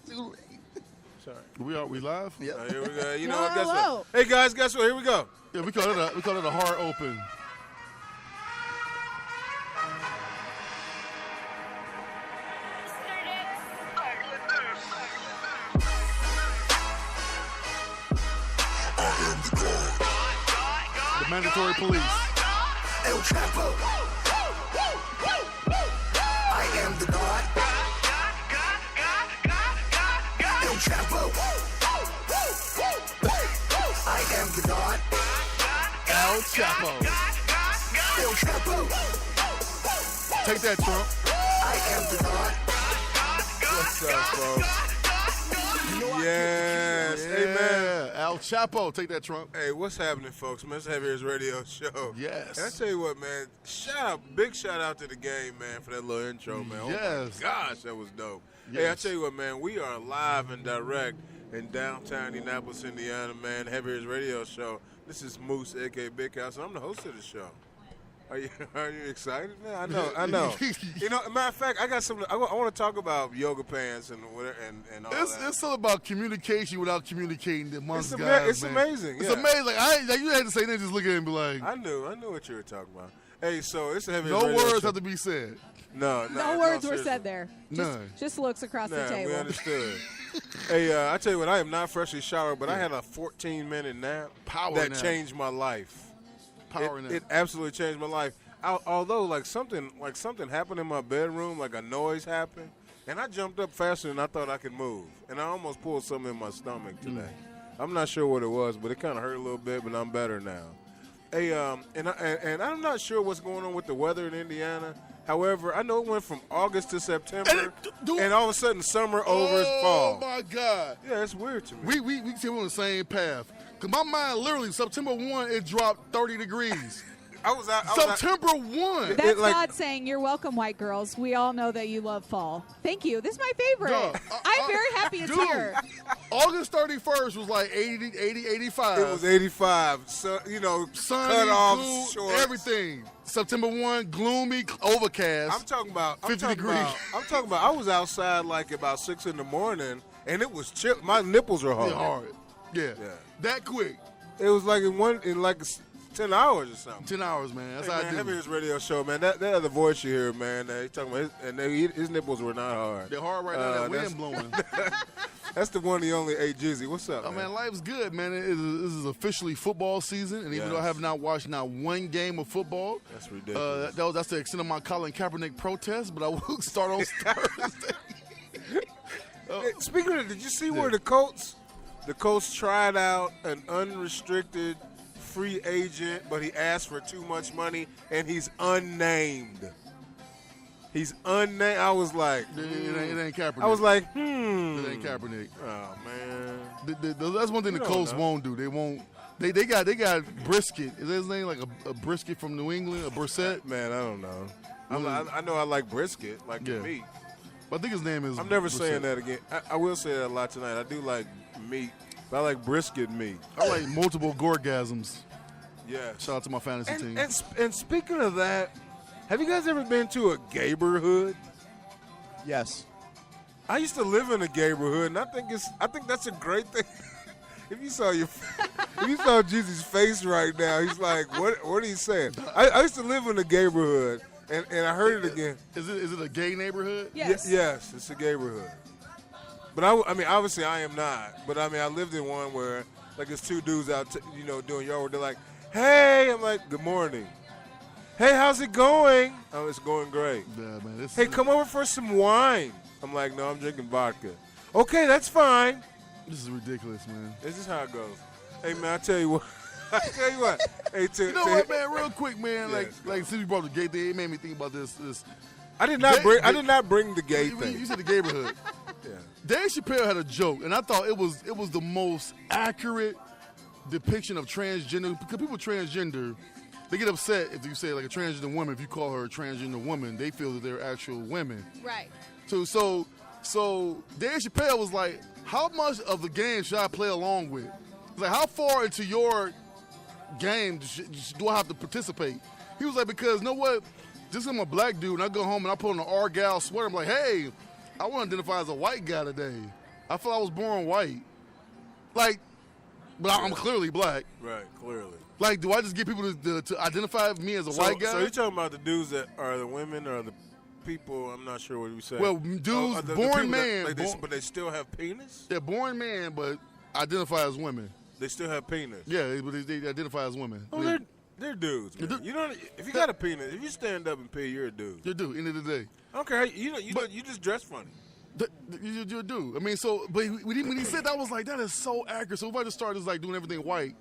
too late. Sorry. We live? Yeah. Here we go. You know No, what? Guess hello. what? Hey guys, guess what? Here we go. Yeah, we call it a hard open. The mandatory police. El Chapo. I am the God. El Chapo. I am the God. El Chapo. El Chapo. Take that, Trump. I am the God. What's up, folks? Yes. Hey, man. El Chapo. Take that, Trump. Hey, what's happening, folks? Man, it's Heavy Hitters Radio Show. Yes. And I tell you what, man. Big shout out to the game, man, for that little intro, man. Yes. Oh my gosh, that was dope. Yes. Hey, I tell you what, man. We are live and direct in downtown Indianapolis, Indiana, man. Heavy Hitters Radio Show. This is Moose, a.k.a. Big House, and I'm the host of the show. Are you excited, man? I know. You know, matter of fact, I got something. I want to talk about yoga pants and whatever and all that. It's all about communication without communicating amongst It's guys. it's man. amazing. It's yeah. amazing. Like you had to say that, just look at it and be like, I knew what you were talking about. Hey, so it's a Heavy no Radio words Show. have to be said. No words were seriously. said there. None. Just looks across the Nah, table. we understood. Hey, I tell you what, I am not freshly showered, but I had a 14-minute nap Power that nap. changed my life. Power nap. It absolutely changed my life. Although, like something happened in my bedroom, like a noise happened, and I jumped up faster than I thought I could move, and I almost pulled something in my stomach today. I'm not sure what it was, but it kind of hurt a little bit, but I'm better now. Hey, and I'm not sure what's going on with the weather in Indiana. However, I know it went from August to September, and all of a sudden summer over is fall. Oh my God! Yeah, it's weird to me. We seem on the same path. Cause my mind literally September 1 it dropped 30 degrees. I was out. September 1. That's like- God saying, "You're welcome, white girls. We all know that you love fall. Thank you. This is my favorite. Duh. I'm very happy it's Dude, here. August 31st was like 80, 85. It was 85. So Sunny, cut off blue, shorts. everything. September 1, gloomy, overcast. I'm talking about 50 degrees. I'm talking about. I was outside like about 6 in the morning, and it was chill. My nipples are hard. Yeah, hard. Yeah. Yeah. That quick. It was like in like 10 hours or something. 10 hours, man. That's Hey, how man, I do. Heavy Hitters Radio Show, man. That other voice you hear, man. He's talking about his nipples were not hard. They're hard right now. That that's- wind blowing. That's the one, the only. Hey, Jizzy, what's up, Oh, man? man, life's good, man. This is officially football season, and even Yes. though I have not watched not one game of football, That's ridiculous. that's the extent of my Colin Kaepernick protest, but I will start on Thursday. Hey, speaking of, did you see where the Colts tried out an unrestricted free agent, but he asked for too much money, and he's unnamed. He's unnamed. I was like, It ain't Kaepernick. I was like, It ain't Kaepernick. Oh man. That's one thing the You don't Colts know. won't do. They won't. They got Brisket. Is that his name like a Brisket from New England? A Brissett? Man, I don't know. I know I like brisket, like the Yeah. meat. I think his name is. I'm never Brissett. saying that again. I will say that a lot tonight. I do like meat, but I like brisket meat. I like multiple gorgasms. Yeah. Shout out to my fantasy team. And speaking of that, have you guys ever been to a gayborhood? Yes. I used to live in a gayborhood, and I think that's a great thing. If you saw Jeezy's face right now, he's like, what are you saying? I used to live in a gayborhood, and I heard it again. Is it a gay neighborhood? Yes. Yes, it's a gayborhood. But I mean, obviously I am not. But I mean, I lived in one where like there's two dudes out, doing yard work. They're like, "Hey," I'm like, "Good morning." "Hey, how's it going?" "Oh, it's going great." Yeah, man. "Hey, come over for some wine." I'm like, "No, I'm drinking vodka." "Okay, that's fine." This is ridiculous, man. This is how it goes. Hey, man, I tell you what. Hey, You know what, man? Real quick, man. Yes, Like since you brought the gay thing, it made me think about this. I did not bring the gay You thing. said the gayborhood. Yeah. Dave Chappelle had a joke, and I thought it was the most accurate depiction of transgender. Because people transgender, they get upset if you say like a transgender woman. If you call her a transgender woman, they feel that they're actual women. Right. So Dave Chappelle was like, how much of the game should I play along with? He's like, how far into your game do I have to participate? He was like, because you know what? Just 'cause I'm a black dude and I go home and I put on an Argyle sweater, I'm like, hey, I want to identify as a white guy today. I feel I was born white. Like, but I'm clearly black. Right, clearly. Like, do I just get people to identify me as a white guy? So you're talking about the dudes that are the women or the people? I'm not sure what you said. Well, dudes, the born people man, but they still have penis. they're born man, but identify as women. They still have penis. Yeah, but they identify as women. Oh, they're dudes, man. They're- You know, if you got a penis, if you stand up and pee, you're a dude. You do, end of the day. I don't care. You But- just dress funny. You do. I mean, so, but when he said that, I was like, that is so accurate. So if I just start just like doing everything white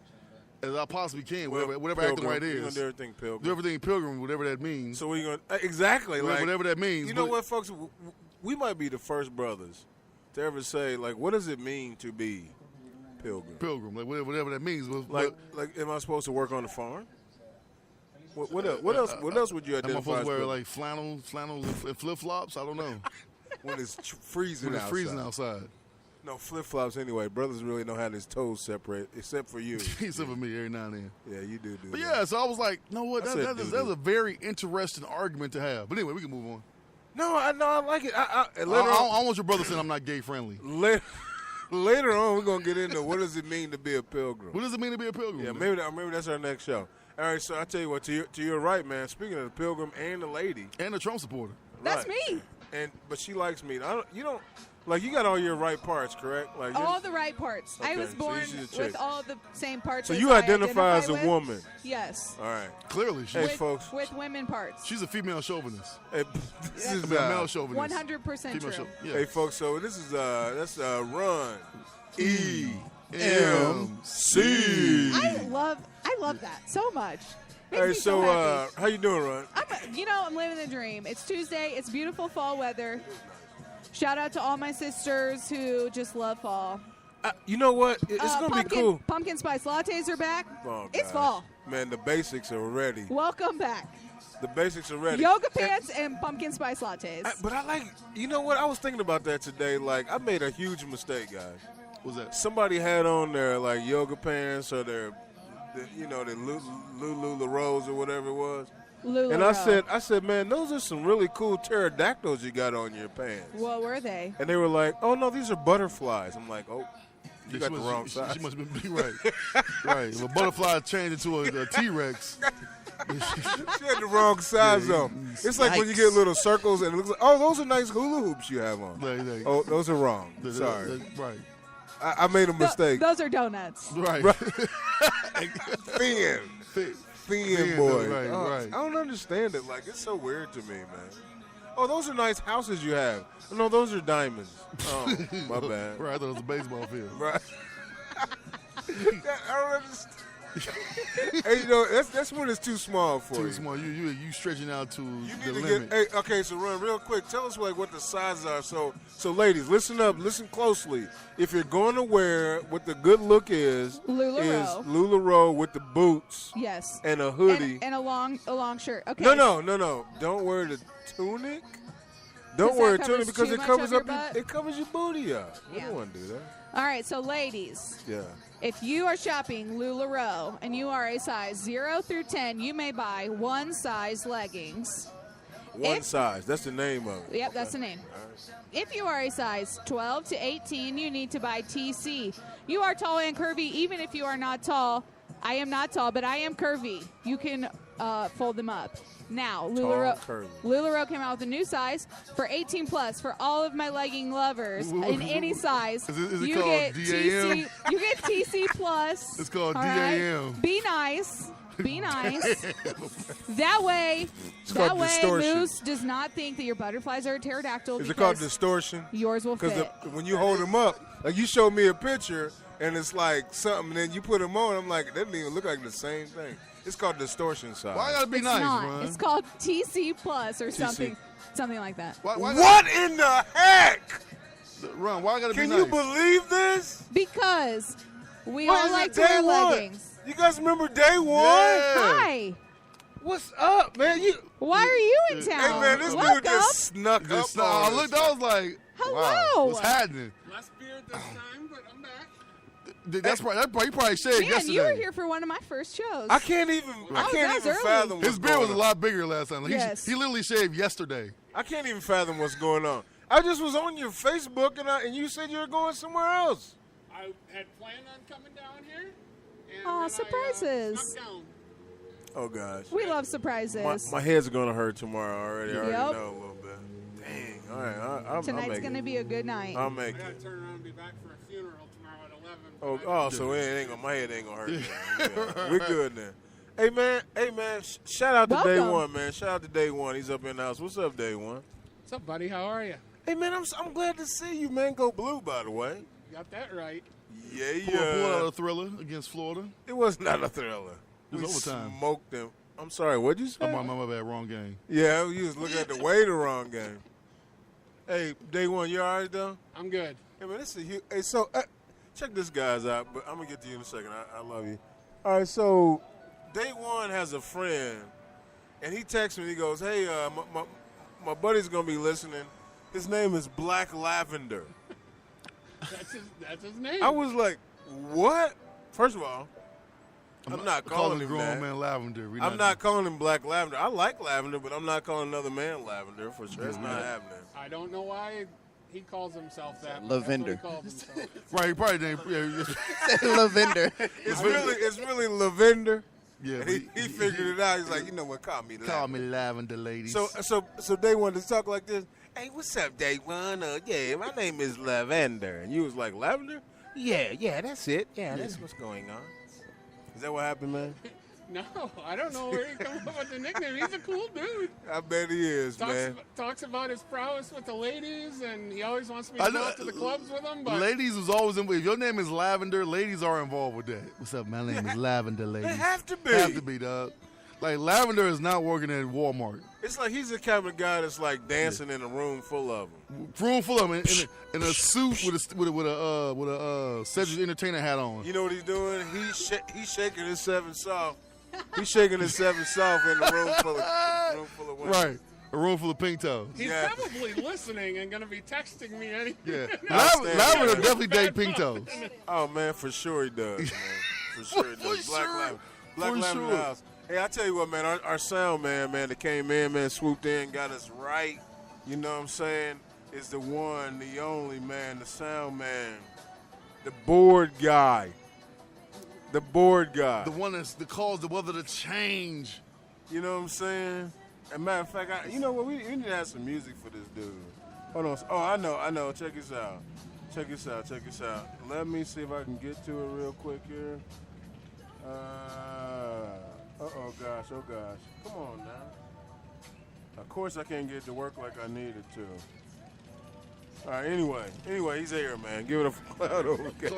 as I possibly can, whatever acting white You're gonna is, do everything pilgrim. do everything pilgrim, whatever that means. So what are you going? Exactly. Like whatever that means. You know but- what, folks? We might be the first brothers to ever say, like, what does it mean to be pilgrim? Pilgrim, like whatever that means. Like, am I supposed to work on the farm? What else? What else would you am I identify supposed as to wear pilgrim? like flannels and flip flops? I don't know. when it's freezing When it's outside? freezing outside. No, flip flops anyway. Brothers really know how his toes separate, except for you. Except for me every now and then. Yeah, you do. But that. yeah, so I was like, no, what? I said That's doo-doo. a very interesting argument to have. But anyway, we can move on. No, I like it. I don't want your brother saying I'm not gay friendly. Later on, we're gonna get into what does it mean to be a pilgrim. What does it mean to be a pilgrim? Yeah, man? maybe that's our next show. All right, so I tell you what, to your right, man. Speaking of the pilgrim and the lady, And a Trump supporter. That's right. me. But she likes me. You don't like you got all your right parts, correct? Like you're- All the right parts. I Okay, was so born she's a chick. with all the same parts. So as you I identify as a with. woman. Yes. All right. Clearly, Hey, with, folks. with women parts. she's a female chauvinist. Hey, this is I mean, a male chauvinist. 100% Female true. Yeah. Hey, folks. So this is that's Run E MC. I love that so much. Makes Hey, me so happy. how you doing, Run? I'm living the dream. It's Tuesday. It's beautiful fall weather. Shout out to all my sisters who just love fall. You know what? It's gonna be cool. Pumpkin spice lattes are back. Oh, It's gosh. fall. Man, the basics are ready. Welcome back. The basics are ready. Yoga pants and pumpkin spice lattes. But I like, you know what? I was thinking about that today. Like, I made a huge mistake, guys. What's that? Somebody had on their like yoga pants or their Lululemon or whatever it was. Lulu And Row. I said, man, those are some really cool pterodactyls you got on your pants. What were they? And they were like, oh no, these are butterflies. I'm like, oh, you got the wrong size. She must have been right. Right. If a butterfly changed into a T-Rex, She had the wrong size on. It's like when you get little circles and it looks like, oh, those are nice hula hoops you have on. like, Oh, those are wrong. the- Sorry. right. I made a mistake. Those are donuts. Right. Thin. Thin, Thin boy. right, Oh, right. I don't understand it. Like, it's so weird to me, man. Oh, those are nice houses you have. No, those are diamonds. Oh, my bad. Right. I thought it was a baseball field. Right. I don't understand. Hey, you know, that's when it's too small for Too you. small. You stretching out to You the need to limit. get. Hey, okay, so Run, real quick. Tell us like what the sizes are. So ladies, listen up, listen closely. If you're going to wear what the good look is LuLaRoe. LuLaRoe with the boots Yes. and a hoodie. And a long shirt. Okay. No. Don't wear the tunic. Don't Because wear a that tunic covers because too it much covers of your up butt? it covers your booty up. We Yeah. don't want to do that. All right, so ladies, Yeah. if you are shopping LuLaRoe and you are a size 0 through 10, you may buy one size leggings. One If- size. That's the name of it. Yep, that's the name. If you are a size 12 to 18, you need to buy TC. You are tall and curvy, even if you are not tall. I am not tall, but I am curvy. You can fold them up. Now, curvy. LuLaRoe came out with a new size for 18 plus for all of my legging lovers in any size. Is it you called get DAM? TC. You get TC plus. It's called all right? DAM. Be nice. Be nice. That way, called distortion. Moose does not think that your butterflies are a pterodactyl. Is it called because distortion? yours will Because fit. when you hold them up, like you showed me a picture and it's like something, and then you put them on, I'm like, that doesn't even look like the same thing. It's called distortion size. Why I gotta be It's nice, not. Ron? It's called TC plus or something like that. Why What in the heck? Ron, why I gotta Can be you nice? believe this? Because we What all is like it, to wear day one? leggings. You guys remember day one? Yeah. Hi. What's up, man? Why are you in Hey, town? man, this Welcome. dude just snuck up Just, I on looked, us. I was like, Hello. wow, what's happening? Less beard this time, but I'm back. That's probably, you probably shaved Man, yesterday. you were here for one of my first shows. I can't even that was early. fathom what's His beard was going a on. lot bigger last time. Yes. He literally shaved yesterday. I can't even fathom what's going on. I just was on your Facebook and you said you were going somewhere else. I had planned on coming down here. And Aw, then I, surprises. snuck down. Oh gosh. We love surprises. My head's gonna hurt tomorrow already. I already Yep. know a little bit. Dang. All right. I'll Tonight's make going to it. be a good night. I'll make I got it. to turn around and be back for a funeral tomorrow at 11. So it ain't gonna. My head ain't gonna hurt. Yeah, we're good then. Hey man. Shout out to Day Welcome. One, man. Shout out to Day One. He's up in the house. What's up, Day One? What's up, buddy? How are you? Hey man, I'm glad to see you, man. Go blue, by the way. You got that right. Yeah, Pull out yeah. a thriller against Florida. It was not a thriller. It was We overtime. smoked them. I'm sorry. What'd you say? Oh, my bad, wrong game. Yeah, you was looking at the way the wrong game. Hey, Day One, you all right though? I'm good. Hey man, this is a huge. Hey, so check this guys out. But I'm gonna get to you in a second. I love you. All right, so Day One has a friend, and he texts me. He goes, "Hey, my buddy's gonna be listening. His name is Black Lavender." That's his name. I was like, "What?" First of all, I'm not calling him grown that. man Lavender. I'm not calling him Black Lavender. I like lavender, but I'm not calling another man Lavender for sure. It's not happening. I don't know why he calls himself that. but Lavender. That's what he calls himself. Right, he probably didn't. Yeah, Lavender. It's really Lavender. yeah, And but he figured it out. He's like, you know what? Call me Lavender. Call me Lavender, ladies. So Day One to talk like this. Hey, what's up, Day One? Yeah, my name is Lavender. And you was like, Lavender? Yeah, that's it. Yeah, that's what's going on. Is that what happened, man? No, I don't know where he comes up with the nickname. He's a cool dude. I bet he is, man. Talks about his prowess with the ladies, and he always wants me I to know- go out to the clubs with him. But ladies was always in. If your name is Lavender, ladies are involved with that. What's up? My name is Lavender, ladies. They have to be. Have to be, dog. Like Lavender is not working at Walmart. It's like he's the kind of guy that's like dancing in a room full of them. Room full of them in a suit with a Cedric Entertainer hat on. You know what he's doing? He's shaking his seven soft. He's shaking his seven soft in a room full of women. Right. A room full of pink toes. he's Yeah. probably listening and going to be texting me any. Yeah. Outstanding. Lavender definitely date pink toes. Oh man, for sure he does, man. For sure he does. For Black sure. Lavender. Black For Lavender in sure. the house. Hey, I tell you what, man, our sound man, that came in, man, swooped in, got us right. You know what I'm saying? Is the one, the only man, the sound man, the board guy. The board guy. The one that caused the weather to change. You know what I'm saying? As a matter of fact, you know what? We need to have some music for this dude. Hold on. Oh, I know. Check this out. Check this out. Let me see if I can get to it real quick here. Oh gosh. Come on now. Of course I can't get it to work like I needed to. All right, anyway, he's here, man. Give it a cloud overcast.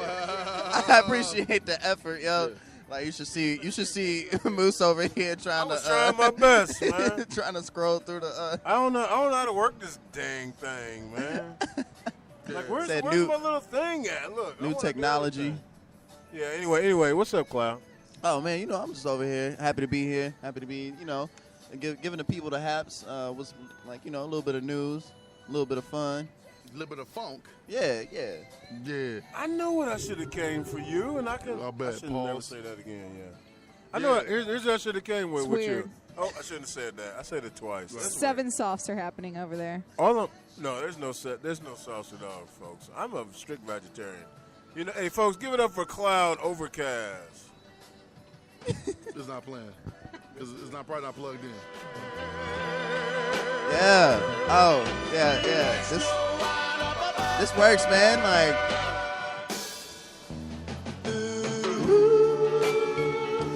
I appreciate the effort, yo. Like you should see Moose over here I trying was to trying my best, man. trying to scroll through the. I don't know how to work this dang thing, man. Like, where's Said my little thing at? Look, I New wanna do technology. this thing. Yeah. Anyway, what's up, Cloud? Oh man, I'm just over here, happy to be here, happy to be, giving the people the haps. Was like a little bit of news, a little bit of fun. A little bit of funk. Yeah. Yeah. I know what I should have came for you, and I bet, should never pause. say that again. Yeah. I know. Yeah. Here's what I should have came with It's with weird. you. Oh, I shouldn't have said that. I said it twice. That's Seven softs are happening over there. weird. There's no sauce at all, folks. I'm a strict vegetarian. Hey, folks, give it up for Cloud Overcast. It's not playing. It's probably not plugged in. Yeah. Oh, yeah. This works, man. Like,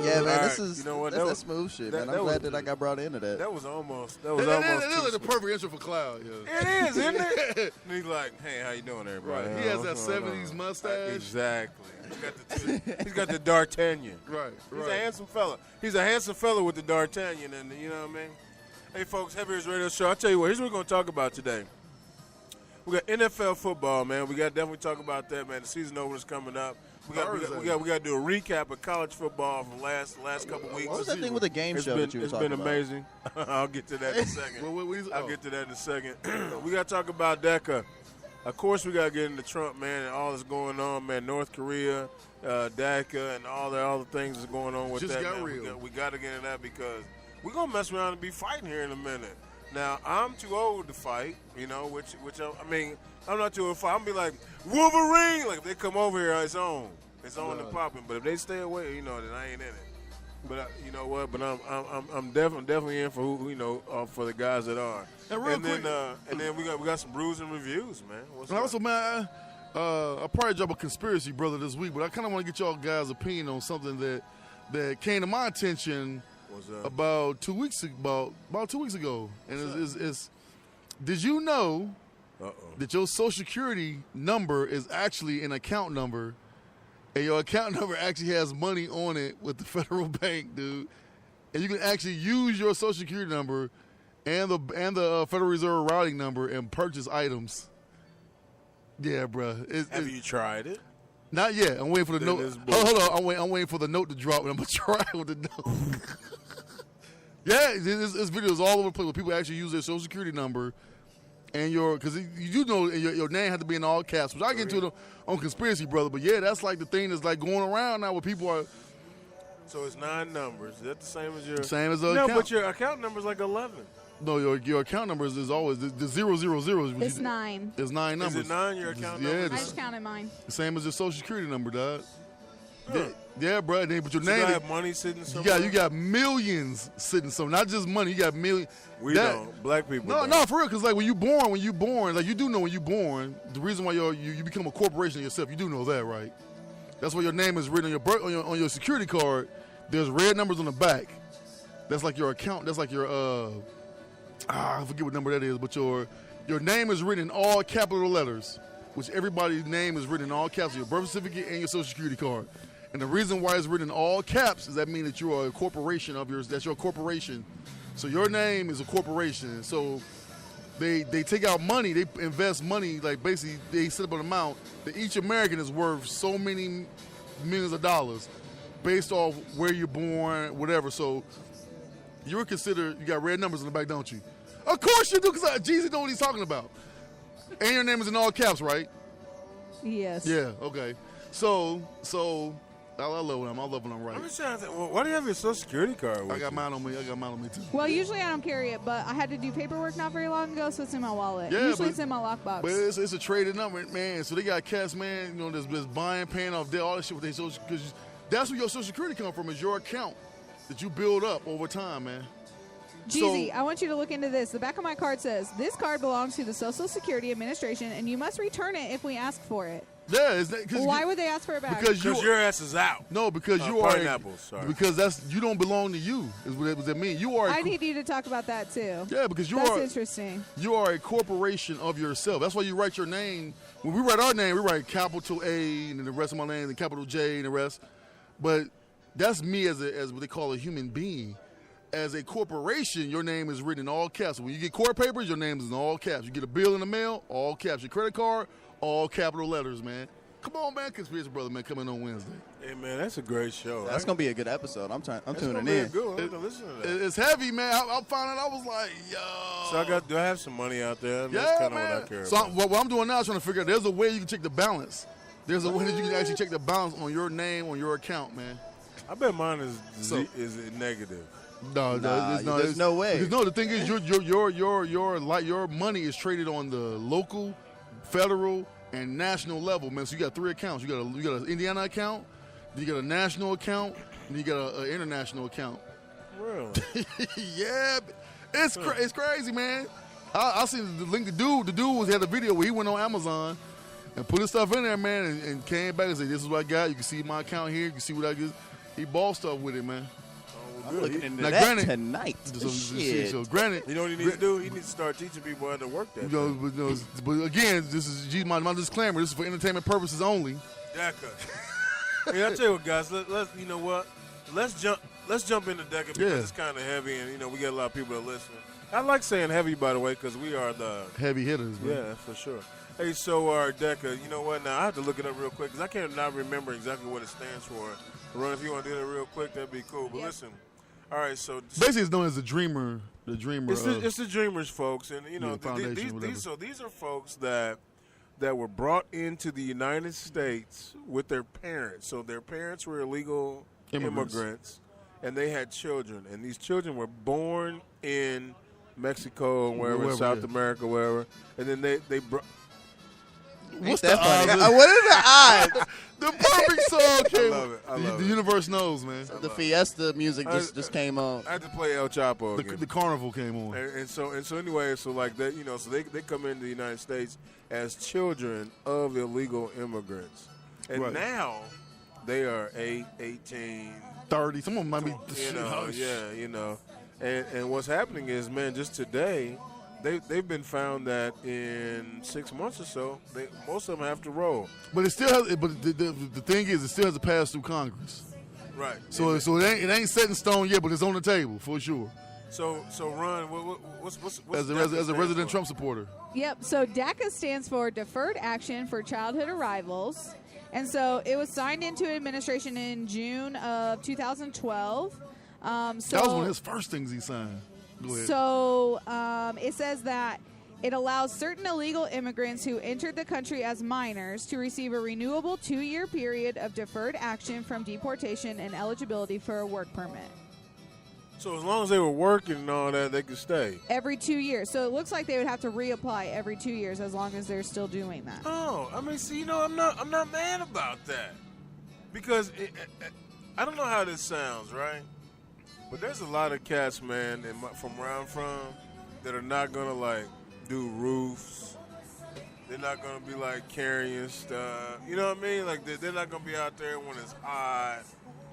yeah, man. All This right, is you know what? that's smooth shit, that- man. that I'm was glad that I got brought into that. That was almost. That is like the too perfect intro for Cloud. Yeah. It is, isn't it? And he's like, "Hey, how you doing, everybody?" Right. He has that What's going on? 70s mustache. Exactly. He's got the D'Artagnan. Right. He's a handsome fella. He's a handsome fella with the D'Artagnan, and you know what I mean. Hey, folks, Heavy Hitters Radio Show. I'll tell you what. Here's what we're going to talk about today. We got NFL football, man. We got to definitely talk about that, man. The season opener's coming up. We got to do a recap of college football from last couple weeks. What was that thing with the game show that you were It's talking been about? amazing. I'll get to that in a second. I'll get to that in a second. We got to talk about DECA. Of course, we got to get into Trump, man, and all that's going on, man. North Korea, DACA, and all the things that's going on with Just that. got Man. real. We got to get into that because we're going to mess around and be fighting here in a minute. Now I'm too old to fight, which I mean, I'm not too old to fight. I'm gonna be like Wolverine. Like if they come over here, it's on and popping. But if they stay away, then I ain't in it. But you know what? But I'm definitely in for for the guys that are. And quick, then we got some brews and reviews, man. What's and up? also, man, I'll probably drop a conspiracy brother this week, but I kind of want to get y'all guys' opinion on something that came to my attention about 2 weeks ago. And it's did you know that your Social Security number is actually an account number, and your account number actually has money on it with the federal bank, dude, and you can actually use your Social Security number and the Federal Reserve routing number and purchase items. Yeah, bro. Have you tried it? Not yet. I'm waiting for the Then note. it's bullshit. Hold on. I'm waiting for the note to drop, and I'm gonna try with the note. Yeah, this video is all over the place where people actually use their Social Security number and because you do know your name had to be in all caps, which I get into it on conspiracy, brother. But yeah, that's like the thing that's like going around now where people are. So it's 9 numbers. Is that the same as your? Same as the no, account. but your account number is like 11. No, your account numbers is always the 000. It's 9. It's 9 numbers. Is it 9 your account Yeah, number? I just counted mine. the same as your Social Security number, dog. Huh. Yeah, bro. But your So name. you have money sitting somewhere? You got millions sitting somewhere. Not just money. You got millions. We don't. Black people No, don't. no, for real. Because like when you born, like you do know when you born, the reason why you become a corporation yourself, you do know that, right? That's why your name is written on your on your security card. There's red numbers on the back. That's like your account. That's like your I forget what number that is, but your name is written in all capital letters, which everybody's name is written in all caps on your birth certificate and your Social Security card. And the reason why it's written in all caps is that means that you are a corporation of yours. That's your corporation. So your name is a corporation. So they take out money, they invest money, like basically they set up an amount that each American is worth so many millions of dollars based off where you're born, whatever. So you're considered, you got red numbers in the back, don't you? Of course you do, because Jesus knows what he's talking about. And your name is in all caps, right? Yes. Yeah, okay. So I love when I'm right. I'm just trying to think, why do you have your Social Security card with I got you? mine on me. Too. Well, usually I don't carry it, but I had to do paperwork not very long ago, so it's in my wallet. Yeah, Usually but- it's in my lockbox. But it's a traded number, man. So they got cats, man. That's buying, paying off debt, all that shit with their social. Because that's where your Social Security come from, is your account that you build up over time, man. Jeezy, So- I want you to look into this. The back of my card says, this card belongs to the Social Security Administration, and you must return it if we ask for it. Yeah, it's that, Why would they ask for it back? because Because your ass is out. no, because you are pineapples, sorry. because you don't belong to you. Is what that mean? You are. I need you to talk about that, too. Yeah, because That's interesting. You are a corporation of yourself. That's why you write your name. When we write our name, we write capital A and then the rest of my name, and capital J and the rest. But that's me as what they call a human being. As a corporation, your name is written in all caps. When you get court papers, your name is in all caps. You get a bill in the mail, all caps. Your credit card, all capital letters, man. Come on, man. Conspiracy Brother, man, coming on Wednesday. Hey, man, that's a great show. That's gonna be a good episode. I'm That's tuning gonna be a in. good one. I'm gonna listen to that. It's heavy, man. I found out, I was like, yo. So do I have some money out there? That's Yeah, kind of man. what I care So about. what I'm doing now is trying to figure out, there's a way you can check the balance. There's a way that you can actually check the balance on your name, on your account, man. I bet mine is So- is negative. No, Nah, there's no way. Because no, the thing is, your money is traded on the local, federal, and national level, man. So you got 3 accounts. You got an Indiana account, you got a national account, and you got an international account. Really? Yeah, it's crazy, man. I seen the link. The dude had a video where he went on Amazon and put his stuff in there, man, and came back and said, "This is what I got. You can see my account here. You can see what I get." He bought stuff with it, man. I'm looking into Now, that granted- tonight. So, Shit. granted, You know what he needs to do? He needs to start teaching people how to work that. but again, this is my disclaimer. This is for entertainment purposes only. DECA. Hey, I tell you what, guys. Let's you know what? Let's jump into DECA because Yeah. it's kind of heavy, and we got a lot of people that listen. I like saying heavy, by the way, because we are the Heavy hitters, man. yeah, for sure. Hey, so our DECA, you know what? Now I have to look it up real quick because I can't not remember exactly what it stands for. Ron, if you want to do that real quick, that'd be cool. But Yep. listen, all right, so Basically, it's known as the dreamer. The dreamer. it's the dreamers, folks, and Yeah, foundation, whatever. these are folks that were brought into the United States with their parents. So their parents were illegal Immigrants. immigrants, and they had children, and these children were born in Mexico and wherever, Wherever, South yeah. America, wherever, and then they What's That the odds? funny. What are the odds? The perfect song came. love it. I love the it. universe knows, man. The Fiesta music just came on. I had to play El Chapo again. The carnival came on. And so anyway, so like that, so they come into the United States as children of illegal immigrants, and Right. now they are 18, 30. Some of them might be. and what's happening is, man, just today, they've been found that in 6 months or so, most of them have to roll. But it still has. But the thing is, it still has to pass through Congress. Right. So it ain't set in stone yet, but it's on the table for sure. So Ron, what's As a DACA resident stand for? Trump supporter. Yep. So DACA stands for Deferred Action for Childhood Arrivals. And so it was signed into administration in June of 2012. That was one of his first things he signed. Go ahead. So it says that it allows certain illegal immigrants who entered the country as minors to receive a renewable 2-year period of deferred action from deportation and eligibility for a work permit. So as long as they were working and all that, they could stay. Every 2 years. So it looks like they would have to reapply every 2 years as long as they're still doing that. Oh, I mean, see, I'm not mad about that, because I don't know how this sounds, right? But there's a lot of cats, man, from where I'm from, that are not gonna like do roofs. They're not gonna be like carrying stuff. You know what I mean? Like they're not gonna be out there when it's hot.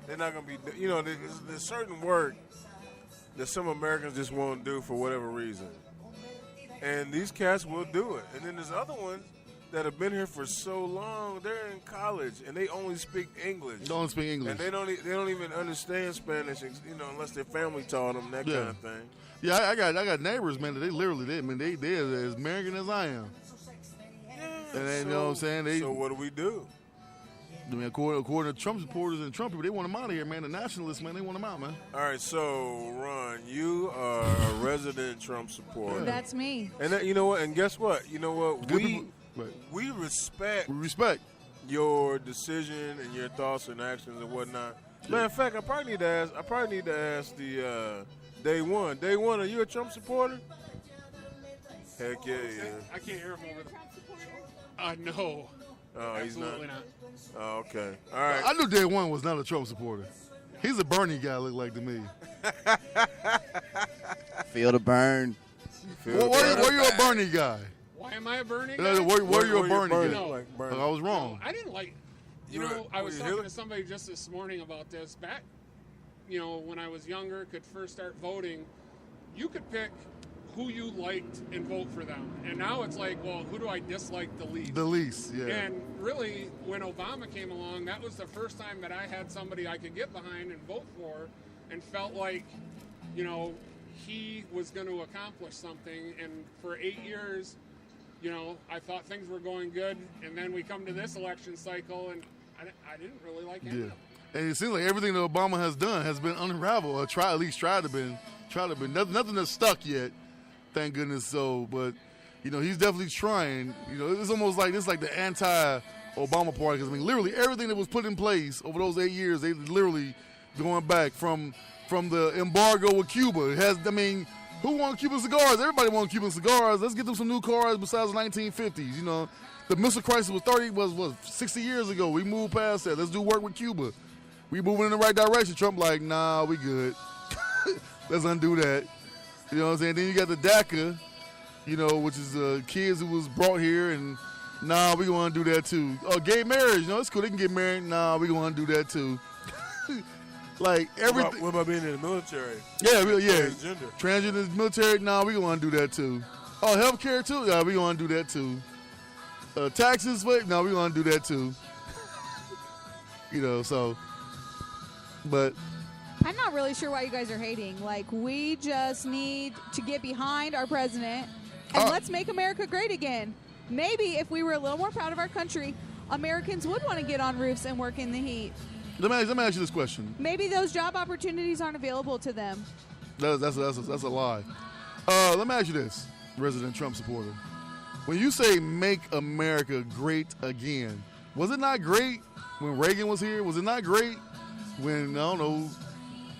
They're not gonna be. There's certain work that some Americans just won't do for whatever reason. And these cats will do it. And then there's other ones that have been here for so long, they're in college and they only speak English. Don't speak English. And they don't even understand Spanish, unless their family taught them that Yeah. kind of thing. Yeah, I got neighbors, man. That they're as American as I am. Yeah. And they, you know what I'm saying? So what do we do? I mean, according to Trump supporters and Trump people, they want him out of here, man. The nationalists, man, they want him out, man. All right, so Ron, you are a resident Trump supporter. That's me. And you know what? And guess what? You know what? Good people- right. We respect We respect. your decision and your thoughts and actions and whatnot. Matter of fact, I probably need to ask the Day One. Day One, are you a Trump supporter? Heck yeah, yeah. I can't hear him over there. No. Oh, he's not. Absolutely not. Oh, okay. All right. I knew Day One was not a Trump supporter. He's a Bernie guy, look like to me. Feel the burn. Where you a Bernie guy? Why am I a Bernie Where guy? you a Bernie guy? No. Like Bernie. I was wrong. I didn't like. I was talking to somebody just this morning about this. Back, when I was younger, could first start voting, you could pick who you liked and vote for them. And now it's like, well, who do I dislike the least? The least, yeah. And really, when Obama came along, that was the first time that I had somebody I could get behind and vote for and felt like, he was going to accomplish something. And for 8 years, I thought things were going good. And then we come to this election cycle, and I didn't really like any of Yeah. it. And it seems like everything that Obama has done has been unraveled, or at least tried to be. Nothing that's stuck yet, thank goodness. So, but he's definitely trying. It's almost like this, like the anti-Obama party. Because I mean, literally everything that was put in place over those 8 years, they literally going back from the embargo with Cuba. It has. I mean, who wants Cuban cigars? Everybody wants Cuban cigars. Let's get them some new cars besides the 1950s. The missile crisis was 60 years ago. We moved past that. Let's do work with Cuba. We moving in the right direction. Trump like, nah, we good. Let's undo that. You know what I'm saying? Then you got the DACA, which is kids who was brought here, and nah, we gonna undo that too. Oh, gay marriage, it's cool. They can get married. Nah, we gonna undo that too. Like everything. What about being in the military? Yeah. Transgender. Transgender military. Nah, we gonna undo that too. Oh, healthcare too. Yeah, we gonna undo that too. Taxes, wait, no, we gonna do that too. So, but I'm not really sure why you guys are hating. Like, we just need to get behind our president and let's make America great again. Maybe if we were a little more proud of our country, Americans would want to get on roofs and work in the heat. let me ask you this question. Maybe those job opportunities aren't available to them. That's a lie. Let me ask you this, resident Trump supporter. When you say make America great again, was it not great when Reagan was here? Was it not great when, I don't know,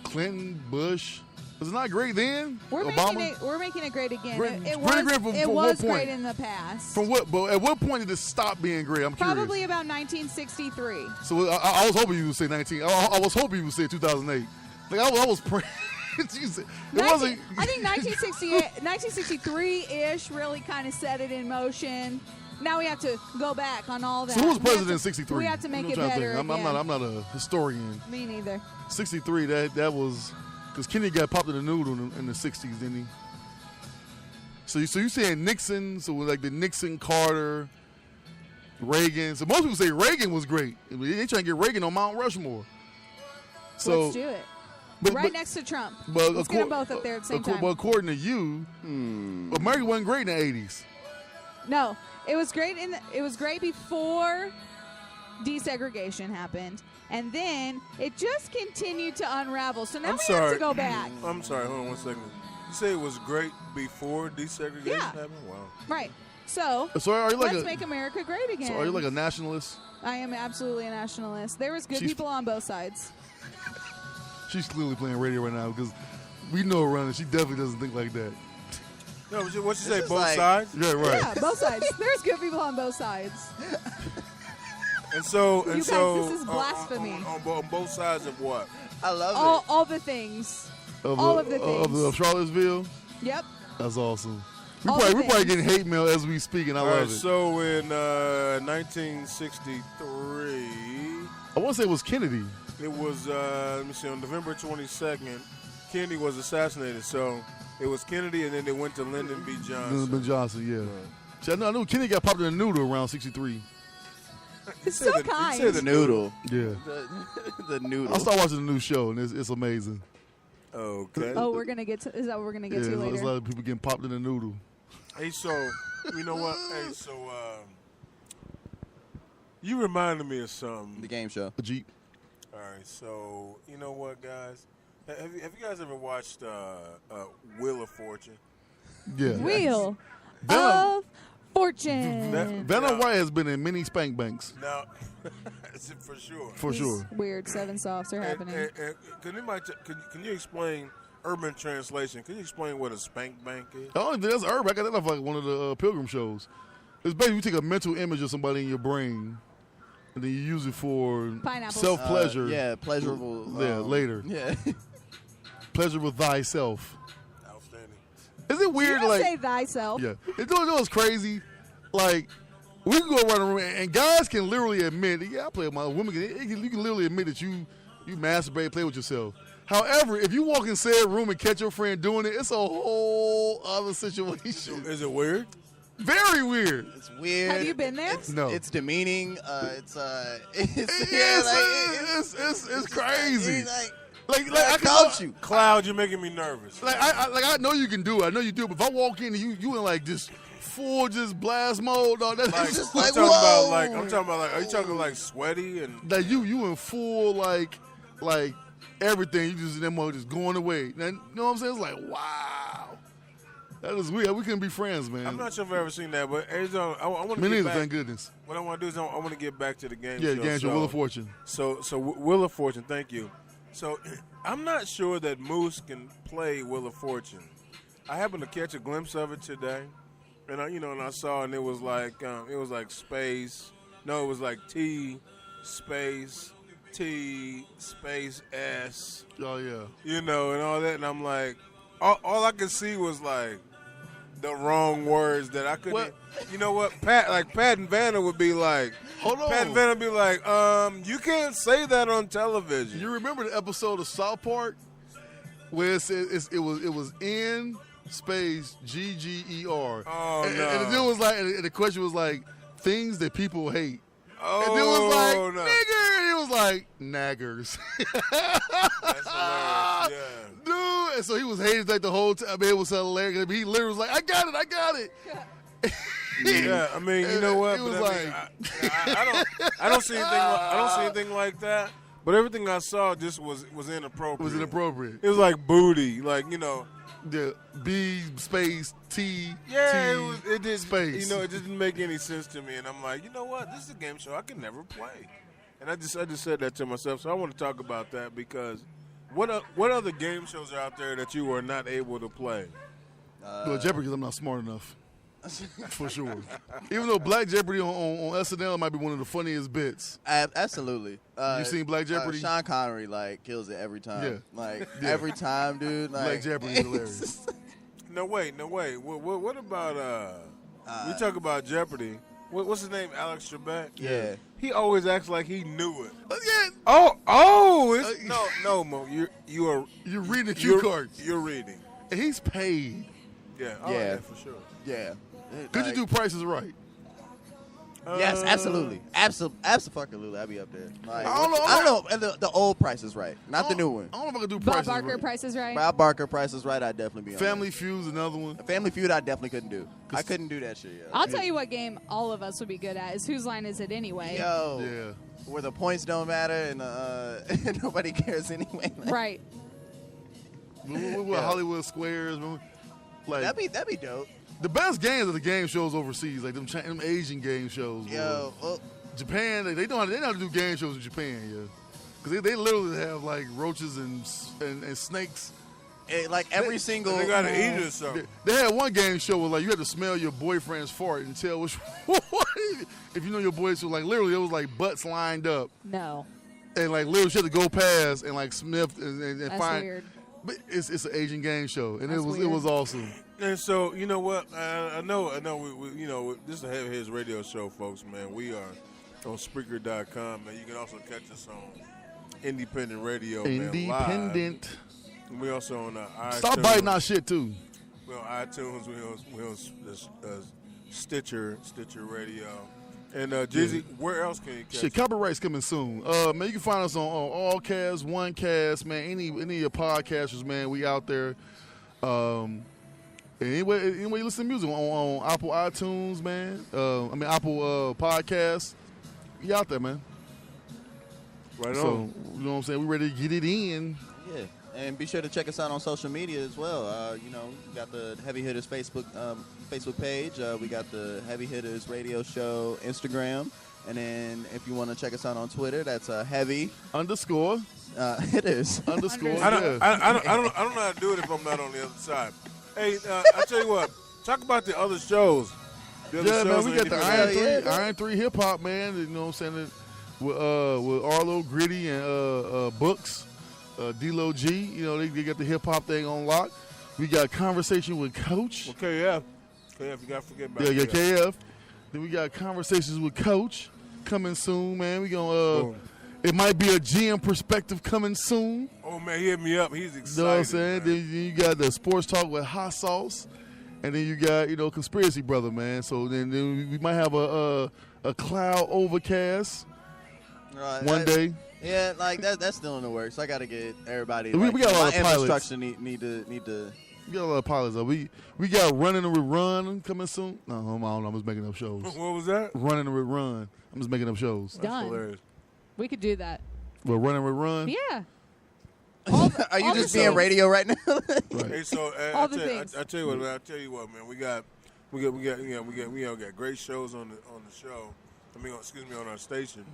Clinton, Bush, Was it not great then? We're Obama? making it great again. Great- It pretty was, great from- it from was what point? great in the past. From what? But at what point did it stop being great? I'm curious. Probably about 1963. So I was hoping you would say 19. I was hoping you would say 2008. Like I was praying. it wasn't. I think 1963-ish really kind of set it in motion. Now we have to go back on all that. So who was We have president in to- '63? We have to make I'm it trying to better think. again. I'm not a historian. Me neither. '63. That was because Kennedy got popped in the noodle in the '60s, didn't he? So you saying Nixon? So like the Nixon, Carter, Reagan. So most people say Reagan was great. They trying to get Reagan on Mount Rushmore. So Let's do it. but- Right but- next to Trump. But Let's get them both up there at the same time. But according to you, America wasn't great in the '80s. No, it was great it was great before desegregation happened, and then it just continued to unravel. So now I'm we have sorry. to go back. I'm sorry. Hold on 1 second. You say it was great before desegregation Yeah. happened? Wow. Right. So So are you like let's a? make America great again. So are you like a nationalist? I am absolutely a nationalist. There was good She's- people on both sides. She's clearly playing radio right now because we know around her. She definitely doesn't think like that. No, what you say? is Both like- sides. Yeah, right. Yeah, both sides. There's good people on both sides. And so, You and guys, so, this is blasphemy. on both sides of what? I love All the things. Of All of the things. of Charlottesville. Yep. That's awesome. All the We're probably things. getting hate mail as we speak, and I All love right, it. so in 1963, I want to say it was Kennedy. it was, let me see, on November 22nd, Kennedy was assassinated. So it was Kennedy, and then they went to Lyndon B. Johnson. Ben Johnson, yeah. See, I knew Kennedy got popped in the noodle around '63. It's Say so the- kind. say The noodle. Yeah. The noodle. I started watching the new show, and it's amazing. Okay. Oh, we're gonna get to. Is that what we're gonna get Yeah, to it's later? a lot of people getting popped in the noodle. Hey, so you know what? Hey, so you reminded me of something. The game show. A Jeep. All right, so you know what, guys? Have you guys ever watched Wheel of Fortune? Yeah. Wheel Venom- of Fortune. Venom Yeah. White has been in many spank banks, Now, for sure. for These sure. Weird 7 softs are happening. And can you explain urban translation? Can you explain what a spank bank is? I don't think that's urban. I got that off like one of the Pilgrim shows. It's basically you take a mental image of somebody in your brain, and then you use it for Pineapples. self-pleasure. Yeah, pleasurable. Yeah, later. Yeah. Pleasure with thyself. Outstanding. Is it You weird? don't Like, say thyself. yeah, it was crazy. Like, we can go around the room, and guys can literally admit, yeah, I play with my women. You can literally admit that you masturbate, play with yourself. However, if you walk in said room and catch your friend doing it, it's a whole other situation. Is it weird? Very weird. It's weird. Have you been there? No. It's demeaning. It's It's crazy. Like, Like I coach can you. Cloud, you're making me nervous. Like I know you can do it. I know you do it. But if I walk in and you in like just full just blast mode, dog, that's Like, just like, I'm talking whoa. about like I'm talking about like are you talking like sweaty and like you in full like everything. You just in that mode just going away. And, you know what I'm saying? It's like wow. That is weird. We couldn't be friends, man. I'm not sure if I've ever seen that, but I want to Me get neither, back. thank goodness. What I want to do is I want to get back to the game Yeah, show. game show, so, Wheel of Fortune. So Wheel of Fortune, thank you. So I'm not sure that Moose can play Wheel of Fortune. I happened to catch a glimpse of it today, and I saw, and it was like space. No, it was like T space S. Oh yeah. And all that, and I'm like, all I could see was like the wrong words that I couldn't. What? You know what? Pat and Vanna would be like, Hold on. Pat and Vanna would be like, you can't say that on television. You remember the episode of South Park where it said it was N space GGER. Oh, and, no. and the dude was like, and the question was like things that people hate. Oh, And it was like no. nigger, and it was like naggers. That's hilarious. Yeah. Dude, and so he was hated like the whole time. I mean, it was hilarious. He literally was like, I got it. Yeah, I mean, you know what? It was But I don't see anything. I don't see anything like that. But everything I saw just was inappropriate. Was inappropriate. It was like booty, like The B space T Yeah, T it just space. it just didn't make any sense to me, and I'm like, you know what? This is a game show I can never play, and I just said that to myself. So I want to talk about that because What other game shows are out there that you were not able to play? Well, Jeopardy, because I'm not smart enough. For sure. Even though Black Jeopardy on SNL might be one of the funniest bits. Absolutely. You seen Black Jeopardy? Sean Connery kills it every time. Yeah. Every time, dude. Black Jeopardy is hilarious. No, wait. What about we talk about Jeopardy? What's his name? Alex Trebek. Yeah. He always acts like he knew it. Yeah. No, Mo. You're reading the cue cards. You're reading. And he's paid. Yeah. Yeah. For sure. Yeah. Could you do Prices Right? Yes, absolutely. Absolutely. I'd be up there. I don't know. And the old Price is Right, not the new one. I don't know if I could do Bob Prices Barker, Right. Price is Right. Bob Barker, Price is Right, I'd definitely be on Family Feud's another one. there. Family Feud, I definitely couldn't do. I couldn't do that shit, yo. I'll tell you what game all of us would be good at is Whose Line Is It Anyway? Yo. Yeah. Where the points don't matter and and nobody cares anyway. Right. With Hollywood Squares. Like, That'd be dope. the best games are the game shows overseas, like them Asian game shows. Yo, Japan, they know how to do game shows in Japan, yeah. Because they literally have like roaches and snakes. like every single. They gotta eat it or something. They had one game show where like you had to smell your boyfriend's fart and tell which if you know your boys. So like literally it was like butts lined up No. and like literally you had to go past and like sniff and That's find. weird. But it's an Asian game show and That's it weird. was awesome. And so, you know what? I know. We this is a Heavy Hitters radio show, folks. Man, we are on Spreaker.com, man. You can also catch us on Independent Radio, man, Independent. live. And we also on iTunes. Stop biting our shit too. We're on iTunes. We're on Stitcher Radio. And Jizzy, where else can you catch Shit, us? copyright's coming soon. Man, you can find us on Allcast, OneCast, man. Any of your podcasters, man. We out there. Anyway, you listen to music on Apple iTunes, man. Apple Podcasts. We out there, man. Right So, on. you know what I'm saying? We ready to get it in. Yeah, and be sure to check us out on social media as well. We got the Heavy Hitters Facebook page. We got the Heavy Hitters Radio Show Instagram, and then if you want to check us out on Twitter, that's Heavy Underscore. Hitters. Underscore. I don't Yeah. know how to do it if I'm not on the other side. Hey, I tell you what. Talk about the other shows. The other Yeah, man, shows we on got the Independent. Iron 3 hip hop, man. You know what I'm saying? With Arlo, Gritty, and Books, D-Lo G. You know, they got the hip hop thing on lock. We got Conversation with Coach. Well, KF, you gotta forget about Yeah, KF. KF. Then we got Conversations with Coach coming soon, man. We gonna it might be a GM perspective coming soon. Oh man, he hit me up. He's excited. You know what I'm saying? man. Then you got the Sports Talk with Hot Sauce. And then you got, Conspiracy Brother, man. So then we might have a cloud overcast one day. Yeah, like that's still in the works. I got to get everybody. We got a lot my of pilots. infrastructure need to. We got a lot of pilots, though. We got Running with Run coming soon. No, I don't know. I'm just making up shows. What was that? Running with Run. I'm just making up shows. Done. Hilarious. We could do that. Well, Running with Run. Yeah. Are you all just the being shows. radio right now? Right. Hey, so All I the things. tell you what, man. I tell you what, man. We got great shows on the show. On our station.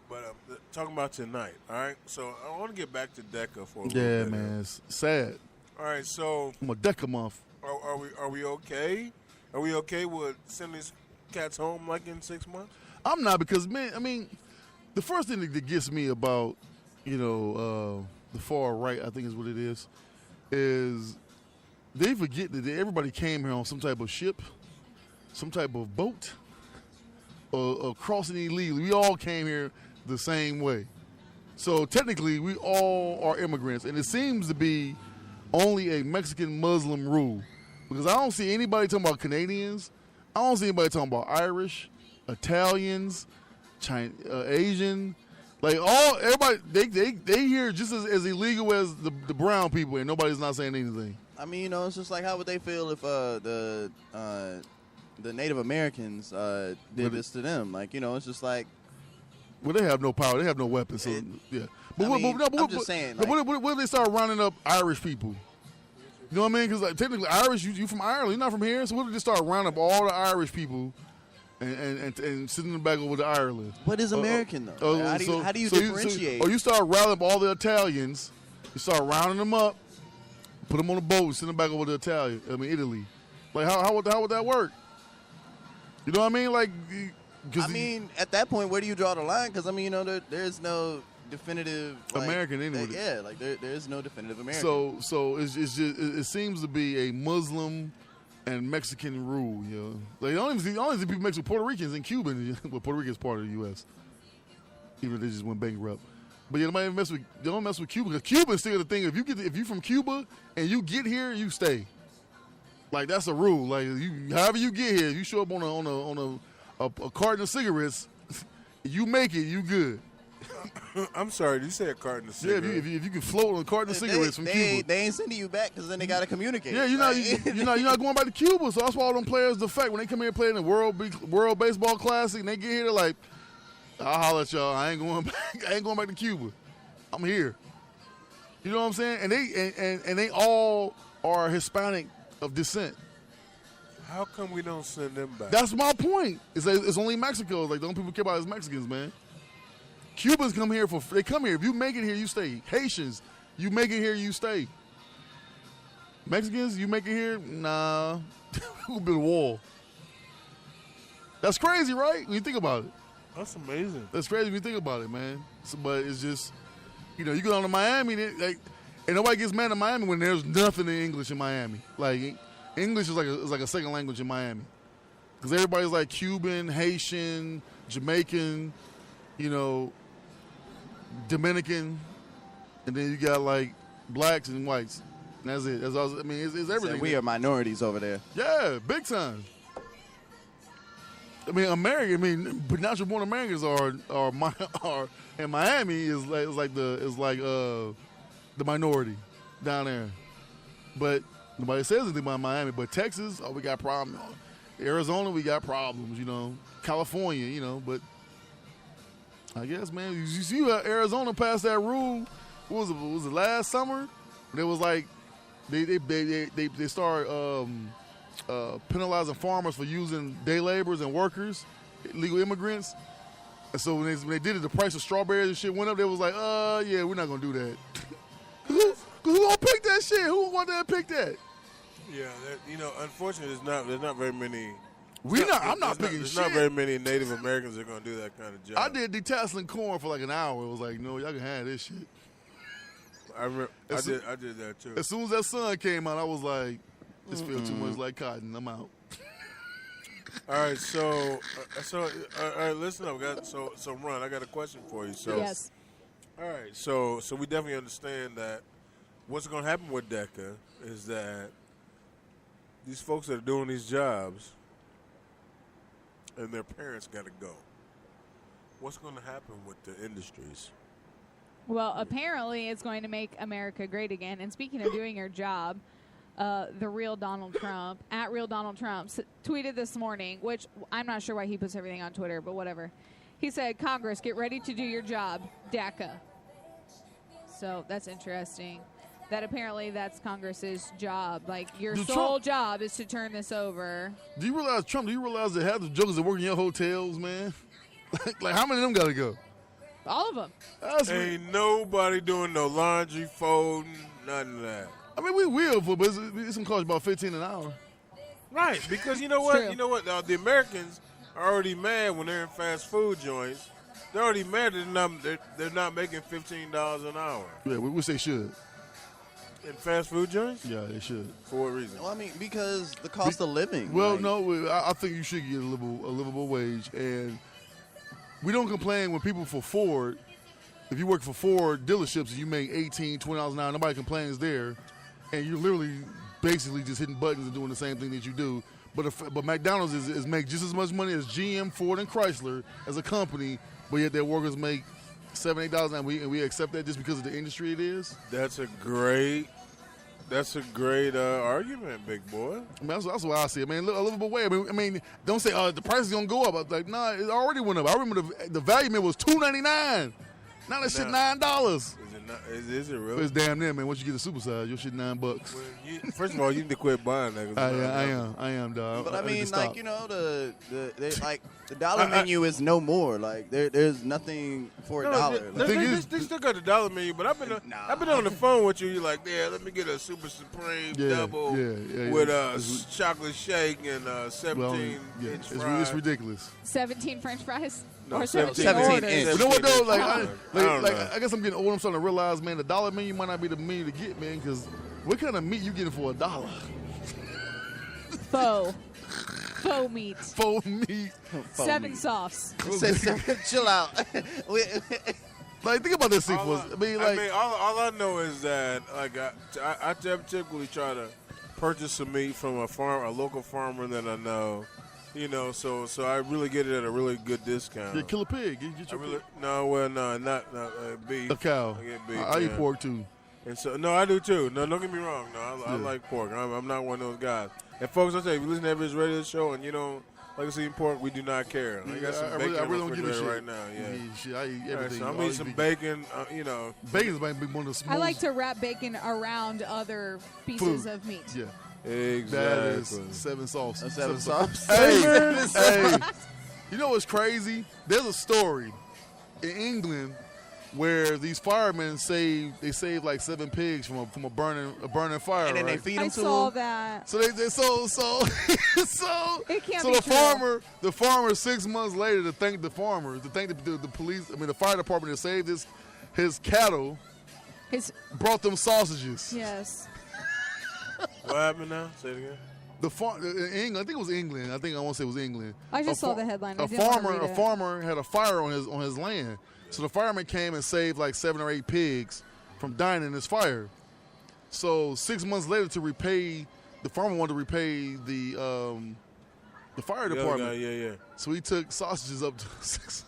But talking about tonight, all right. So I want to get back to DECA for a little Yeah, bit. man. It's sad. All right. So I'm a Deca month. are we okay? Are we okay with sending these cats home like in 6 months? I'm not because, man, I mean, the first thing that gets me about, the far right, I think is what it is they forget that everybody came here on some type of ship, some type of boat, or crossing illegally. We all came here the same way. So technically, we all are immigrants, and it seems to be only a Mexican Muslim rule because I don't see anybody talking about Canadians. I don't see anybody talking about Irish, Italians, Asian. Like everybody, they here just as illegal as the brown people, and nobody's not saying anything. I mean, it's just like how would they feel if the Native Americans did this to them? Like, it's just like. Well, they have no power. They have no weapons. So yeah. But I'm just saying. But what if they start rounding up Irish people? You know what I mean? Because technically, Irish, you from Ireland. You're not from here. So what if they start rounding up all the Irish people and sending them back over to Ireland? What is American though? Like, how do you differentiate? Or you start rounding up all the Italians You start rounding them up, put them on a boat, send them back over to Italy. Like how would that work? You know what I mean? Like, at that point, where do you draw the line? Because there's no definitive American anyway. Yeah, like there is no definitive American. So it seems to be a Muslim and Mexican rule. You know, like the only people mix with Puerto Ricans and Cubans. Well, Puerto Rican is part of the U.S. Even if they just went bankrupt. But you don't mess with Cuba, because Cuba's still the thing. If you from Cuba and you get here, you stay. Like that's a rule. Like however you get here, you show up on a carton of cigarettes, you make it, you good. I'm sorry, did you say a carton of cigarettes? Yeah, if you can float on a carton of cigarettes from Cuba. They ain't sending you back because then they got to communicate. Yeah, you're not going back to Cuba. So that's why all them players defect when they come here and play in the World Baseball Classic and they get here, they're like, I'll holler at y'all. I ain't going back. I ain't going back to Cuba. I'm here. You know what I'm saying? And they all are Hispanic of descent. How come we don't send them back? That's my point. It's only Mexico. Like the only people care about is Mexicans, man. Cubans come here they come here. If you make it here, you stay. Haitians, you make it here, you stay. Mexicans, you make it here, nah. We'll build a wall. That's crazy, right? When you think about it. That's amazing. That's crazy when you think about it, man. But it's just, you go down to Miami, and nobody gets mad at Miami when there's nothing in English in Miami. Like English is like a second language in Miami, because everybody's like Cuban, Haitian, Jamaican, Dominican, and then you got like blacks and whites. And that's it. It's everything. So we are minorities over there. Yeah, big time. But natural born Americans are in Miami is like the minority down there. But nobody says anything about Miami. But Texas, we got problems. Arizona, we got problems. California, but I guess, man, you see Arizona passed that rule. What was it last summer? And it was like they started penalizing farmers for using day laborers and workers, illegal immigrants. And so when they did it, the price of strawberries and shit went up. They was like, yeah, we're not gonna do that. Who gonna pick that shit? Who want to pick that? Yeah, unfortunately, there's not very many. I'm not picking there's shit. Not very many Native Americans that are gonna do that kind of job. I did detasseling corn for like an hour. It was like, no, y'all can have this shit. I did that too. As soon as that sun came out, I was like, this feels too much like cotton. I'm out. All right, so listen up, guys. So Ron, I got a question for you. So Yes. all right, so we definitely understand that what's going to happen with DECA is that these folks that are doing these jobs and their parents got to go. What's going to happen with the industries? Well, apparently it's going to make America great again. And speaking of doing your job, the real Donald Trump, at real Donald Trump, tweeted this morning, which I'm not sure why he puts everything on Twitter, but whatever. He said, Congress, get ready to do your job, DACA. So that's interesting. That apparently that's Congress's job. Like, your sole job is to turn this over. Do you realize that half the jokers that work in your hotels, man? like how many of them got to go? All of them. Ain't nobody doing no laundry, folding, none of that. I mean, we will, but it's going to cost about $15 an hour. Right, because you know what? The Americans are already mad when they're in fast food joints. They're already mad that they're not making $15 an hour. Yeah, we wish they should. In fast food joints? Yeah, they should. For what reason? Well, because the cost of living. Well, no, I think you should get a livable wage, and we don't complain when people for Ford. If you work for Ford dealerships and you make $18, $20 an hour, nobody complains there, and you're literally basically just hitting buttons and doing the same thing that you do. But McDonald's is make just as much money as GM, Ford, and Chrysler as a company, but yet their workers make $7, $8 an hour, and we accept that just because of the industry it is. That's a great argument, big boy. I mean, that's what I see. I mean, a livable way. I mean, don't say the price is gonna go up. I was like, nah, it already went up. I remember the value meal was $2.99. Now that shit $9. Is it Is it But really? it's damn near, man. Once you get the supersize, your shit $9. Well, first of all, you need to quit buying that. I am, dog. But I need to mean, stop. like, you know, the dollar menu is no more. Like there's nothing for a dollar. Like, thing is- they still got the dollar menu, but I've been on the phone with you. You're like, yeah, let me get a Super Supreme double yeah. with It's- chocolate shake and 17 well, yeah, inch it's fries. ridiculous. 17 French fries? No, Or 17 17 orders? inch. You know what though? Like, I don't know. I guess I'm getting old. I'm starting to realize, man, the dollar menu might not be the menu to get, man, because what kind of meat you getting for $1? Faux meat. Faux meat. 7 softs. Chill out. Like, think about this, All Seafood. I mean, like, all I know is that like I typically try to purchase some meat from a local farmer that I know, you know. So I really get it at a really good discount. yeah, kill a pig. Get I your really not beef. a cow. I get beef. I eat yeah. pork too. And so no, I do too. No, don't get me wrong. No, I Yeah. like pork. I'm not one of those guys. And folks, I tell you, if you listen to every radio show and you don't like us eating pork, we do not care. I got some I bacon really in my don't give a refrigerator shit. right now. Yeah. Shit, I eat All right, everything. so I'm All eating these some vegan- bacon. You know. Bacon's might be one of the smooth. I like to wrap bacon around other pieces Food. of meat. Yeah, Exactly. that is 7 sauce. Seven sauce. Hey, Seven hey, you know what's crazy? There's a story in England where these firemen saved like 7 pigs from a burning fire. And then they right? feed I them to saw them. that. So they so It can't so be the farmer 6 months later to thank the police, the fire department that saved his cattle, brought them sausages. Yes. What happened now? Say it again. In England, I think it was England. I want to say it was England. I just saw the headline. I A didn't wanna read farmer, it. a farmer had a fire on his land, so the fireman came and saved like 7 or 8 pigs from dying in this fire. So 6 months later, the farmer wanted to repay the fire department. Yeah. So he took sausages up to 6.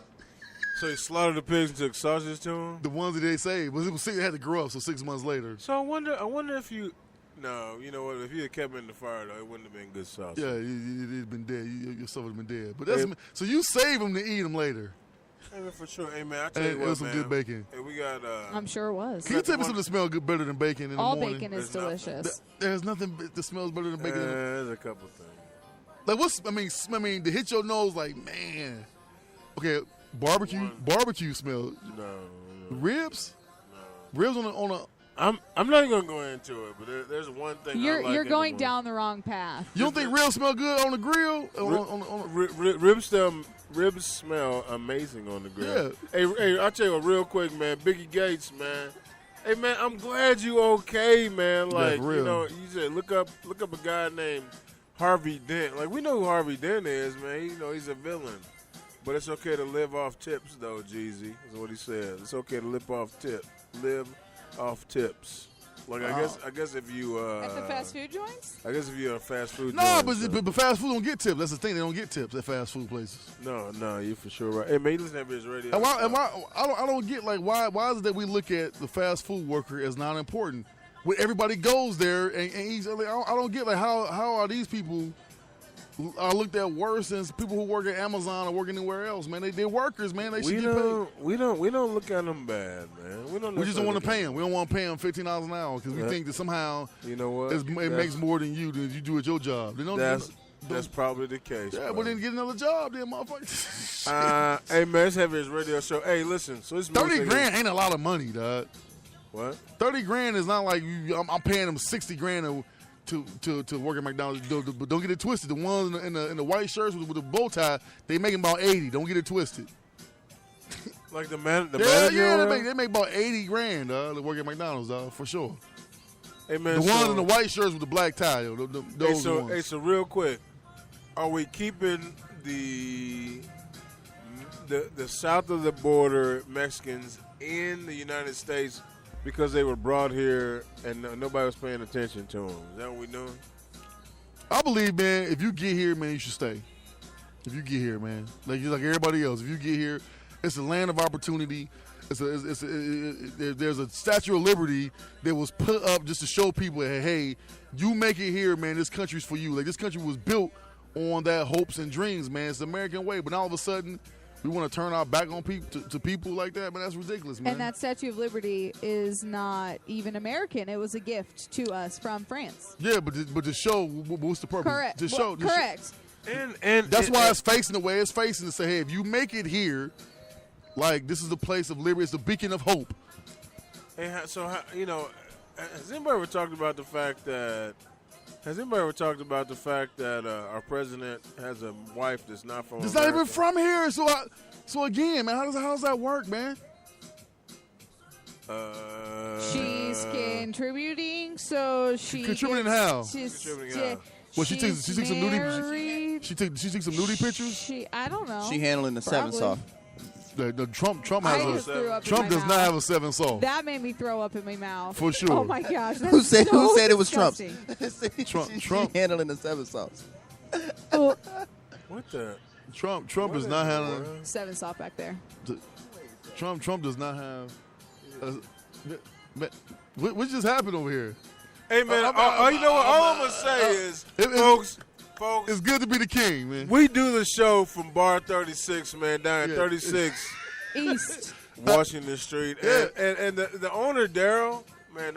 So he slaughtered the pigs and took sausages to him. The ones that they saved, but it was 6, they had to grow up. So 6 months later, So I wonder if you. No, you know what? If you had kept him in the fire, though, it wouldn't have been good sausage. yeah, you'd been dead. Your stuff would have been dead. But so you save them to eat them later. Hey, man, for sure. Hey man, I tell And you it what, was some man. good bacon. Hey, we got. I'm sure it was. Can you tell me something that smells good better than bacon in All the morning? bacon is There's nothing. delicious. There's nothing that smells better than bacon. There's a couple things. Like I mean, to hit your nose, like, man. Okay, barbecue smell. No. Ribs on a. I'm not even gonna go into it, but there's one thing. I like You're in going the down the wrong path. You don't think ribs smell good on the grill? Ribs smell amazing on the grill. Yeah. Hey, I'll tell you what, real quick, man. Biggie Gates, man. Hey, man, I'm glad you okay, man. Like, for real. you know, you said look up a guy named Harvey Dent. Like, we know who Harvey Dent is, man. You know, he's a villain. But it's okay to live off tips, though, Jeezy. That's what he said. It's okay to live off tips. Like, I guess if you At the fast food joints? I guess if you're a fast food. No, joint, but fast food don't get tips. That's the thing. They don't get tips at fast food places. No, you're for sure right. Hey, man, you listen to his radio. I don't get, like, why is it that we look at the fast food worker as not important? When everybody goes there and he's, I don't get, like, how are these people are looked at worse than people who work at Amazon or work anywhere else, man? They're workers, man. They should get paid. We don't look at them bad, man. We just don't want to pay them. We don't want to pay them $15 an hour because we think that somehow You know what? it makes more than you do at your job. They don't, That's probably the case. yeah, bro. but then get another job, then, motherfucker. Hey man, let's have his radio show. Hey, listen. So it's $30,000 ain't a lot of money, dog. What? $30,000 is not like I'm paying them $60,000 to work at McDonald's. But don't get it twisted. The ones in the white shirts with the bow tie, they making about 80. Don't get it twisted. Like the manager. They make about $80,000, dog, to work at McDonald's, dog, for sure. Hey man, The ones in the white shirts with the black tie, those are the ones. Hey, so real quick, are we keeping the south of the border Mexicans in the United States because they were brought here and nobody was paying attention to them? Is that what we doing? I believe, man, if you get here, man, you should stay. If you get here, man, like everybody else, if you get here, it's a land of opportunity. There's a Statue of Liberty that was put up just to show people, hey, you make it here, man. This country's for you. Like, this country was built on that hopes and dreams, man. It's the American way. But now all of a sudden, We want to turn our back on people to people like that, man. That's ridiculous, man. And that Statue of Liberty is not even American. It was a gift to us from France. Yeah, but to show what's the purpose? Correct. To show, Correct. And That's why it's facing the way it's facing to say, hey, if you make it here, like this is the place of liberty, it's the beacon of hope. So you know, has anybody ever talked about the fact that? Has anybody ever talked about the fact that our president has a wife that's not from? It's America? not even from here. So again, man, how does that work, man? She's contributing, so she Contributing gets- how? She's, Contributing how? Well, she took some nudie. married. She took some nudie pictures. I don't know. She handling the seven Probably. soft. The Trump I has just threw up in Trump my does mouth. not have a 7 soft. That made me throw up in my mouth. For sure. Oh my gosh. Who that's said so it was Trump's? disgusting. Trump. She handling the seven sauce. Oh, What the? Trump what is in not the having. world? 7 soft back there. Trump does not have. What just happened over here? Hey man, you know what? All I'm gonna say is, folks, It's good to be the king, man. we do the show from Bar 36, man, down at Yeah. 36 East. Washington Street, Yeah. and the owner Daryl, man,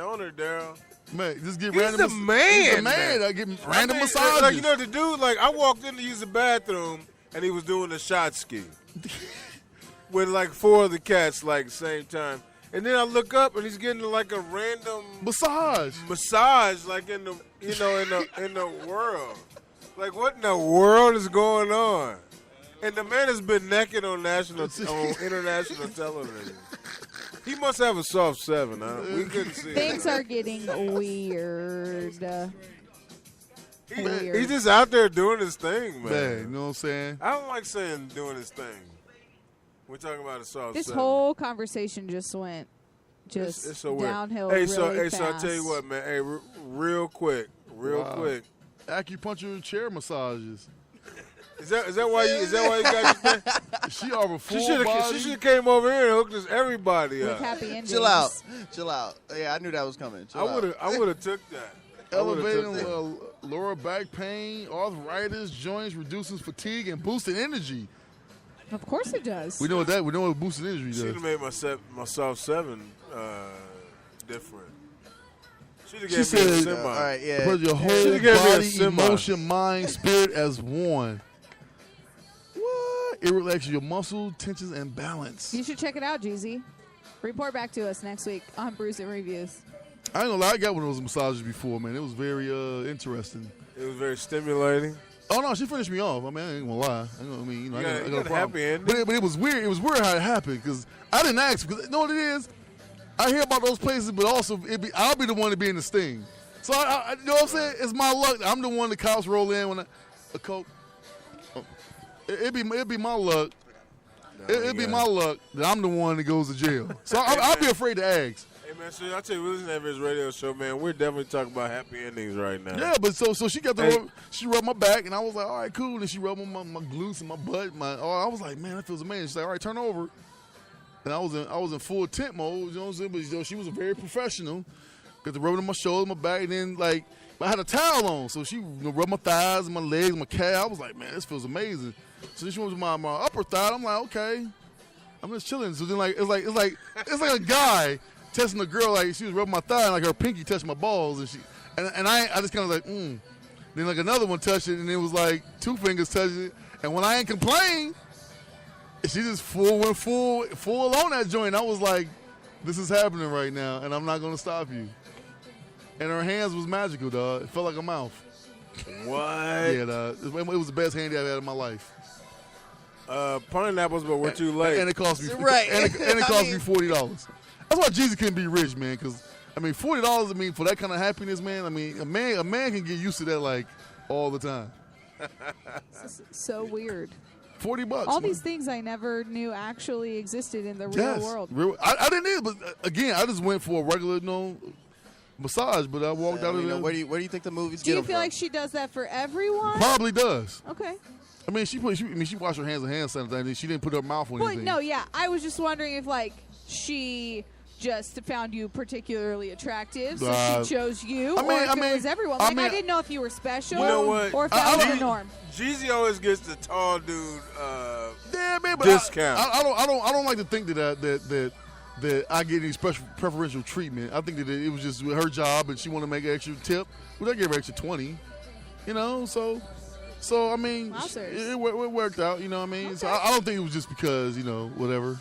Man, just get He's random. the man, He's the man. man. I get random I mean, massages. Like, you know, the dude, like, I walked in to use the bathroom, and he was doing the shot ski with, like, 4 of the cats, like, same time. And then I look up, and he's getting, like, a random massage, like, in the, you know, in the world. Like, what in the world is going on? And the man has been naked on international television. He must have a soft 7, huh? We couldn't see Things it. are getting weird. Weird. He's just out there doing his thing, man. Man, you know what I'm saying? I don't like saying doing his thing. We're talking about a soft This 7. whole conversation just went It's so weird. downhill Hey, really so fast. I tell you what, man. Hey, real quick. Wow. Acupuncture chair massages. Is that why you got your thing? She offer full She should body. have came over here and hooked us everybody With up. happy endings. Chill out. Yeah, I knew that was coming. Chill out. I would have took that. Elevating lower back pain, arthritis, joints, reducing fatigue, and boosting energy. Of course it does. We know what boosting energy She'd does. have made my soft 7 different. She'd have She gave me a said, semi. All right, yeah. Put your whole Should've gave me a body, semi. emotion, mind, spirit as one. What? It relaxes your muscle, tensions, and balance. You should check it out, Jeezy. Report back to us next week on Bruce and Reviews. I ain't gonna lie, I got one of those massages before, man. It was very interesting. It was very stimulating. Oh no, she finished me off. I mean, I ain't gonna lie. I mean, you know, You I got got a a problem. happy ending. But it was weird. It was weird how it happened because I didn't ask. Because you know what it is? I hear about those places, but also I'll be the one to be in the sting. So I you know what I'm saying? It's my luck. I'm the one the cops roll in when a coke. It'd be my luck. It'd be my luck that I'm the one that goes to jail. So I'll be afraid to ask. Hey man, so I tell you, we listen to his radio show, man. We're definitely talking about happy endings right now. Yeah, but so she got the Hey. she rubbed my back, and I was like, all right, cool. And she rubbed my glutes and my butt. I was like, man, that feels amazing. She's like, all right, turn over. And I was in full tent mode, you know what I'm saying? But you know, she was very professional. Got the rubbing on my shoulder, my back, and then like I had a towel on, so she rubbed my thighs and my legs, my calf. I was like, man, this feels amazing. So then she went to my upper thigh. I'm like, okay, I'm just chilling. So then it's like a guy testing a girl, like she was rubbing my thigh, and like her pinky touched my balls, and I just kind of like, Then like another one touched it, and it was like 2 fingers touching it, and when I ain't complain, she just went full on that joint. I was like, this is happening right now, and I'm not gonna stop you. And her hands was magical, dog. It felt like a mouth. What? Yeah, dog. It was the best handy I've had in my life. Pineapples, but we're too late. And it cost me Right. and it I cost mean- me $40. That's why Jesus couldn't be rich, man. Because I mean, $40. I mean, for that kind of happiness, man. I mean, a man can get used to that like all the time. So weird. $40. All man. these things I never knew actually existed in the real world. I didn't either, but again, I just went for a regular, massage. But I walked out of there. Where do you think the movies Do get you them feel from? like she does that for everyone? Probably does. Okay. I mean, she washed her hands with hand sanitizer. She didn't put her mouth on Well, anything. no, yeah. I was just wondering if, like, she just found you particularly attractive, so Uh, she chose you. I mean- or if I it mean- was everyone. I Like, I mean- didn't know if you were special You know what? or if I that was don't- the norm. Jeezy always gets the tall dude. Yeah, man, but Discount. I don't like to think that I get any special preferential treatment. I think that it was just her job and she wanted to make an extra tip. Well, I gave her extra 20. You know, so I mean, Wowzers. it worked out. You know what I mean? So I don't think it was just because whatever.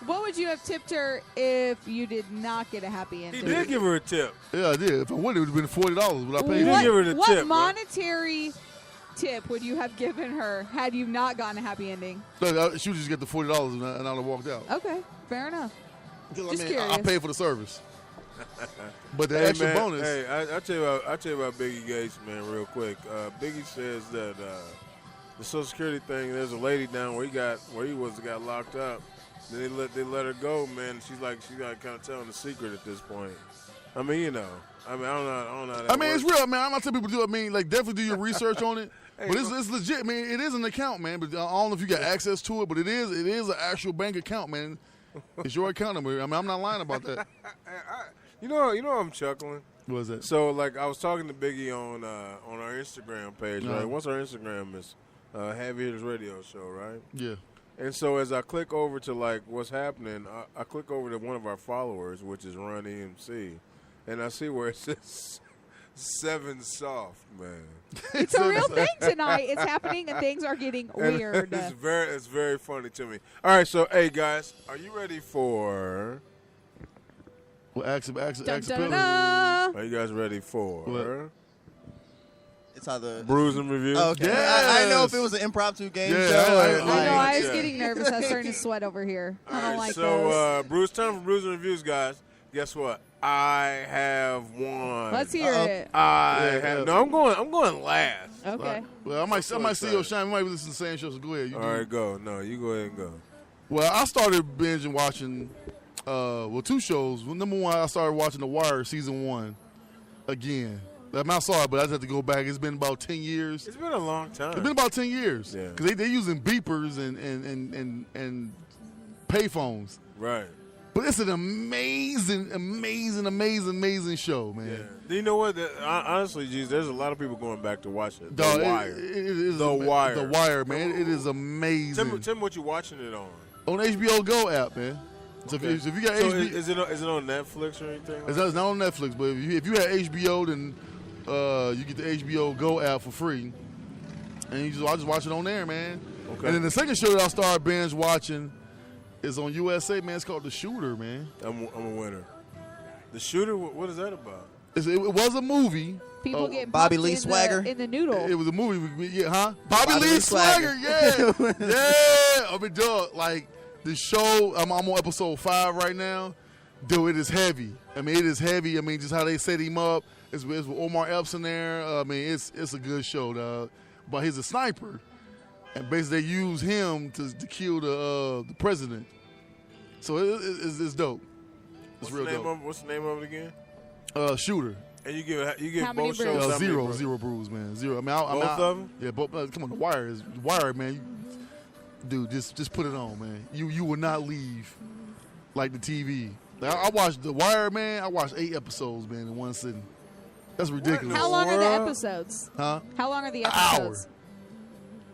What would you have tipped her if you did not get a happy He ending? did give her a tip. Yeah, I did. If I would, it would have been $40, but I paid did her. give her the what tip, bro. monetary tip would you have given her had you not gotten a happy ending? Look, she would just get the $40 and I'd have walked out. Okay, fair enough. 'Cause, Just I curious. paid for the service. But the Hey, extra man, bonus. Hey, I tell you about Biggie Gates, man, real quick. Biggie says that the Social Security thing. There's a lady down where he got locked up. Then they let her go, man. She's got kind of telling the secret at this point. I mean, I don't know. I don't know. How that I mean, it's works. real, man. I'm not telling people to do it. I mean, like, definitely do your research on it. Hey, But it's legit, man. It is an account, man. But I don't know if you got access to it, but it is an actual bank account, man. It's your account number. I mean, I'm not lying about that. You know, I'm chuckling. What is that? So, like, I was talking to Biggie on our Instagram page, Uh-huh. right? What's our Instagram is Heavy Hitters Radio Show, right? Yeah. And so as I click over to, like, what's happening, I click over to one of our followers, which is Ron EMC, and I see where it says 7 Soft, man. It's a real thing tonight. It's happening and things are getting And weird. it's very funny to me. All right, so, hey, guys, are you ready for... Well, Dun, dun, dun, Axel. dun. Are you guys ready for... What? It's either. Brews and Review? Okay. I didn't know if it was an impromptu game Yeah, show. I- or I like, know. I was Yeah. getting nervous. I was starting to sweat over here. I don't Alright, like so, this. time for Brews and Reviews, guys. Guess what? I have won. Let's hear it. No, I'm going last. Okay. Well, I might see your excited. shine. We might be listening to the same show, so go ahead. You All do. right, go. No, you go ahead and go. Well, I started binging watching, 2 shows. Well, number one, I started watching The Wire season 1 again. I mean, I saw it, but I just have to go back. It's been about 10 years. It's been a long time. It's been about 10 years. Yeah. Because they're using beepers and payphones. Right. But it's an amazing show, man. Yeah. Do you know what? Honestly, geez, there's a lot of people going back to watch it. The Dog, Wire. It is The Wire. The Wire, man. It is amazing. Tell me what you're watching it on. On HBO Go app, man. So Okay. if you got So HBO, is it on Netflix or anything? it's not on Netflix, but if you have HBO, then you get the HBO Go app for free, and I just watch it on there, man. Okay. And then the second show that I started binge watching is on USA, man. It's called The Shooter, man. I'm a winner. The Shooter. What is that about? It was a movie. People Oh, get Bobby bumped Lee in the- Swagger? in the noodle. It was a movie, yeah, huh? Bobby Bobby Lee Lee Swagger, Swagger. yeah, yeah. I mean, dog, like the show. I'm on episode 5 right now. Dude, it is heavy. I mean, it is heavy. I mean, just how they set him up. It's with Omar Epps in there. I mean, it's a good show, dog. But he's a sniper, and basically they use him to kill the president. So it's dope. It's real dope. What's the name of it again? Shooter. And you give How many both shows how many Zero brews? brews, man. Zero. I mean, Both of them? Yeah, both. Come on, the Wire, man. Dude, just put it on, man. You will not leave like the TV. Like, I watched The Wire, man. I watched 8 episodes, man, in one sitting. That's ridiculous. How long are the World? episodes? Huh? How long are the An hour. episodes?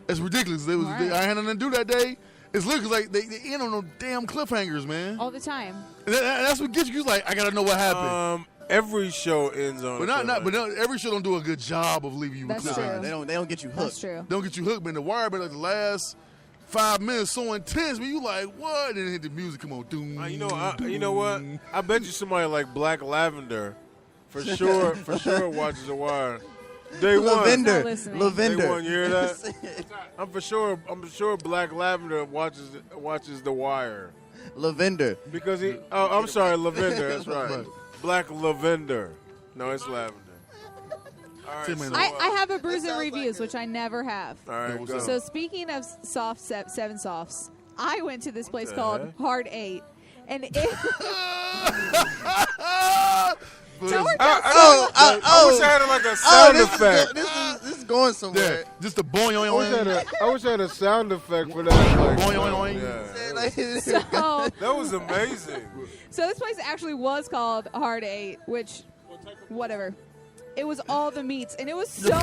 It's ridiculous. All right. I had nothing to do that day. It's literally like they end on no damn cliffhangers, man. All the time. And that's what gets you. Like, I gotta know what happened. Every show ends on. but every show don't do a good job of leaving you with That's cliffhangers. true. They don't get you hooked. That's true. Don't get you hooked, man. The Wire, but like the last 5 minutes so intense, man. You like what? And then hit the music, come on, doom. You know what? I bet you somebody like Black Lavender, for sure watches The Wire. Day one. Lavender. Not listening. Lavender. Day one, you hear that? I'm for sure Black Lavender watches The Wire Lavender. because he. Oh, I'm sorry, Lavender. That's right. Right. Black Lavender. No, it's Lavender. All right. Tim and So, I have a brews and sounds like reviews, it. which I never have. all right. what's Go. up? So speaking of soft 7 softs, I went to this place the called heck? Hard 8. And it, But Tell her I wish I had like a sound this effect. Is, this is going Yeah, somewhere. just the boing, oing, I wish I had a sound effect for that. Like, Boing, oing, oing. yeah. So, That was amazing. so this place actually was called Hard Eight, which, whatever. It was all the meats, and it was so good.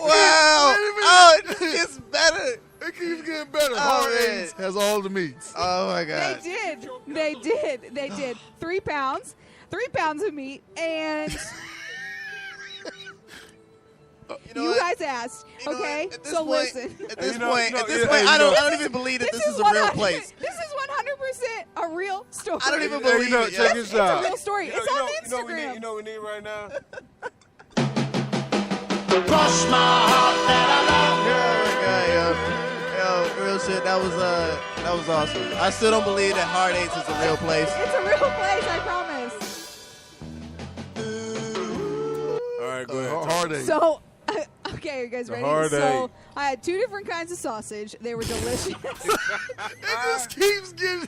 Wow. Oh, it gets better. It keeps getting better. Oh, Hard man. Eights has all the meats. Oh, my They God. did. They did. They did. 3 pounds. 3 pounds of meat, and know you what? guys asked. You know Okay, what? At this so point- listen. At this You know- point, you know- at this yeah, point, hey, I you don't know- even believe that this is a 100 real place. This is 100% a real story. I don't even Hey, believe you know, it. check yo. this It's out. a real story. You know- It's you on know- you know what we Instagram. need- You know what we need right now? Oh my God, yo, real shit. That was awesome. I still don't believe that Hard Eights is a real place. It's a real place, I promise. All right, go ahead. Hard Eight. So, okay, are you guys ready? Hard So, Eight. I had 2 different kinds of sausage. They were delicious. It just keeps getting.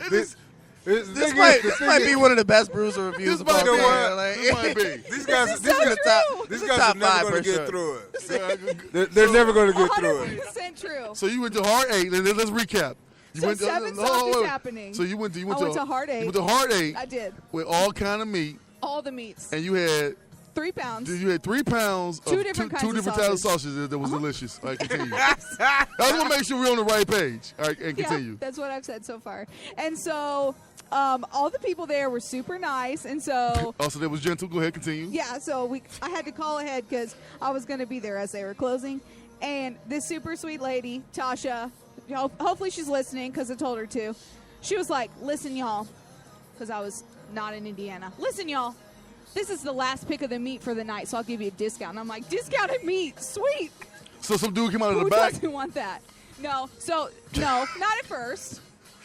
It just, This This might be one of the best Bruiser reviews this of all might be. time. Like, This might be. These guys, This is these so guys, true. these This is guys top are never five going for to get sure. through it. Yeah. They're never going to get through it. 100% true. So you went to Hard Eight. Let's recap. You So 7 sauces happening. So you went I went to Hard Eight. You went to Hard Eight I did. with all kind of meat, All the meats. and you had 3 pounds. 3 pounds of Two different kinds of types of sausage. sausages that was delicious. All right, continue. I just want to make sure we're on the right page. All right, and continue. Yeah, that's what I've said so far. And so all the people there were super nice. And so, Also, that was gentle. Go ahead, continue. yeah, so I had to call ahead because I was going to be there as they were closing. And this super sweet lady, Tasha, hopefully she's listening because I told her to. She was like, listen, y'all, because I was not in Indiana. Listen, y'all, this is the last pick of the meat for the night, so I'll give you a discount. And I'm like, discounted meat? Sweet. So some dude came out of Who the back. doesn't want that? No, not at first.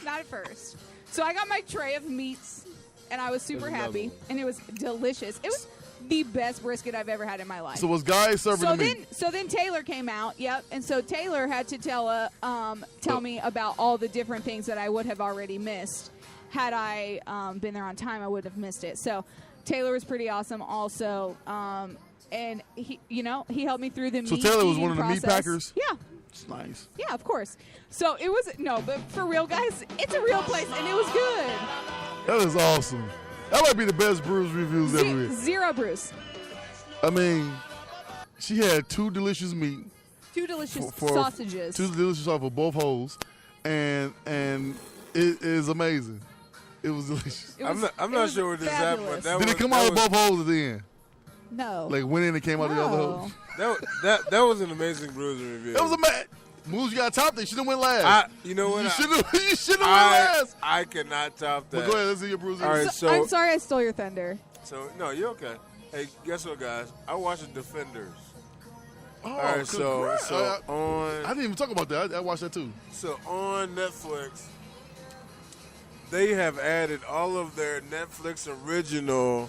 Not at first. So I got my tray of meats, and I was super happy, and it was delicious. It was the best brisket I've ever had in my life. So was guys serving the meat? So then Taylor came out, yep, and so Taylor had to tell me about all the different things that I would have already missed. Had I been there on time, I would have missed it. So Taylor was pretty awesome also, and he helped me through the meat. So Taylor was eating one of the meat process. packers? Yeah. It's nice. Yeah, of course. So it was but for real, guys, it's a real place, and it was good. That is awesome. That might be the best Bruce reviews ever. Zero Bruce. I mean, she had 2 delicious meat. 2 delicious for sausages. 2 delicious off of both holes, and it is amazing. It was delicious. It was- I'm it not was sure what this happened, but fabulous. that Did was, it come that out of was, both holes at the end? No. Like went in and came out of the other hole. that was an amazing Bruiser review. That was a match. Moves you got top. They should have went last. You know what? You should have. You should have went last. I cannot top that. But go ahead. Let's see your Bruce. All right, So, so I'm sorry I stole your thunder. So no, you're okay. Hey, guess what, guys? I watched The Defenders. Oh, All right, so congrats. I on didn't even talk about that. I watched that too. so on Netflix, they have added all of their Netflix original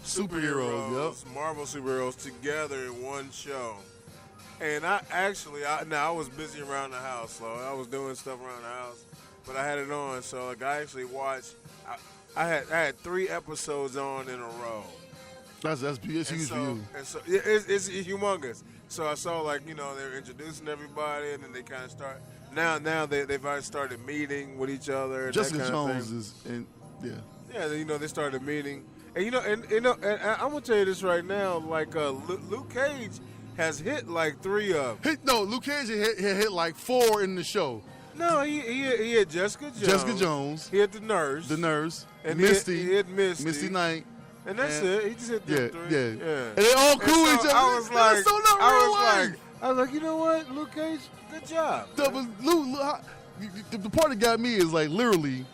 Superheroes, Marvel superheroes together in one show. And I was busy around the house, so I was doing stuff around the house, but I had it on, so like I actually watched. I had 3 episodes on in a row. That's huge for you. And so it's humongous. So I saw they're introducing everybody, and then they kind of start. Now they've already started meeting with each other. And Jessica that kind of Jones thing. is in. Yeah. Yeah, they started meeting, and and I'm gonna tell you this right now. Like Luke Cage has hit like 3 of them. Luke Cage had hit like 4 in the show. No, he hit Jessica Jones. Jessica Jones. He hit the nurse. And Misty. Misty. He hit Misty. Misty Knight. And that's And- it. He just hit them 3. Yeah. And they all cool with each other. I was like, That's so not real life. I was like, you know what, Luke Cage, good job. The part that got me is like literally,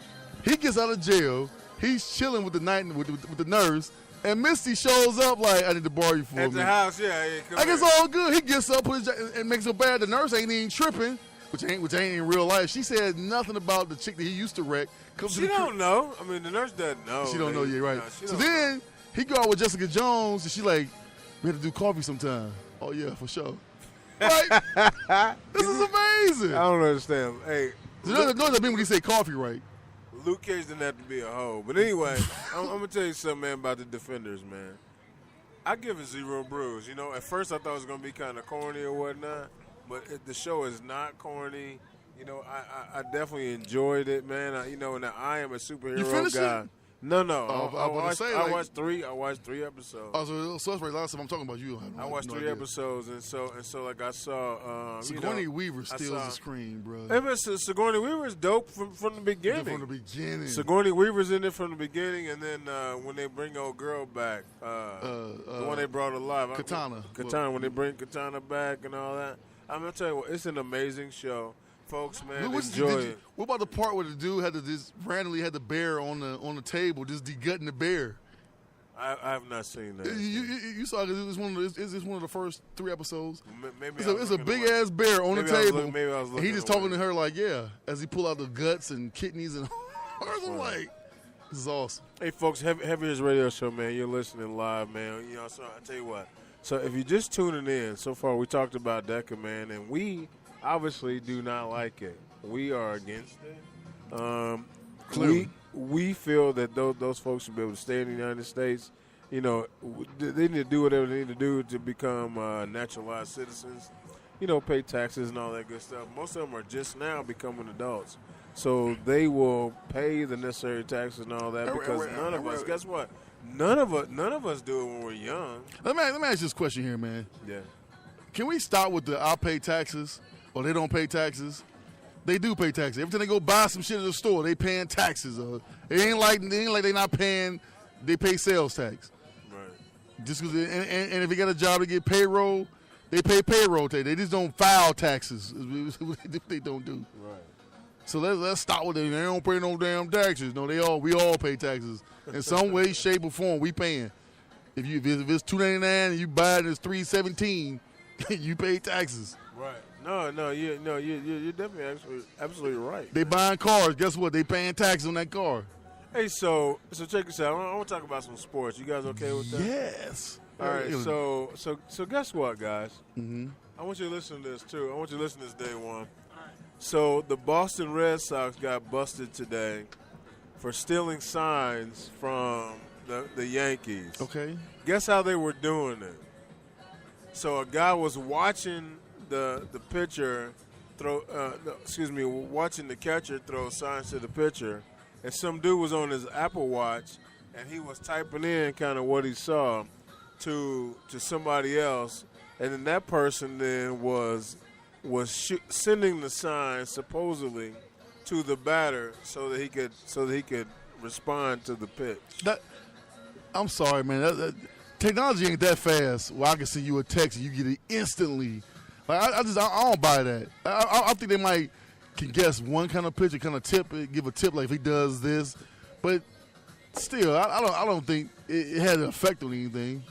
he gets out of jail. He's chilling with the night with the nurse, and Misty shows up like, I need to borrow you for a At the minute. house, yeah. I guess all good. He gets up, put his and makes it bad. The nurse ain't even tripping, which ain't in real life. She said nothing about the chick that he used to wreck. She don't know. I mean, the nurse doesn't know. She don't know yet, right? No, she So don't know. then he go out with Jessica Jones, and she like, we have to do coffee sometime. Oh yeah, for sure. Right? This is amazing. I don't understand. Hey, So you know what I mean when he say coffee, right? Luke Cage didn't have to be a hoe. But anyway, I'm going to tell you something, man, about the Defenders, man. I give it 0 brews. You know, at first I thought it was going to be kind of corny or whatnot, but the show is not corny. You know, I definitely enjoyed it, man. Now I am a superhero You finished guy. it? No. Oh, I was about to say, I watched 3. I watched 3 episodes. Oh, so that's right. Last time I'm talking about you. I watched 3 episodes, and so like I saw. Sigourney Weaver I steals saw- the screen, bro. Sigourney Weaver's dope from the beginning. From the beginning. Sigourney Weaver's in it from the beginning, and then when they bring old girl back, the one they brought alive, Katana. when they bring Katana back and all that. I'm gonna tell you what, it's an amazing show, folks. Man, enjoy it. What about the part where the dude had to just randomly had the bear on the table, just degutting the bear? I have not seen that. You saw it. It's one of the first 3 episodes. Maybe It's a big ass bear on the maybe I was table. looking- maybe I was and he looking just talking away. to her like, yeah, as he pull out the guts and kidneys and I'm like, this is awesome. Hey, folks, Heavy Hitters Radio Show, man. You're listening live, man. You know, so I tell you what. So if you're just tuning in, so far we talked about DECA, man, and we obviously do not like it. We are against it. Clearly. We feel that those folks should be able to stay in the United States. You know, they need to do whatever they need to do to become naturalized citizens. You know, pay taxes and all that good stuff. Most of them are just now becoming adults. So they will pay the necessary taxes and all that because none of us, guess what? None of us do it when we're young. Let me ask you this question here, man. Yeah. Can we stop with the I pay taxes or they don't pay taxes? They do pay taxes. Every time they go buy some shit at the store, they paying taxes. It ain't like they not paying. They pay sales tax. Right. Just cause and if you got a job to get payroll, they pay payroll tax. They just don't file taxes. They don't do. Right. So let's stop with it. They don't pay no damn taxes. No, we all pay taxes in some way, shape, or form. We paying. If it's $2.99 and you buy it and it's $3.17, you pay taxes. Right. No, you're definitely absolutely right. They buying cars. Guess what? They paying taxes on that car. Hey, so check this out. I want to talk about some sports. You guys okay with that? Yes. All right. So guess what, guys? Mm-hmm. I want you to listen to this too. I want you to listen to this day one. So the Boston Red Sox got busted today for stealing signs from the Yankees. Okay. Guess how they were doing it? So a guy was watching the pitcher watching the catcher throw signs to the pitcher, and some dude was on his Apple Watch, and he was typing in kind of what he saw to somebody else, and then that person then was sending the sign supposedly to the batter so that he could respond to the pitch. I'm sorry, man. Technology ain't that fast. Well, I can send you a text and you get it instantly. Like I don't buy that. I think they might can guess one kind of picture, kind of give a tip like if he does this, but still, I don't think it had an effect on anything.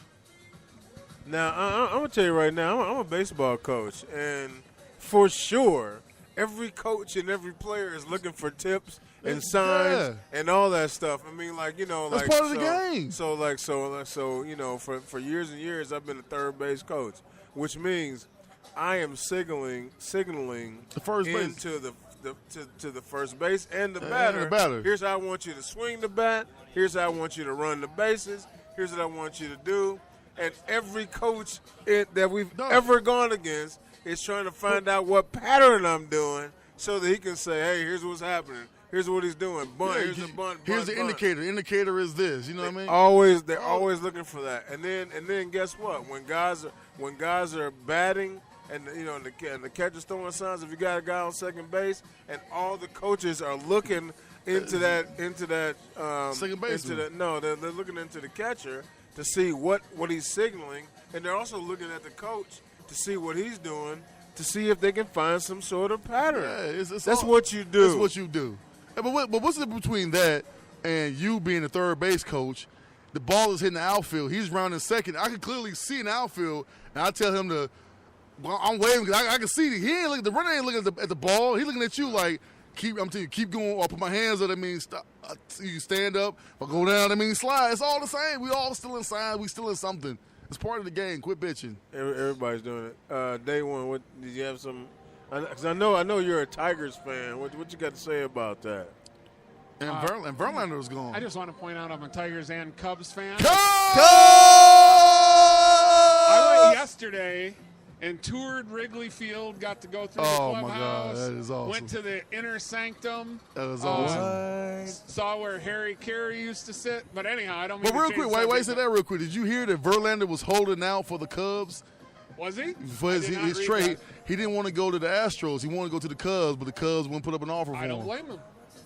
Now I'm gonna tell you right now, I'm a baseball coach, and for sure, every coach and every player is looking for tips and signs and all that stuff. I mean, That's part of the game. So you know, for years and years, I've been a third base coach, which means I am signaling The first base. into to the first base and the batter. Here's how I want you to swing the bat. Here's how I want you to run the bases. Here's what I want you to do. And every coach that we've ever gone against is trying to find out what pattern I'm doing so that he can say, hey, here's what's happening. Here's what he's doing. Bunt. Here's the bunt. Here's the bunt. indicator. Indicator is this. You know what I mean? They're always looking for that. And then guess what? When guys are batting and the catcher's throwing signs, if you got a guy on second base and all the coaches are looking into that second baseman. They're looking into the catcher to see what he's signaling, and they're also looking at the coach to see what he's doing to see if they can find some sort of pattern. Yeah, that's what you do. That's what you do. But what's the between that and you being the third base coach? The ball is hitting the outfield. He's rounding second. I can clearly see in the outfield, and I tell him to. Well, I'm waving because I can see that he ain't looking. The runner ain't looking at the ball. He's looking at you like, I'm telling you, keep going. Or put my hands up. That means stop. You stand up or go down. That means slide. It's all the same. We all still inside. We still in something. It's part of the game. Quit bitching. Everybody's doing it. Day one. What did you have some? Because I know you're a Tigers fan. What you got to say about that? And Verlander was gone. I just want to point out I'm a Tigers and Cubs fan. Cubs! yesterday and toured Wrigley Field. Got to go through Oh, the my God, clubhouse. that is awesome. Went to the inner sanctum. That was awesome. Saw where Harry Carey used to sit. But anyhow, I don't mean But to real change quick, wait, subject, say that real quick. Did you hear that Verlander was holding out for the Cubs? Was he? For I did not his read trade, that. he didn't want to go to the Astros. He wanted to go to the Cubs, but the Cubs wouldn't put up an offer for I don't him. blame him.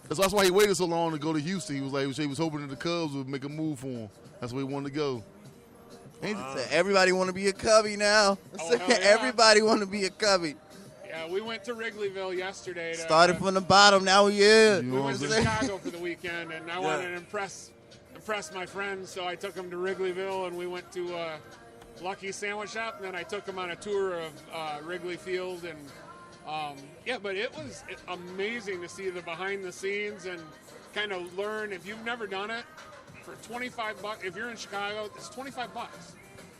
That's why he waited so long to go to Houston. He was like, he was hoping that the Cubs would make a move for him. That's where he wanted to go. So everybody want to be a Cubby now. Oh, hell yeah. Everybody want to be a Cubby. Yeah, we went to Wrigleyville yesterday. Started from the bottom, now we here. You know We what went I'm to saying? Chicago for the weekend, and I wanted to impress my friends, so I took them to Wrigleyville, and we went to Lucky Sandwich Shop, and then I took them on a tour of Wrigley Field, and but it was amazing to see the behind the scenes and kind of learn. If you've never done it, for $25, if you're in Chicago, it's $25.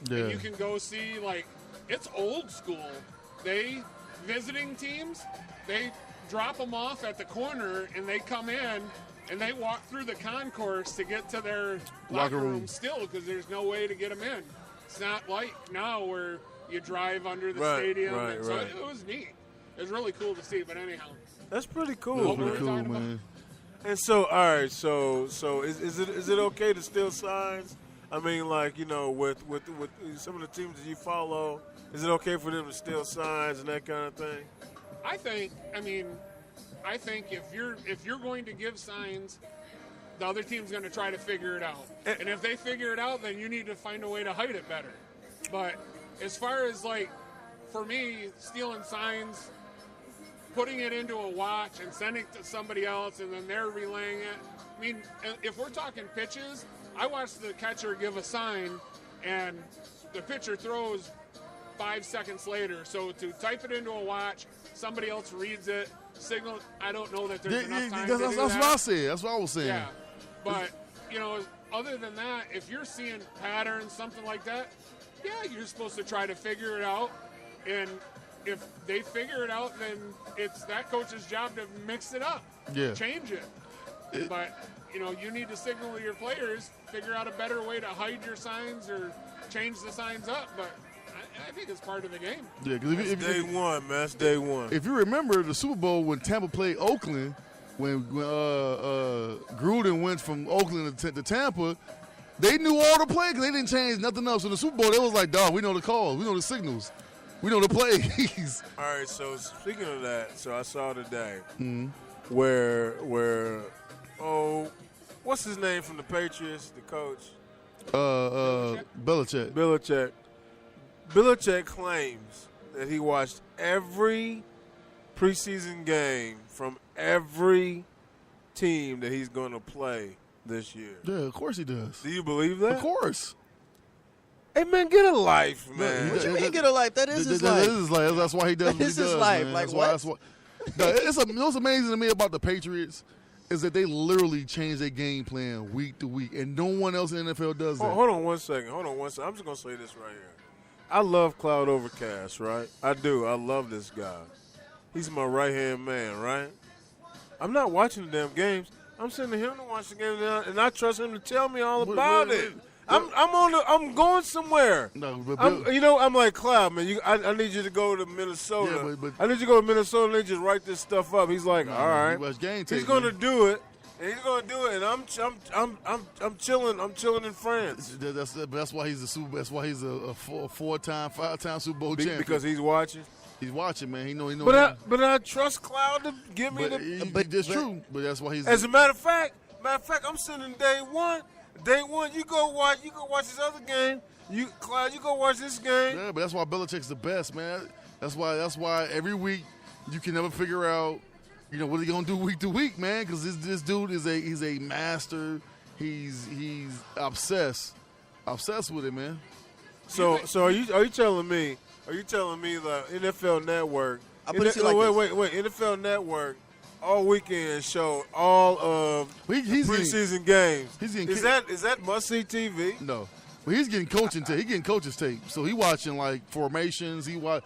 Yeah. And you can go see, like, it's old school. Visiting teams, they drop them off at the corner, and they come in, and they walk through the concourse to get to their locker room still, because there's no way to get them in. It's not like now where you drive under the stadium. Right, and so right. it was neat. It was really cool to see, but anyhow. That's pretty That cool, was What were pretty we cool, talking about? man. And so, all right, so is it okay to steal signs? I mean, like, you know, with some of the teams that you follow, is it okay for them to steal signs and that kind of thing? I think if you're going to give signs, the other team's going to try to figure it out. And if they figure it out, then you need to find a way to hide it better. But as far as, like, for me, stealing signs, putting it into a watch and sending it to somebody else, and then they're relaying it. I mean, if we're talking pitches, I watched the catcher give a sign, and the pitcher throws 5 seconds later. So to type it into a watch, somebody else reads it, signal. I don't know that there's enough time to do That's that. what I said. That's what I was saying. Yeah, but other than that, if you're seeing patterns, something like that, yeah, you're supposed to try to figure it out. And if they figure it out, then it's that coach's job to mix it up, change it. But you need to signal to your players, figure out a better way to hide your signs or change the signs up. But I think it's part of the game. Yeah, because Day one, man. That's day one. if you remember the Super Bowl when Tampa played Oakland, when Gruden went from Oakland to Tampa, they knew all the plays because they didn't change nothing else. In the Super Bowl, they was like, dog, we know the calls, we know the signals, we know the plays. All right, so speaking of that, so I saw today where what's his name from the Patriots, the coach? Belichick. Belichick claims that he watched every preseason game from every team that he's going to play this year. Yeah, of course he does. Do you believe that? Of course. Hey, man, get a life, man. What you mean get a life? That is his That life. is his life. That's why he does what he This does. is life. Man. Like, That's why. What's amazing to me about the Patriots is that they literally change their game plan week to week, and no one else in the NFL does that. Hold on one second. I'm just going to say this right here. I love Cloud Overcast, right? I do. I love this guy. He's my right-hand man, right? I'm not watching the damn games. I'm sending him to watch the game, and I trust him to tell me all about it. I'm going somewhere. No, but I'm like, Cloud, man. I need you to go to Minnesota. Yeah, but I need you to go to Minnesota and they just write this stuff up. He's like, all right. watch game He's tape, going to man. do it. And he's going to do it. And I'm chilling. I'm chilling in France That's why he's That's why he's a 5-time Super Bowl champion. because he's watching. he's watching, man. He know. But I trust Cloud to give me That's true. But that's why he's. As a matter of fact, I'm sending day one. Day one, you go watch this other game. Cloud, you go watch this game. Yeah, but that's why Belichick's the best, man. That's why every week you can never figure out, what are they gonna do week to week, man? Because this dude he's a master. He's obsessed with it, man. So are you telling me the NFL Network? I put it to you like wait. NFL Network all weekend show all of He's preseason games. he's getting Is that must see TV? No, but he's getting coaching tape. He getting coaches tape. So he watching like formations. He probably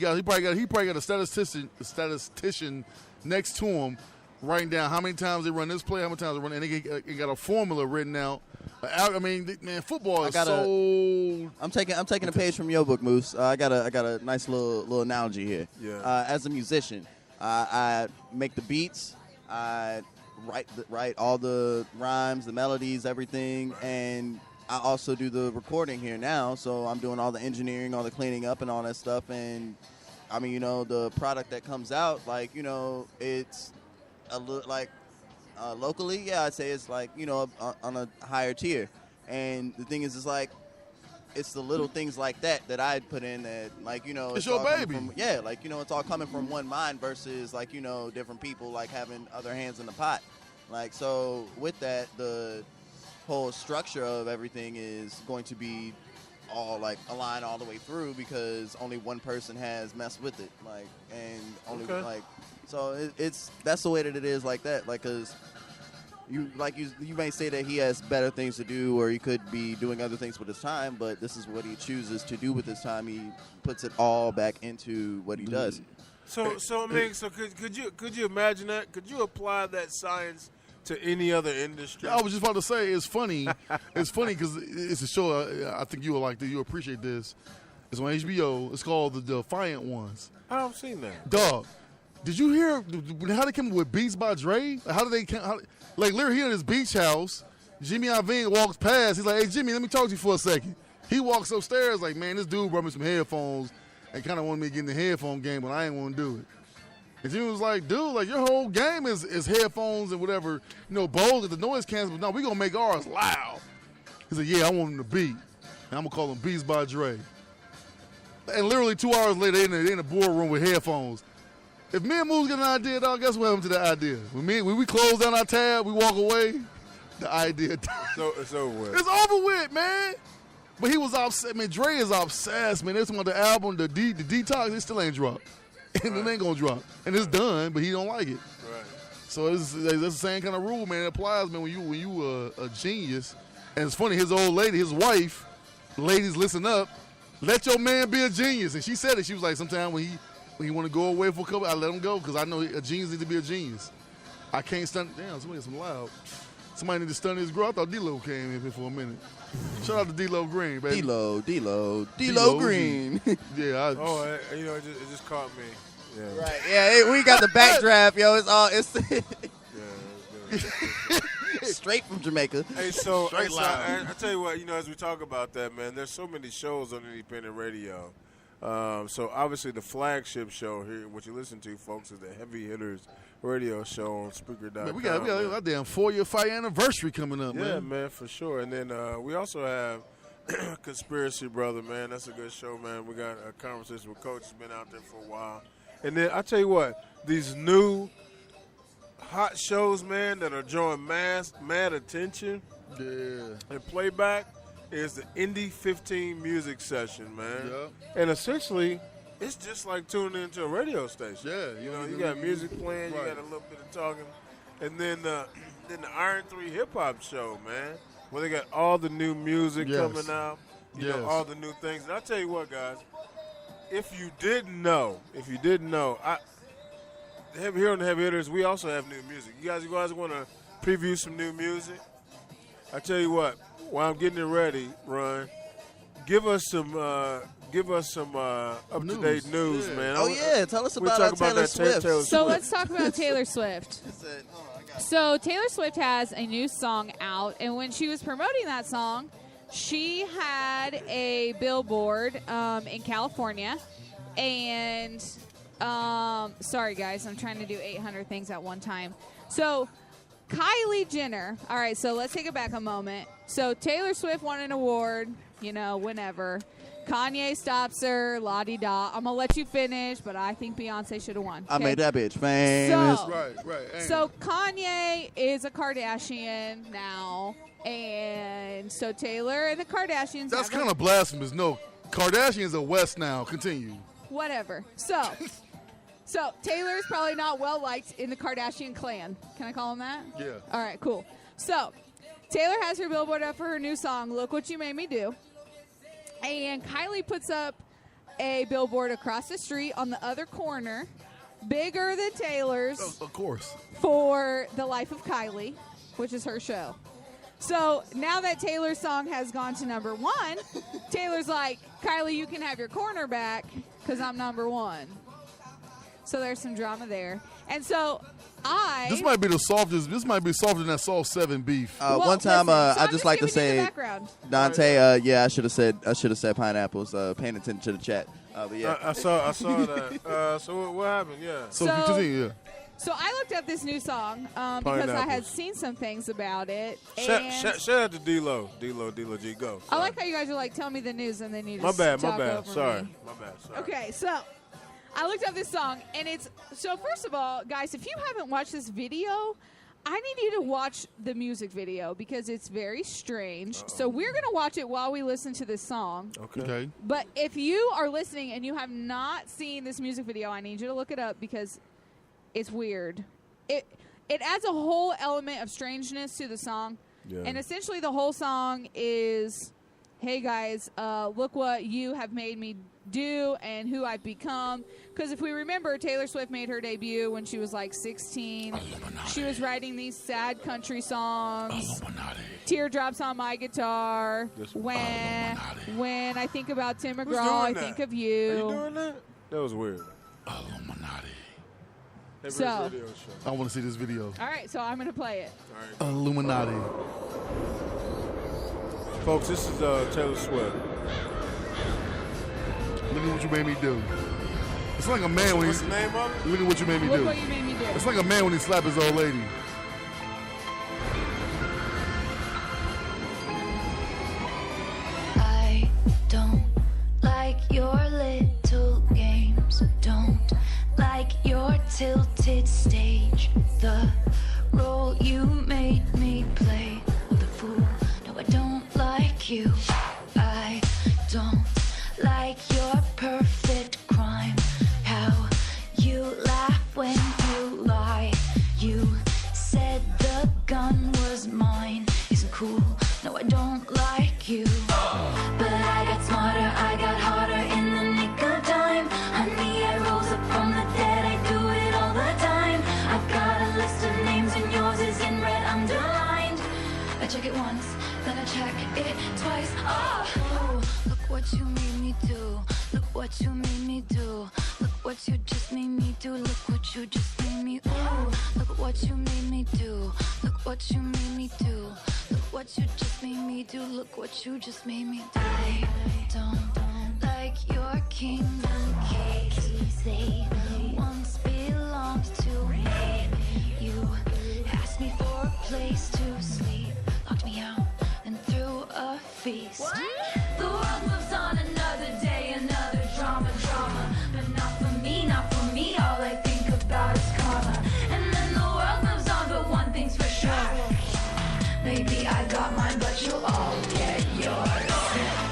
got a statistician next to him, writing down how many times they run this play, how many times they run, and they got a formula written out I mean, man, football is gotta- so. I'm taking a page from your book, Moose. I got a nice little analogy here. Yeah. As a musician, I make the beats. I write all the rhymes, the melodies, everything, and I also do the recording here now. So I'm doing all the engineering, all the cleaning up, and all that stuff. And I mean, the product that comes out, like, it's a little like locally, yeah, I'd say it's like, on a higher tier. And the thing is, it's like, it's the little things like that I'd put in that, like, It's all your coming baby. from- yeah, like, it's all coming from one mind versus, like, different people, like, having other hands in the pot. Like, so with that, the whole structure of everything is going to be all, like, aligned all the way through because only one person has messed with it. Like, and only, Okay. like, so that's the way that it is like that. Like, because you may say that he has better things to do or he could be doing other things with his time, but this is what he chooses to do with his time. He puts it all back into what he does. So I mean, could you imagine that? Could you apply that science to any other industry? I was just about to say, it's funny. It's funny because it's a show. I think you will like this. You appreciate this. It's on HBO. It's called The Defiant Ones. I don't seen that. Dog, did you hear how they came up with Beats by Dre? How did they? Like, literally, he in his beach house. Jimmy Iovine walks past. He's like, "Hey, Jimmy, let me talk to you for a second." He walks upstairs like, "Man, this dude brought me some headphones and kind of wanted me to get in the headphone game, but I ain't want to do it." And Jimmy was like, "Dude, like, your whole game is headphones and whatever, Bose at the noise cancel, but no, we gonna make ours loud." He said, "Yeah, I want them to beat, and I'm gonna call them Beats by Dre." And literally 2 hours later, they in the boardroom with headphones. If me and Moose get an idea, dog, guess what happened to that idea? When we close down our tab, we walk away, the idea died. So it's over with. It's over with, man. But he was obsessed. Man, Dre is obsessed, man. This one, the album, the Detox, it still ain't dropped. And it ain't gonna drop. And it's done, but he don't like it. Right. So it's the same kind of rule, man. It applies, man, when you a genius. And it's funny, his old lady, his wife, ladies, listen up, let your man be a genius. And she said it. She was like, sometimes when he want to go away for a couple, I let him go because I know a genius needs to be a genius. I can't stun. Damn, somebody got some loud. Somebody need to stun his girl. I thought D-Lo came in here for a minute. Shout out to D-Lo Green, baby. D-Lo Green. Yeah. It just caught me. Yeah. Right. Yeah, we got the backdraft, yo. It's Yeah, that's good. straight from Jamaica. Hey, so Straight live. I tell you what, as we talk about that, man, there's so many shows on independent radio. So obviously the flagship show here, what you listen to, folks, is the Heavy Hitters radio show on Spreaker.com. Man, we got our damn 4-year fight anniversary coming up, Yeah, man. man, for sure. And then we also have Conspiracy Brother, man. That's a good show, man. We got a conversation with Coach. He's been out there for a while. And then I tell you what, these new hot shows, man, that are drawing mad attention Yeah. and playback is the Indie 15 music session, man. Yep. And essentially, it's just like tuning into a radio station. Yeah, You got music playing, Right. you got a little bit of talking. And then the Iron 3 Hip Hop Show, man, where they got all the new music Yes. coming out, you know, Yes. all the new things. And I'll tell you what, guys, if you didn't know, here on the Heavy Hitters, we also have new music. You guys want to preview some new music? I tell you what, while I'm getting it ready, Ron, give us some up-to-date news, Yeah. man. Oh, yeah. Tell us We about talk about Taylor that Swift. Taylor So Swift. let's talk about Taylor Swift. So Taylor Swift has a new song out, and when she was promoting that song, she had a billboard in California, and sorry guys, I'm trying to do 800 things at one time. So Kylie Jenner. All right, so let's take it back a moment. So Taylor Swift won an award, whenever. Kanye stops her, la-di-da. I'm going to let you finish, but I think Beyonce should have won. I okay? made that bitch famous. So- Right. Hey. So Kanye is a Kardashian now, and so Taylor and the Kardashians. That's have a- kind of blasphemous. No, Kardashians are West now. Continue. whatever. So Taylor is probably not well liked in the Kardashian clan. Can I call him that? Yeah. All right, cool. So Taylor has her billboard up for her new song, "Look What You Made Me Do," and Kylie puts up a billboard across the street on the other corner, bigger than Taylor's, Of course. for The Life of Kylie, which is her show. So now that Taylor's song has gone to number 1, Taylor's like, Kylie, you can have your corner back because I'm number 1. So there's some drama there. And so This might be the softest. This might be softer than that Soft 7 beef. One time, listen, so I I'm just like to giving you the say, background. Dante. Yeah, I should have said pineapples. Paying attention to the chat. But yeah, I saw that. So what happened? Yeah. So So- continue. Yeah. So I looked up this new song because I had Pineapples. seen some things about it. Shout And out to D-Lo. D-Lo G. Go. I like how you guys are like, tell me the news, and then you just My bad. talk over Sorry. me. My bad. Sorry. Okay, so I looked up this song, and it's so. First of all, guys, if you haven't watched this video, I need you to watch the music video because it's very strange. So we're gonna watch it while we listen to this song. Okay. But if you are listening and you have not seen this music video, I need you to look it up because it's weird. It adds a whole element of strangeness to the song. Yeah. And essentially the whole song is, hey guys, look what you have made me do and who I've become. Because if we remember, Taylor Swift made her debut when she was like 16. She was writing these sad country songs. Teardrops on my guitar. When I think about Tim Who's McGraw, I doing think that? of Are you. you doing that? That was weird. Every So- radio show. I want to see this video. All right, so I'm going to play it. All right. Illuminati. Folks, this is Taylor Swift. Look at what you made me do. It's like a man when What's he. the name of it? Look at what you made me Look do. what you made me do. It's like a man when he slapped his old lady. I don't like your little games. Don't like your tilted stage. The role you made me play. The fool. No, I don't like you. I don't like your perfect crime. How you laugh when you lie. You said the gun was mine. Isn't cool. No, I don't like you. But I got smarter, I got harder in the nick of time. Honey, I rose up from the dead, I do it all the time. I've got a list of names and yours is in red underlined. I check it once, then I check it twice. Oh, look what you made me do. Look what you made me do. Look what you just made me do. Look what you just made me. Ooh, look what you made me do. Look what you made me do. Look what you just made me do. Look what you just made me do. I don't like your kingdom keys. They once belonged to me. You asked me for a place to sleep, locked me out and threw a feast. The world moves on another day, another drama, but not for me, not for me. All I think about is karma. And then the world moves on, but one thing's for sure. Maybe I got mine, but you'll all get yours.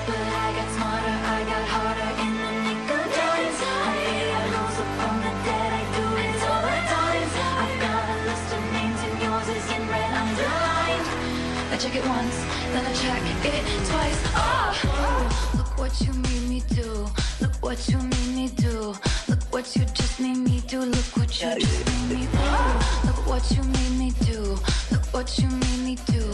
But I got smarter, I got harder in the nick of time. I rose up from the dead, I do it all the time. I've got a list of names and yours is in red underlined. I check it once, then I check it twice. Oh, look what you made me do. Look what you made me do. Look what you just made me do. Look what you just made me do. Look what you made me do. Look what you made me do.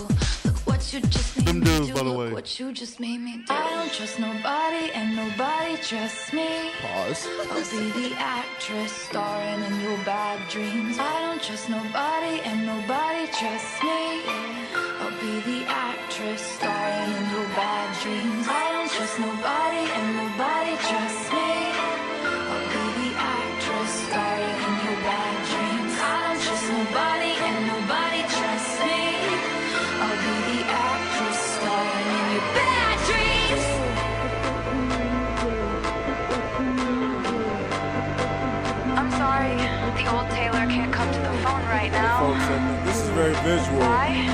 Look what you just made Them me dudes, do. by the Look way. what you just made me do. I don't trust nobody and nobody trusts me. pause. I'll be the actress starring in your bad dreams. I don't trust nobody and nobody trusts me. I'll be the actress starring in your bad dreams. I don't trust nobody and nobody trusts me. I'll be the actress starring in your bad dreams. I don't trust nobody and nobody trusts me. I'll be the actress starring in your bad dreams. I'm sorry, the old Taylor can't come to the phone right now. Folks, this is very visual. Why?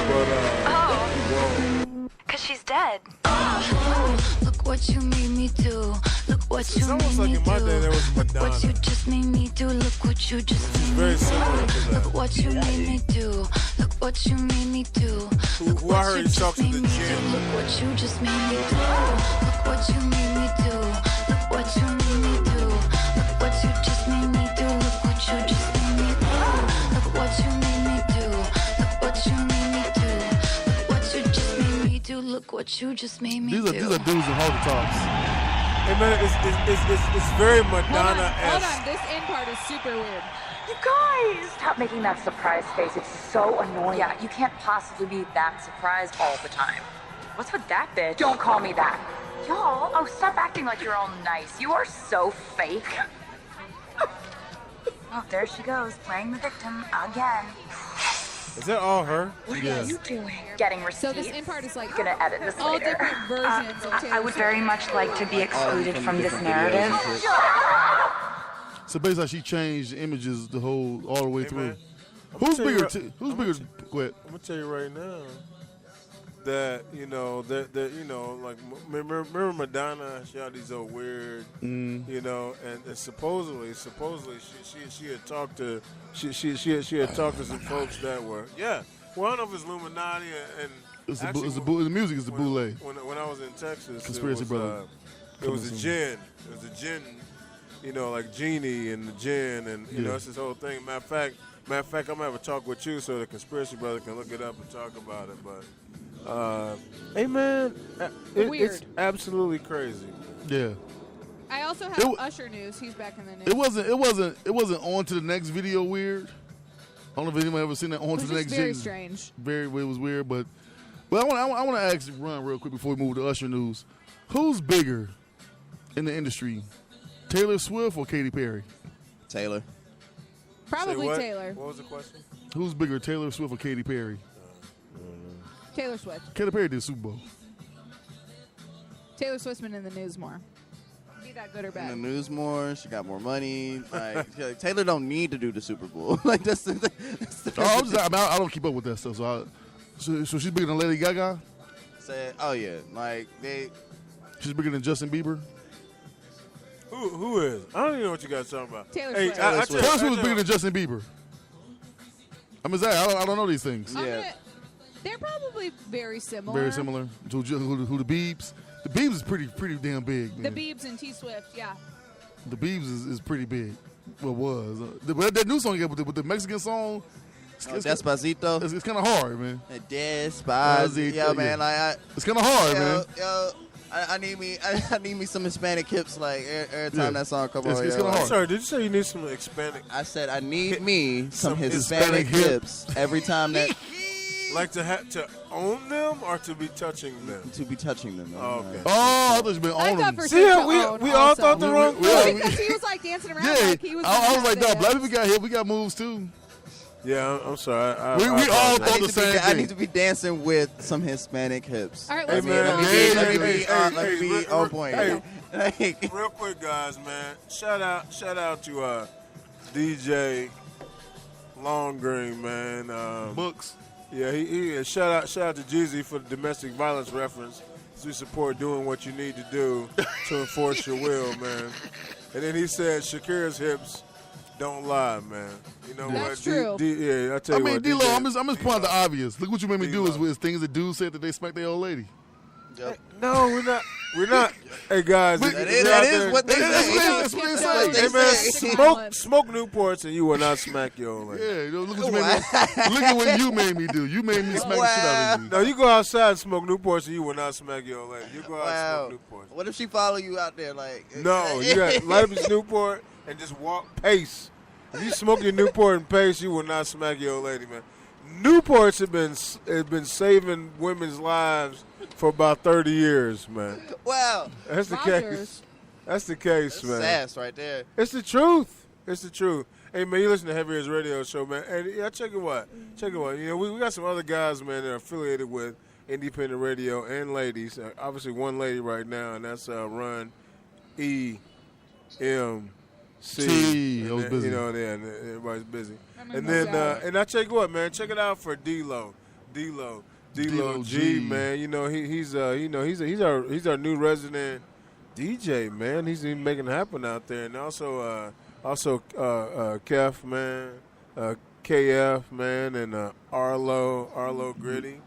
But, Oh, whoa. 'cause she's dead. Oh, look what you made me do. Look what you It's made almost like me in my do. day there was Look what you Madonna. just made me do. Look what you just made me Very do. similar to that. Look what you made me do. Look what you made me do. Look Who I what heard you he just talked to made the me do. gym. Look what you just made me do. Look what you made me do. Look what you made me do. Look what you just made me do. Look what you just made me do. Look what you made me do. Look what you made me do. Look what Look what you just made me These are do. dudes in halter tops. Hey man, it's very Hold Madonna-esque. on. This end part is super weird. You guys! Stop making that surprise face. It's so annoying. Yeah, you can't possibly be that surprised all the time. What's with that bitch? Don't call me that. Y'all, oh, stop acting like you're all nice. You are so fake. Oh, there she goes, playing the victim again. Is that all her? What Yeah. are you doing? Getting receipts. So this end part is like Gonna edit this all later. different versions of Taylor I would very much like to be excluded All from this different narrative. videos and shit. So basically, she changed the images the whole all the way Hey, through. man. Who's tell you bigger? right- Who's bigger? Go ahead. I'm gonna tell you right now that like remember Madonna? She had these old weird, and supposedly she had talked to she had talked to some folks that were Well, I don't know if it's Illuminati and It's the, actually, the music is the boule. when I was in Texas, Conspiracy it was, brother. It was a Coming gin. It was a gin. Like Genie and the gin, and Yeah. it's this whole thing. Matter of fact, I'm gonna have a talk with you so the conspiracy brother can look it up and talk about it. But, hey man, it's Weird. absolutely crazy. Yeah. I also have It w- Usher news. He's back in the news. It wasn't on to the next video weird. I don't know if anybody ever seen that on It to was the just next. very gen- strange. It was weird, but I want to ask Run real quick before we move to Usher news. Who's bigger in the industry, Taylor Swift or Katy Perry? Taylor. Probably Say what? Taylor. What was the question? Who's bigger, Taylor Swift or Katy Perry? Taylor Swift. Katy Perry did Super Bowl. Taylor Swift's been in the news more. Be that good or In the bad? news more. She got more money. Like Taylor don't need to do the Super Bowl. Like that's the I don't keep up with that stuff. So she's bigger than Lady Gaga. said. Oh yeah, like they. She's bigger than Justin Bieber. Who is? I don't even know what you guys talking about. Taylor Hey, Swift. I Taylor tell you- Swift is bigger than Justin Bieber. I mean, Zach, I don't know these things. I'm Yeah. gonna- they're probably very similar. Very similar to who the Biebs. The Biebs is pretty damn big. The Man. Biebs and T Swift, yeah. The Biebs is pretty big. Well, was that new song you got with the Mexican song? Despacito. It's kind of hard, man. Despacito. Yeah. Yo, man, like It's kind of hard, man. I need me some Hispanic hips. Like every time Yeah. that song come It's on. kinda yo, hard. Sorry, did you say you need some Hispanic? I said I need me some Some Hispanic Hispanic hips every time that Like to own them or to be touching them? to be touching them. man. Oh, okay. Oh, I thought you been I on thought them. for See, sure yeah, to we own all also. thought the wrong We- thing. Because he was like dancing around Yeah, like he was. I was gonna like, have no, black this. people got hit. We got moves too. Yeah, I'm sorry. We all I thought need, the to same be, I thing. need to be dancing with some Hispanic hips. All right, Hey, let's man, move on. hey, Let me hey, be, hey, let me be hey, on point. hey. Like, Real quick, guys, man. Shout out to DJ Longgreen, man. Books. Yeah, he shout out to Jeezy for the domestic violence reference. As we support doing what you need to do to enforce your will, man. And then he said Shakira's hips don't lie, man. You know That's what? true. Yeah, I tell I you mean, what. D-Lo, DJ I'm just pointing out the obvious. Look what you made me do D-Lo. is things that dudes said that they smacked their old lady. No, we're not. We're not. Hey guys, That if that you're is, out that is there- what they That's say. what they say. Hey They man, say. smoke Newports and you will not smack your old lady. Yeah, you know, look what you made me. Look at what you made me do. You made me smack the shit out of you. No, you go outside and smoke Newports and you will not smack your old lady. You go out Wow. and smoke Newports. What if she follow you out there? Like No, you got light up your Newport and just walk pace. If you smoke your Newport and pace, you will not smack your old lady, man. Newports have been saving women's lives for about 30 years, man. Wow, That's the Rogers. case. That's the case, that's man. sass right there. It's the truth. It's the truth. Hey, man, you listen to Heavy Hitters Radio Show, man. And yeah, check it what. You know, we got some other guys, man, that are affiliated with independent radio and ladies. Obviously, one lady right now, and that's Run EMC. T, I was And then, busy. You know, yeah, and everybody's busy. I'm And in then, Mosaic. and I check what, man. Check it out for D-Lo. D-Lo D-Lo G, G. man. You know, he's our new resident DJ, man. He's even making it happen out there. And also Kef, man, KF, man, and Arlo Gritty.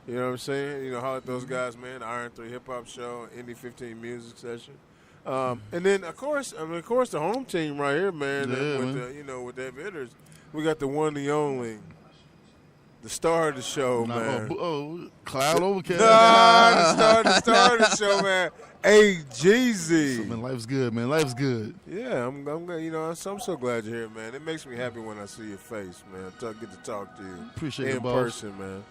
You know what I'm saying? You know, holler at those guys, man. The Iron 3 Hip Hop Show, Indie 15 Music Session. And then, of course, the home team right here, man. Yeah, with man. with the Heavy Hitters, we got the one, the only the star of the show, man. Cloud overcast. The star of the show, man. Hey, Jeezy. Man, life's good, man. Life's good. Yeah, I'm I'm so glad you're here, man. It makes me happy when I see your face, man. Get to talk to you Appreciate in it, boss. person, man.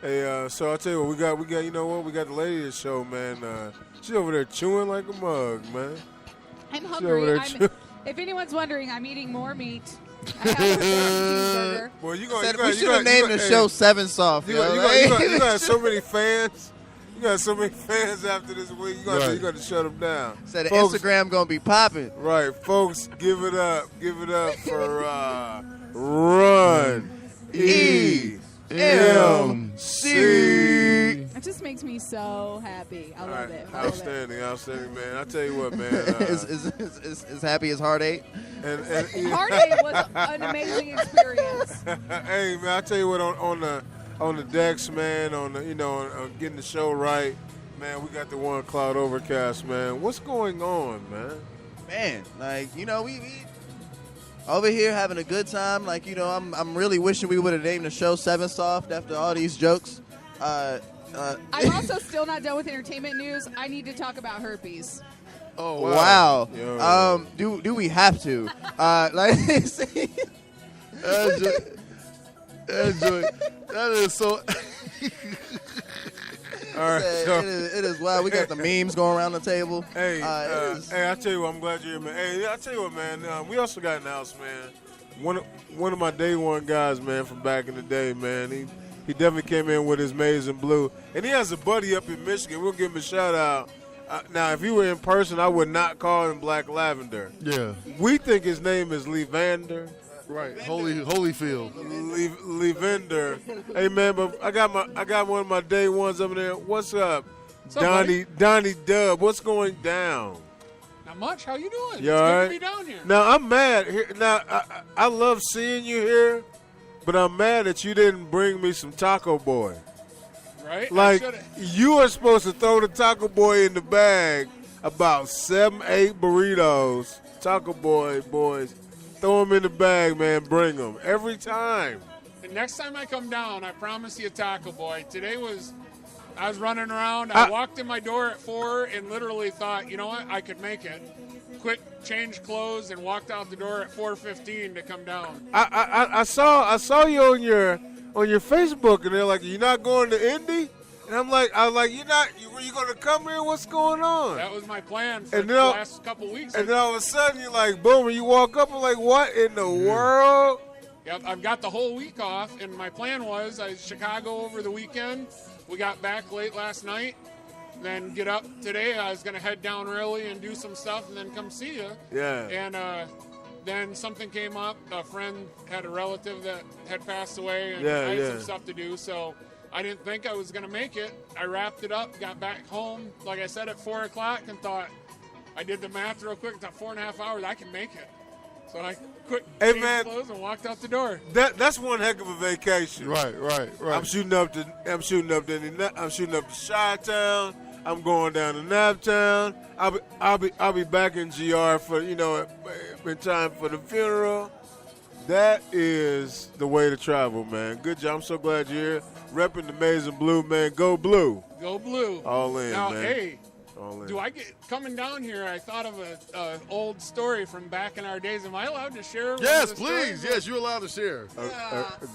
Hey, so I'll tell you what, we got, you know what, we got the lady of the show, man. She's over there chewing like a mug, man. I'm over hungry. there If anyone's wondering, I'm eating more meat. I have a cheeseburger. Well, We should have named the show Seven Soft. You yo. got so many fans. You got so many fans after this week. You got to shut them down. Said the Folks, Instagram gonna be popping. right, folks. Give it up for Run EMC. It just makes me so happy. I love it. I love it. Outstanding, man. I tell you what, man. Is happy as Heart 8. Heartache was an amazing experience. Hey, man, I tell you what, on the decks, man, on getting the show right, man. We got the one cloud overcast, man. What's going on, man? Man, like, we over here having a good time. Like, I'm really wishing we would have named the show Seven Soft after all these jokes. I'm also still not done with entertainment news. I need to talk about herpes. Oh, wow. Yo. Do we have to? That is so. All right, so, it is wild. We got the memes going around the table. hey, I tell you what, I'm glad you're here, man. Hey, I tell you what, man. We also got announced, man. One of my day one guys, man, from back in the day, man. He definitely came in with his maize and blue, and he has a buddy up in Michigan. We'll give him a shout out. Now, if you were in person, I would not call him Black Lavender. Yeah. We think his name is Levander. Right. Holyfield. Levander. Hey, man, but I got one of my day ones over there. What's up? Donnie Dub? What's going down? Not much. How you doing? You It's all good right? to be down here. Now, I'm mad. Now, I love seeing you here, but I'm mad that you didn't bring me some Taco Boy. Right? Like, I shoulda- you are supposed to throw the Taco Boy in the bag, about 7-8 burritos. Taco Boy, boys. Throw them in the bag, man. Bring them. Every time. And next time I come down, I promise you a Taco Boy. I was running around. I walked in my door at 4 and literally thought, you know what, I could make it. Quick, changed clothes, and walked out the door at 4:15 to come down. I saw you on your Facebook, and they're like, "You're not going to Indy?" And I was like, "You're not? Were you going to come here? What's going on?" That was my plan for And the then last couple weeks. And then all of a sudden, you're like, boom, and you walk up, and like, what in the world? Yep, I've got the whole week off, and my plan was I was Chicago over the weekend. We got back late last night, then get up today. I was going to head down early and do some stuff and then come see you. Yeah. And then something came up. A friend had a relative that had passed away, and I had some stuff to do, so I didn't think I was going to make it. I wrapped it up, got back home, like I said, at 4 o'clock, and thought, I did the math real quick, thought 4.5 hours, I can make it. So I quit, changed clothes, and walked out the door. That's one heck of a vacation. Right. I'm shooting up to Chi-Town. I'm going down to Naptown. I'll be back in GR for in time for the funeral. That is the way to travel, man. Good job. I'm so glad you're here. Repping the maize and blue, man. Go blue. Go blue. All in, now, man. Hey, all in. do I get coming down here? I thought of a old story from back in our days. Am I allowed to share? Yes, please. Yes, you're allowed to share.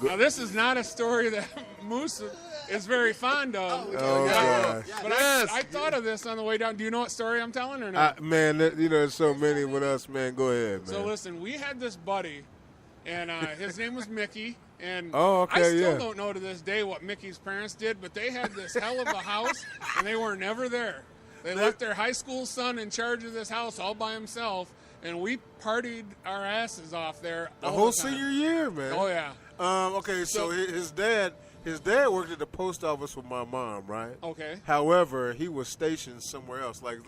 Now, this is not a story that Moose is very fond of. Oh, gosh. But I thought of this on the way down. Do you know what story I'm telling or not? Man, there's so many with us, man. Go ahead, man. So listen, we had this buddy, and his name was Mickey. And okay, I still don't know to this day what Mickey's parents did, but they had this hell of a house, and they were never there. They left their high school son in charge of this house all by himself, and we partied our asses off there the all whole the time. senior year, man. Oh, yeah. Okay, so his dad worked at the post office with my mom, right? Okay. However, he was stationed somewhere else. Like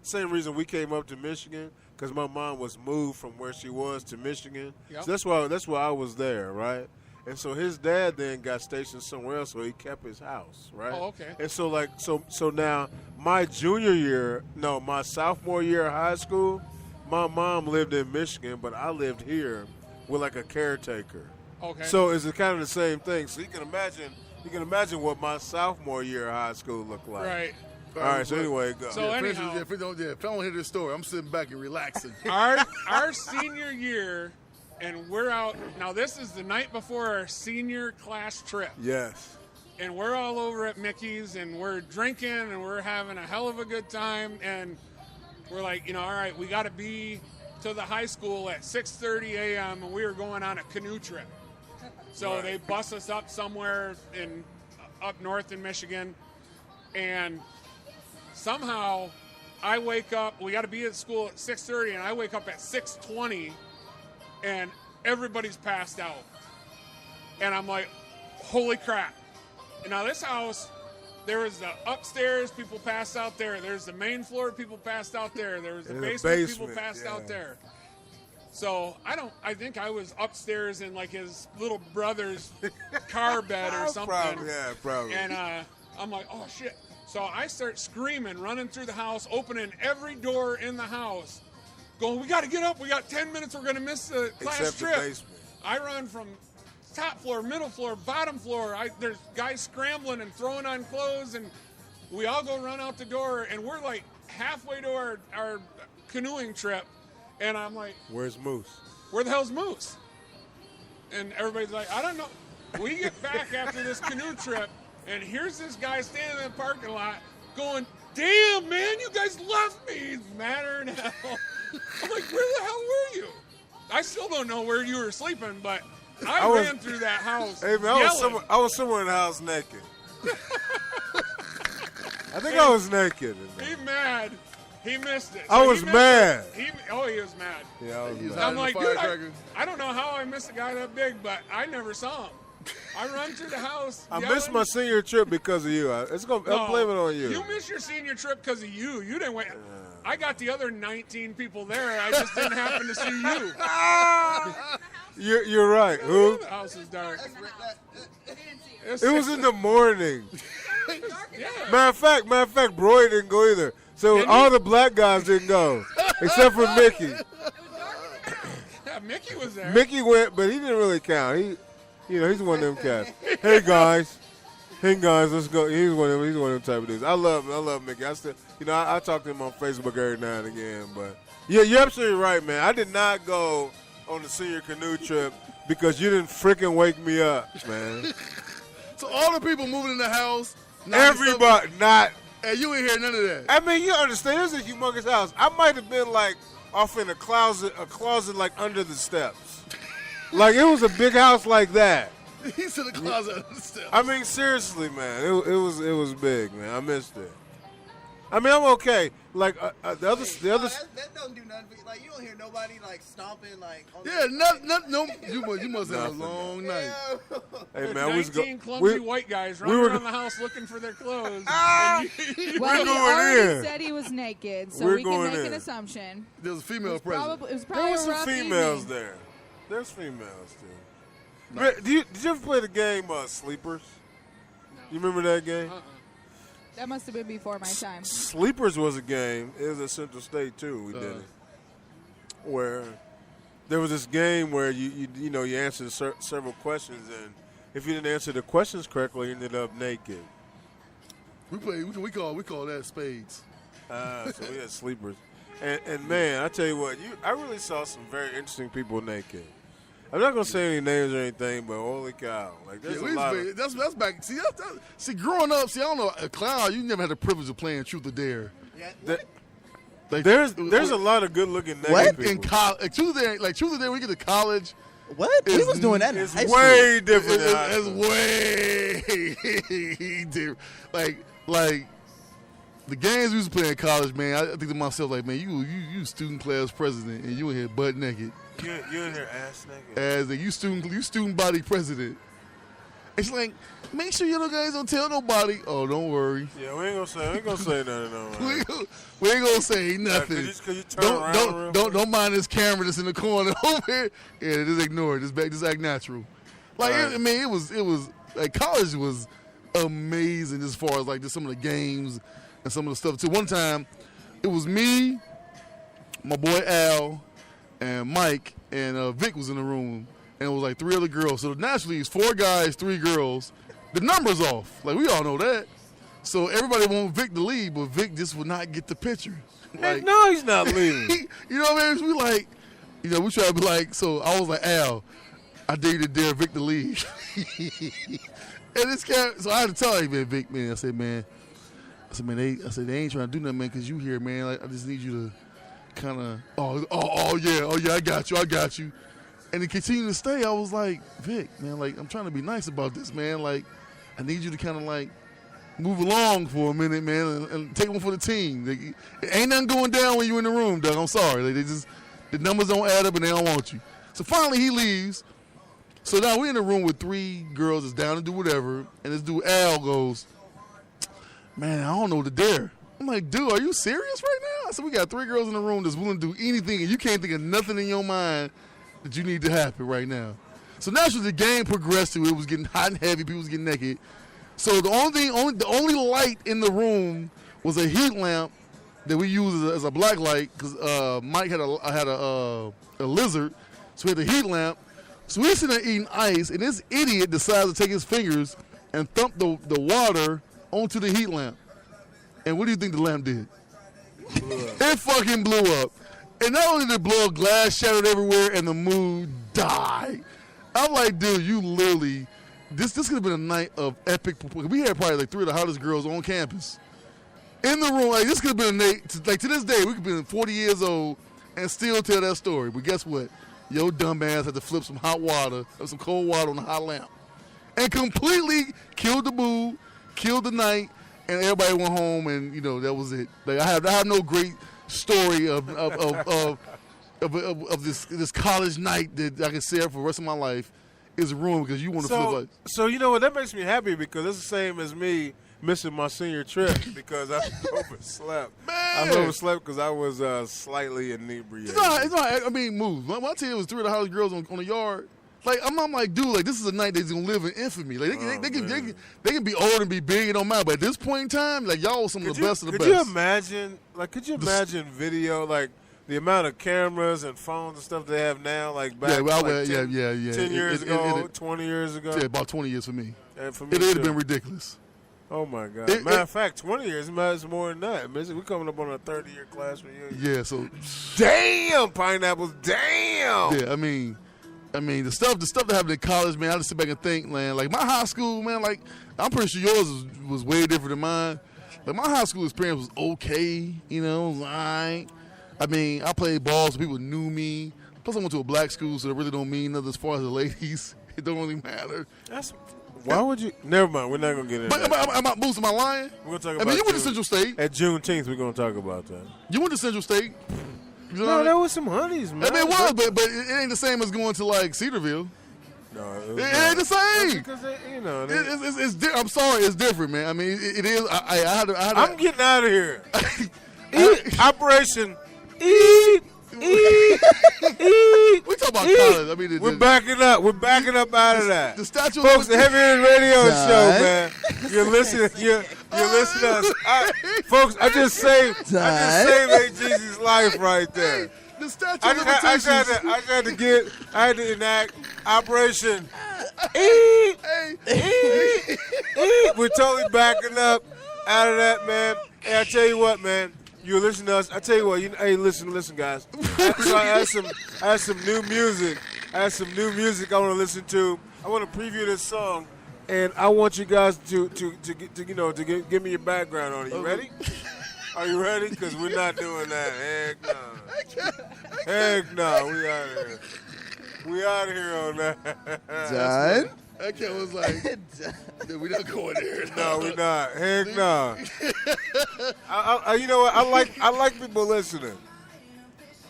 same reason we came up to Michigan, because my mom was moved from where she was to Michigan. Yep. So that's why I was there, right? And so his dad then got stationed somewhere else, so he kept his house, right? Oh, okay. And so so now my sophomore year of high school, my mom lived in Michigan, but I lived here with like a caretaker. Okay. So is it kind of the same thing? So you can imagine what my sophomore year of high school looked like. Right. All right. So anyway, go. So anyhow, if I don't hear this story, I'm sitting back and relaxing. our senior year, and we're out. Now, this is the night before our senior class trip. Yes. And we're all over at Mickey's, and we're drinking, and we're having a hell of a good time. And we're like, all right, we got to be to the high school at 6:30 a.m., and we were going on a canoe trip. So they bus us up somewhere up north in Michigan, and somehow I wake up. We got to be at school at 6:30, and I wake up at 6:20, and everybody's passed out. And I'm like, holy crap. And now this house, there was the upstairs, people passed out there. There's the main floor, people passed out there. There was the basement, people passed out there. So I think I was upstairs in like his little brother's car bed or something. Probably. And I'm like, oh shit. So I start screaming, running through the house, opening every door in the house, going, we got to get up. We got 10 minutes. We're going to miss the class Except trip. the basement. I run from top floor, middle floor, bottom floor. There's guys scrambling and throwing on clothes, and we all go run out the door, and we're like halfway to our canoeing trip, and I'm like, where's Moose? Where the hell's Moose? And everybody's like, I don't know. We get back after this canoe trip, and here's this guy standing in the parking lot going, damn, man, you guys left me. He's madder than hell. I'm like, where the hell were you? I still don't know where you were sleeping, but I ran through that house. Hey, man, I was somewhere in the house naked. I think I was naked. He mad. He missed it. I was mad. He was mad. Yeah, I was mad. I'm like, dude, I don't know how I missed a guy that big, but I never saw him. I run through the house. I missed my senior trip because of you. I'm blaming it on you. You missed your senior trip because of you. You didn't wait. I got the other 19 people there. I just didn't happen to see you. You're right. Who? The house is dark. It was in the morning. Yeah. Matter of fact, Broy didn't go either. So all the black guys didn't go, except for Mickey. Yeah, Mickey was there. Mickey went, but he didn't really count. He's one of them cats. Hey guys, let's go. He's one of them type of dudes. I love Mickey. I still, I talk to him on Facebook every now and again. But yeah, you're absolutely right, man. I did not go on the senior canoe trip because you didn't freaking wake me up, man. So all the people moving in the house, everybody, and you ain't hear none of that. I mean, you understand? It was a humongous house. I might have been like off in a closet like under the steps. Like it was a big house like that. He's in the closet under the steps. I mean, seriously, man, it was big, man. I missed it. I mean, I'm okay. Like the other. That don't do nothing. Like you don't hear nobody like stomping like. No. You must have a long night. Hey man, 19 clumsy white guys running around the house looking for their clothes. Well, he already said he was naked, so we can make in. an assumption. There was a female present. It was probably there was some a rough females evening. there. There's females too. No. Did you ever play the game Sleepers? No. You remember that game? That must have been before my time. Sleepers was a game. It was at Central State too. We did it. Where there was this game where you answered several questions, and if you didn't answer the questions correctly, you ended up naked. We call that spades. So we had sleepers, and man, I tell you what, I really saw some very interesting people naked. I'm not gonna say any names or anything, but holy cow! Like there's a lot. That's back. See, growing up, I don't know, a clown. You never had the privilege of playing Truth or Dare. Yeah. There's a lot of good looking naked people. In college, Truth or Dare, we get to college. What? We was doing that in high school. Way different. It's way different. Like the games we used to play in college, man. I think to myself, like, man, you student class president, and you in here butt naked. You in here ass naked. As a you student body president. It's like, make sure you guys don't tell nobody. Oh, don't worry. Yeah, we ain't gonna say nothing. No, we ain't gonna say nothing. Cause you turn around don't mind this camera that's in the corner over here. Yeah, just ignore it. Just act natural. Like right. it was like college was amazing as far as like just some of the games and some of the stuff too. One time, it was me, my boy Al, and Mike, and Vic was in the room. and it was like 3 other girls. So naturally, it's 4 guys, 3 girls. The number's off. Like, we all know that. So everybody want Vic to leave, but Vic just would not get the picture. Like, no, he's not leaving. you know what I mean? So we like, we try to be like, so I was like, Al, I dare you to dare Vic to leave. And this guy, so I had to tell him, man, Vic, man, I said, man, they ain't trying to do nothing, man, because you here, man. Like, I just need you to kind of, oh yeah, I got you. And he continued to stay. I was like, Vic, man, like, I'm trying to be nice about this, man. Like, I need you to kind of like move along for a minute, man, and take one for the team. Like, it ain't nothing going down when you in the room, Doug. I'm sorry. Like, the numbers don't add up and they don't want you. So finally he leaves. So now we're in a room with 3 girls that's down to do whatever, and this dude Al goes, man, I don't know what to dare. I'm like, dude, are you serious right now? I said, we got 3 girls in the room that's willing to do anything, and you can't think of nothing in your mind that you need to happen right now. So naturally, the game progressed to it was getting hot and heavy. People was getting naked. So the only light in the room was a heat lamp that we used as a black light because Mike had a lizard, so we had the heat lamp. So we're sitting there eating ice, and this idiot decides to take his fingers and thump the water onto the heat lamp. And what do you think the lamp did? It fucking blew up. And not only did it blow up, glass shattered everywhere, and the mood died. I'm like, dude, you literally, this could have been a night of epic. We had probably like 3 of the hottest girls on campus. In the room, like, this could have been a night, like to this day, we could have been 40 years old and still tell that story. But guess what? Yo, dumbass had to flip some hot water, some cold water on the hot lamp. And completely killed the mood, killed the night, and everybody went home, and, that was it. Like, I have no great story of this college night that I can say for the rest of my life is ruined because you want to flip like. So, you know what? That makes me happy because it's the same as me missing my senior trip because I overslept. Man. I overslept because I was slightly inebriated. It's not. I mean, move. When I tell you it was 3 of the hottest girls on the yard. Like, I'm like, dude, like, this is a night that's going to live in infamy. Like, they can be old and be big, it don't matter. But at this point in time, like, y'all some of the best of the best. Could you imagine video, like, the amount of cameras and phones and stuff they have now, like, back 10 years ago, 20 years ago? Yeah, about 20 years for me. And for me, it would have been ridiculous. Oh, my God. Matter of fact, 20 years matters more than that. We're coming up on a 30-year class reunion. Yeah, so. Damn, pineapples, damn. Yeah, I mean, the stuff that happened in college, man, I just sit back and think, man, like, my high school, man, like, I'm pretty sure yours was way different than mine. Like, my high school experience was okay, it was all right. I mean, I played ball so people knew me. Plus, I went to a black school, so it really don't mean nothing as far as the ladies. It don't really matter. Why would you? Never mind. We're not going to get into that. Am I boosting my lying? We're going to talk about you went to Central State. At Juneteenth, we're going to talk about that. You went to Central State. No, there was some honeys, man. I mean, it was, but it ain't the same as going to, like, Cedarville. No, it ain't the same. Because I'm sorry, it's different, man. I mean, it is. I had to. I'm getting out of here. Operation Eat. We talk about college. I mean, we're backing up. We're backing up out of that. The statue, folks. The Heavy Hitters Radio Show, man. You're listening. You're listening to us, folks. I just saved AG's life right there. The statue. I had to enact Operation Eat. We're totally backing up out of that, man. Hey, I tell you what, man. You listen to us. I tell you what. Hey, listen, guys. So I had some new music. I want to listen to. I want to preview this song, and I want you guys to give me your background on it. You ready? Are you ready? Because we're not doing that. Heck no. We out of here on that. Done. That kid was like, we're not going there. No, we're not. Heck no. You know what? I like people listening.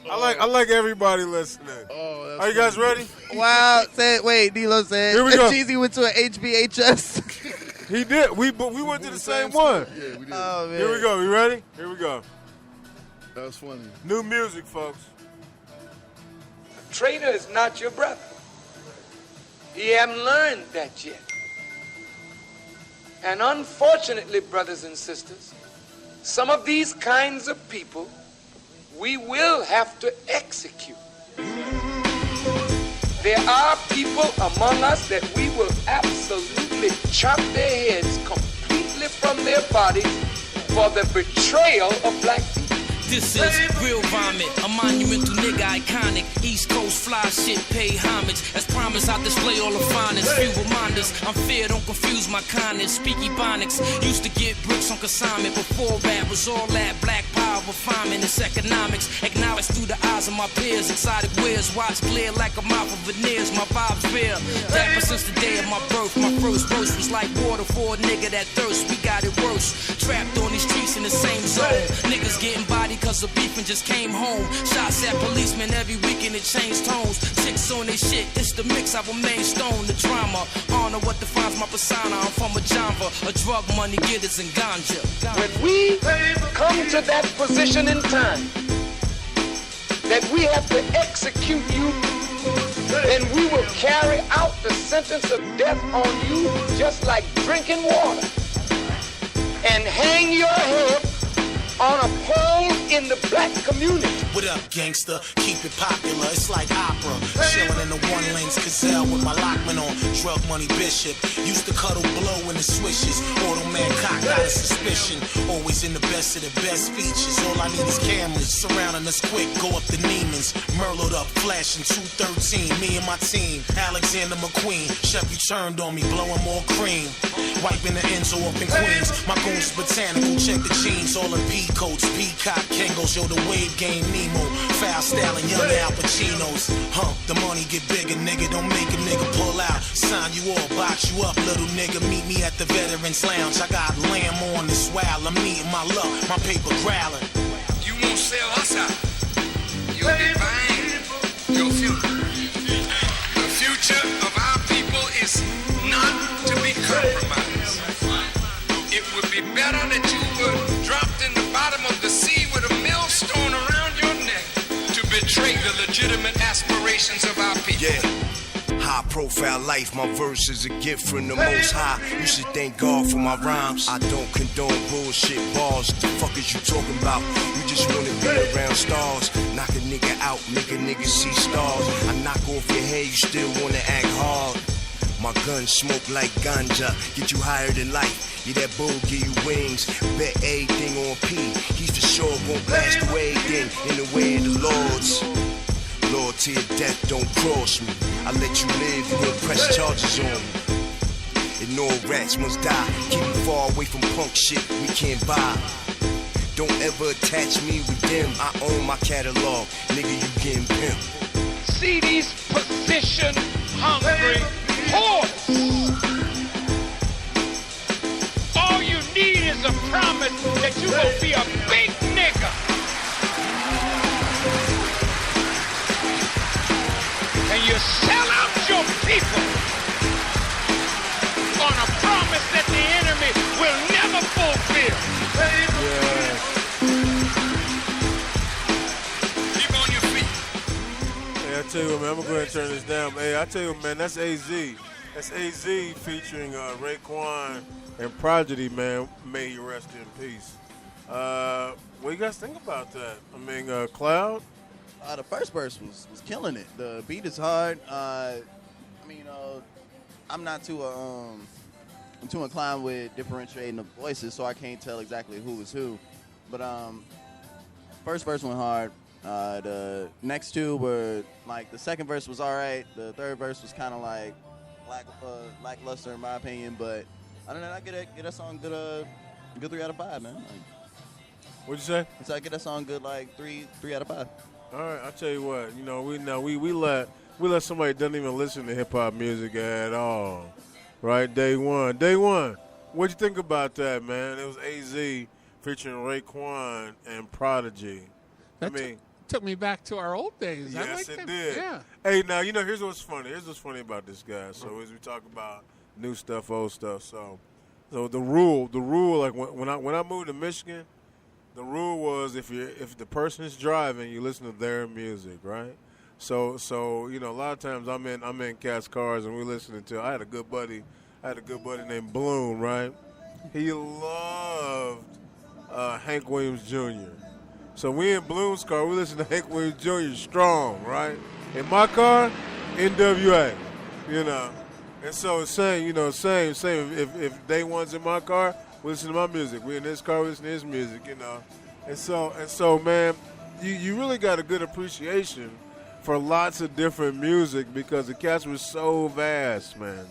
I like everybody listening. Oh, are you guys ready? Wow. D'Lo said. Here we go. Jeezy went to an HBHS. He did. We went to the same one. Yeah, we did. Oh, man. Here we go. You ready? Here we go. That was funny. New music, folks. A traitor is not your brother. He haven't learned that yet. And unfortunately, brothers and sisters, some of these kinds of people we will have to execute. There are people among us that we will absolutely chop their heads completely from their bodies for the betrayal of black people. This is real vomit, a monumental nigga iconic. East Coast fly shit, pay homage. As promised, I display all the finest. Few reminders, I'm fair, don't confuse my kindness. Speak Ebonics, used to get bricks on consignment. Before rap was all that black power refinement. It's economics, acknowledged through the eyes of my peers. Exotic wears, watch clear like a mouth of veneers. My vibe's real, dapper since the day of my birth. My first verse was like water for a nigga that thirst. We got it worse, trapped on these streets in the same zone. Niggas getting bodied cause of beef and just came home. Shots at policemen every weekend, it changed tones. Chicks on they shit, it's the mix, I remain stone. The drama, honor what defines my persona. I'm from a genre, a drug money getters and ganja. When we come to that position in time that we have to execute you, then we will carry out the sentence of death on you just like drinking water and hang your head on a pole in the black community. What up, gangster? Keep it popular, it's like opera. Chillin' in the one lanes, Gazelle with my Lockman on. Drug money bishop, used to cuddle blow in the swishes. Automan cocked out of suspicion. Always in the best of the best features. All I need is cameras surrounding us quick. Go up the Neiman's, Merlot up, flashing 213. Me and my team, Alexander McQueen. Chevy turned on me, blowing more cream. Wiping the Enzo up in Queens. My goons botanical, check the jeans, all in P coats, Peacock, Kangos, yo, the wave game, Nemo, foul styling, young Al Pacinos. The money get bigger, nigga, don't make a nigga pull out. Sign you all, box you up, little nigga, meet me at the Veterans Lounge. I got lamb on this while I'm meeting my luck, my paper growling. You won't sell us out. You'll be buying your future. The future of our people is not to be compromised. It would be better that you were dropped in the bottom of the sea with a millstone around your neck to betray the legitimate aspirations of our people. Yeah. High profile life, my verse is a gift from the most high. You should thank God for my rhymes. I don't condone bullshit balls. The fuck is you talking about? You just wanna be around stars. Knock a nigga out, make a nigga see stars. I knock off your head, you still wanna act hard. My gun smoke like ganja, get you higher than life. Yeah, that bull give you wings, bet everything on P. He's for sure gon' blast away then in the way of the Lords. Lord, to your death, don't cross me. I let you live, you won't press charges on me. And all rats must die, keep me far away from punk shit we can't buy. Don't ever attach me with them, I own my catalog, nigga, you getting pimped. See these position hungry horse. All you need is a promise that you gon' be a big nigga. And you sell out your people on a promise that the enemy will never fulfill. Yeah. Keep on your feet. Hey, I tell you what, man, I'm going to go ahead and turn this down. Hey, I tell you what, man, that's AZ. That's AZ featuring Raekwon and Prodigy, man. May he rest in peace. What do you guys think about that? I mean, Cloud? The first verse was killing it. The beat is hard. I'm not too I'm too inclined with differentiating the voices, so I can't tell exactly who is who. But first verse went hard. The next two were like, the second verse was all right. The third verse was kind of like lackluster in my opinion. But other than that, I get that song good 3 out of 5, man. Like, what'd you say? So I get that song good like 3 out of 5. All right, I'll tell you what. You know, we let somebody that doesn't even listen to hip hop music at all. Right, day one. What'd you think about that, man? It was AZ featuring Raekwon and Prodigy. Took me back to our old days. Yes, I liked it him. did. Yeah. Hey, now, you know, here's what's funny. Here's what's funny about this guy. So as we talk about new stuff, old stuff, so the rule, like when I moved to Michigan, the rule was if the person is driving, you listen to their music, right? So you know, a lot of times I'm in cats' cars and we listening to. I had a good buddy named Bloom, right? He loved Hank Williams Jr. So we in Bloom's car, we listen to Hank Williams Jr. strong, right? In my car, NWA, you know. And so it's saying, you know, same. If Day One's in my car, we listen to my music. We in this car, we listen to his music, you know. And so, man, you really got a good appreciation for lots of different music because the cast was so vast, man.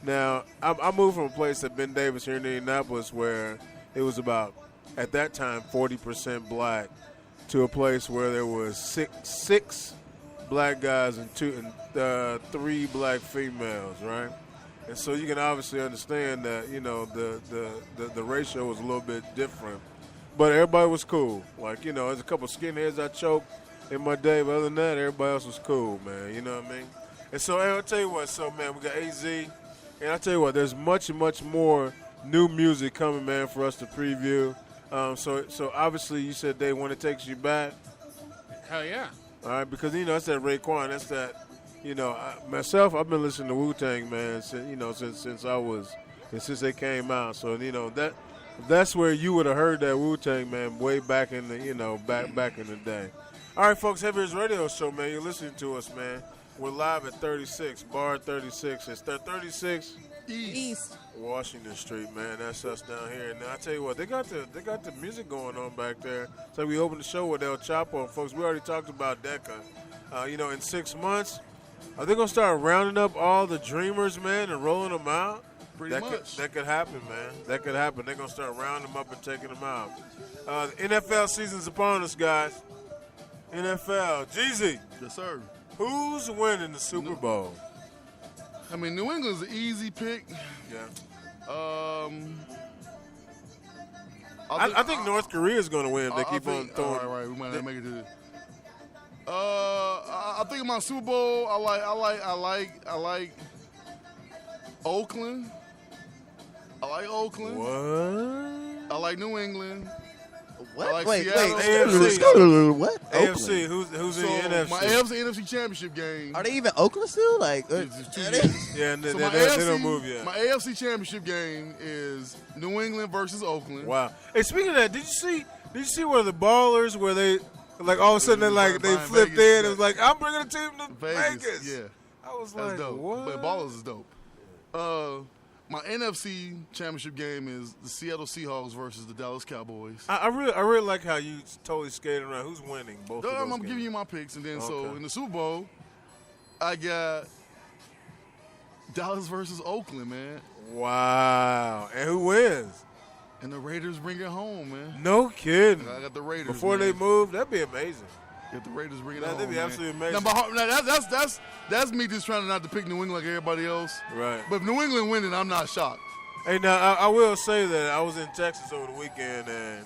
Now, I moved from a place at Ben Davis here in Indianapolis where it was about, at that time, 40% black, to a place where there was six black guys and three black females, right? And so you can obviously understand that, you know, the ratio was a little bit different. But everybody was cool. Like, you know, there's a couple skinheads I choked in my day, but other than that, everybody else was cool, man. You know what I mean? And so, I'll tell you what, man, we got AZ. And I'll tell you what, there's much more new music coming, man, for us to preview. So obviously you said Day One, it takes you back. Hell yeah. All right, because, you know, that's that Raekwon. That's that, you know, myself, I've been listening to Wu-Tang, man, since, you know, since they came out. So, you know, that's where you would have heard that Wu-Tang, man, way back in the, you know, back in the day. All right, folks, Heavy Hitters Radio Show, man. You're listening to us, man. We're live at 36, Bar 36. It's 36 East Washington Street, man. That's us down here. And I tell you what, they got the music going on back there. So we opened the show with El Chapo, folks. We already talked about Decca. You know, in 6 months, are they gonna start rounding up all the dreamers, man, and rolling them out? Pretty much. That could happen, man. That could happen. They're gonna start rounding them up and taking them out. The NFL season's upon us, guys. NFL, Jeezy. Yes, sir. Who's winning the Super Bowl? I mean, New England's an easy pick. Yeah. I think North Korea's going to win if they keep on throwing. All right, we might not make it to this. I think my Super Bowl. I like Oakland. I like Oakland. What? I like New England. What? I like wait, Seattle. AFC. What? AFC. Who's in the NFC? My AFC Championship game. Are they even Oakland still? Like, It's 2 years. Yeah, and So they my don't move yet. My AFC Championship game is New England versus Oakland. Wow. Hey, speaking of that, did you see where the Ballers, where they, like, all of a sudden they flipped Vegas, in? It was like, I'm bringing a team to Vegas. Yeah. I was That's like, dope. what? But Ballers is dope. My NFC Championship game is the Seattle Seahawks versus the Dallas Cowboys. I really like how you totally skated around. Who's winning both of those I'm games? giving you my picks, and then so Okay. in the Super Bowl, I got Dallas versus Oakland, man, Wow. And who wins? and the Raiders bring it home, man. No kidding. I got the Raiders. Before man. they move, that'd be amazing. Get the Raiders bring it That'd home. be man. absolutely amazing. Now, that's me just trying not to pick New England like everybody else. Right. But if New England winning, I'm not shocked. Hey, now, I will say that I was in Texas over the weekend, and,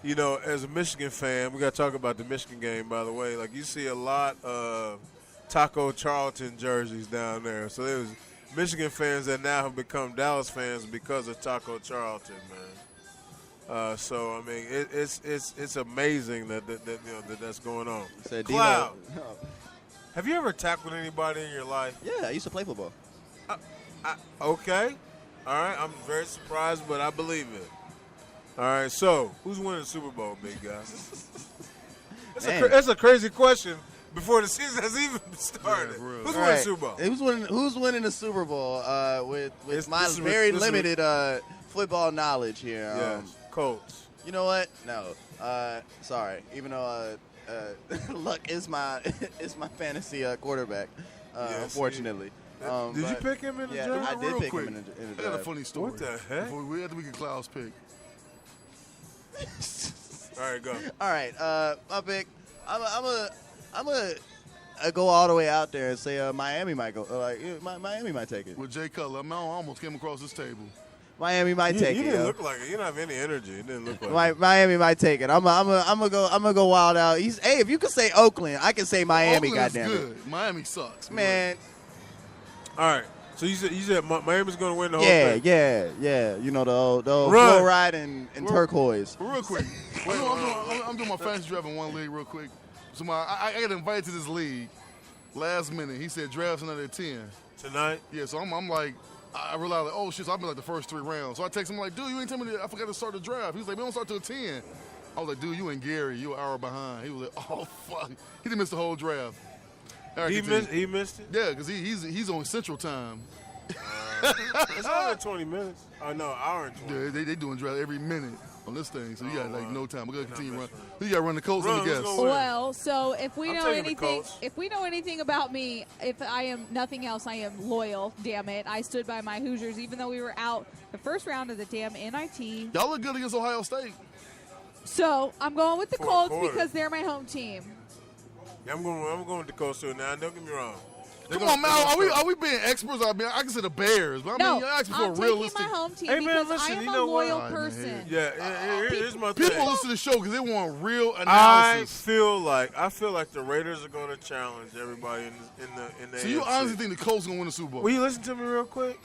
you know, as a Michigan fan, we got to talk about the Michigan game, by the way. Like, you see a lot of Taco Charlton jerseys down there. So there's Michigan fans that now have become Dallas fans because of Taco Charlton, man. So, I mean, it's amazing that that's going on. Said Cloud, Dino. have you ever tackled anybody in your life? Yeah, I used to play football. Okay. All right, I'm very surprised, but I believe it. All right, so who's winning the Super Bowl, big guy? That's a crazy question before the season has even started. Yeah, who's All winning the right. Super Bowl? Who's winning the Super Bowl? With my this is- very this is- limited football knowledge here. Yes, Colts. You know what? No. Sorry. Even though Luck is my fantasy quarterback. Yes, unfortunately. Did you but- pick him in the Yeah, draft? I did Real pick quick, him in the I draft. got a funny story. What the heck? Before we have to get Cloud's pick. All right, go. All right, my pick. I'm a go all the way out there and say Miami might go. Miami might take it. With Jay Cutler, I almost came across this table. Miami might take You it. didn't yo. look like it. You don't have any energy. You didn't look like it. Miami might take it. I'm gonna go wild out. Hey, if you can say Oakland, I can say Miami. Oakland is Goddamn it, good. Miami sucks. man. All right. So you said Miami's going to win the whole thing. Yeah. You know the old Run. fluoride and turquoise. Real quick. I'm doing my fantasy draft in one league real quick. So I got invited to this league last minute. He said draft's another 10. Tonight? Yeah, so I'm like, I realized, like, oh shit, so I've been like the first 3 rounds. So I text him like, dude, you ain't tell me that I forgot to start the draft. He was like, we don't start till 10. I was like, dude, you and Gary, you an hour behind. He was like, oh fuck. He didn't miss the whole draft. He missed it? Yeah, because he's on Central Time. It's only 20 minutes. Oh, no, hour and 20. Yeah, they doing draft every minute on this thing, so you got like no time. We're gonna continue run. Who you got to run the Colts on the guess? Well, so if we I'm know taking the anything, Colts. if we know anything about me, if I am nothing else, I am loyal. Damn it, I stood by my Hoosiers, even though we were out the first round of the damn NIT. Y'all look good against Ohio State. So I'm going with the Fourth Colts quarter. because they're my home team. Yeah, I'm going with the Colts too. Now, don't get me wrong. Come on, man. Are we being experts? I mean, I can say the Bears, but I mean, No, you're asking for I'm a taking realistic. my home team Hey, man, because listen, I am you a know what? loyal All right, man, person. Yeah, here's my People thing. listen to the show because they want real I analysis. feel like the Raiders are going to challenge everybody in the So you AFC. honestly think the Colts gonna win the Super Bowl? Will you listen to me real quick?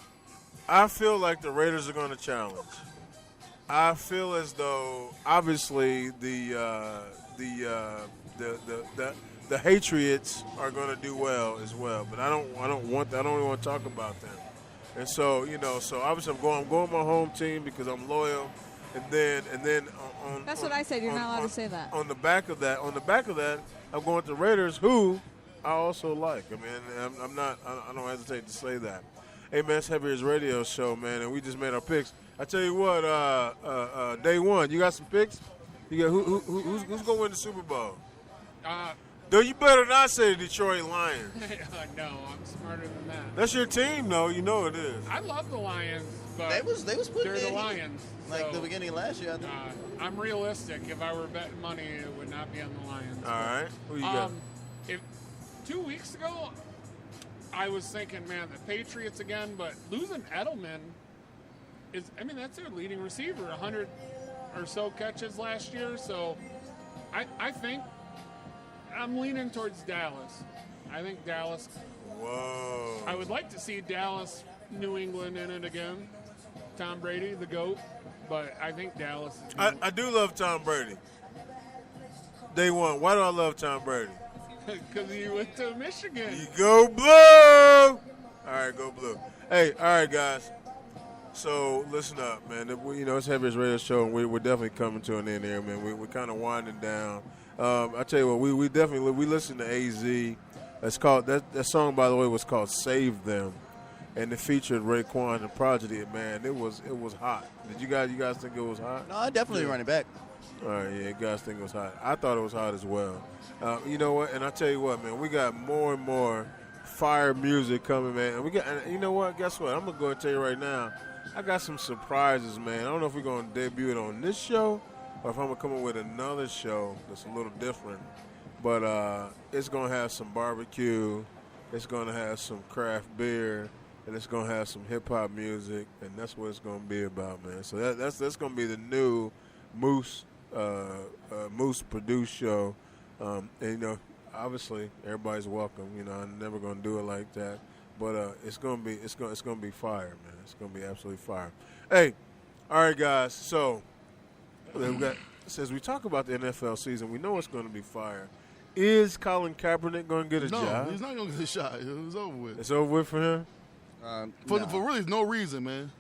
I feel like the Raiders are going to challenge. I feel as though obviously the Patriots are going to do well as well, but I don't even want to talk about them. And so so obviously I'm going my home team because I'm loyal, and then on That's what I said. You're not allowed to say that. On the back of that, I'm going with the Raiders, who I also like. I mean, I don't hesitate to say that. Hey man, it's Heavy Hitters Radio Show, man, and we just made our picks. I tell you what, day one, you got some picks? You got who's gonna win the Super Bowl? Though you better not say the Detroit Lions. No, I'm smarter than that. That's your team, though. You know it is. I love the Lions, but They was putting they're in the heat. Lions. Like so, the beginning of last year, I think. I'm realistic. If I were betting money, it would not be on the Lions. All right. Who you got? If 2 weeks ago, I was thinking, man, the Patriots again, but losing Edelman that's their leading receiver, 100 or so catches last year. So I think I'm leaning towards Dallas. I think Dallas. Whoa. I would like to see Dallas, New England in it again. Tom Brady, the GOAT. But I think Dallas is I do love Tom Brady. Day one. Why do I love Tom Brady? because he went to Michigan. You go blue. All right, go blue. Hey, all right, guys. So listen up, man. It's Heavy's Radio Show, and we're definitely coming to an end here, man. We're kind of winding down. I tell you what, we definitely listened to AZ. That's called that song, by the way, was called "Save Them," and it featured Raekwon and Prodigy. Man, it was hot. Did you guys think it was hot? No, I definitely run it back. All right, yeah, you guys think it was hot. I thought it was hot as well. You know what? And I tell you what, man, we got more and more fire music coming, man. And you know what? Guess what? I'm gonna go and tell you right now. I got some surprises, man. I don't know if we're gonna debut it on this show or if I'm gonna come up with another show that's a little different. But it's gonna have some barbecue, it's gonna have some craft beer, and it's gonna have some hip hop music, and that's what it's gonna be about, man. So that's gonna be the new Moose produced show. And obviously everybody's welcome. I'm never gonna do it like that. But it's gonna be fire, man. It's gonna be absolutely fire. Hey, all right, guys. So since we talk about the NFL season, we know it's gonna be fire. Is Colin Kaepernick gonna get a job? No, he's not gonna get a shot. It's over with. It's over with for him. For really no reason, man.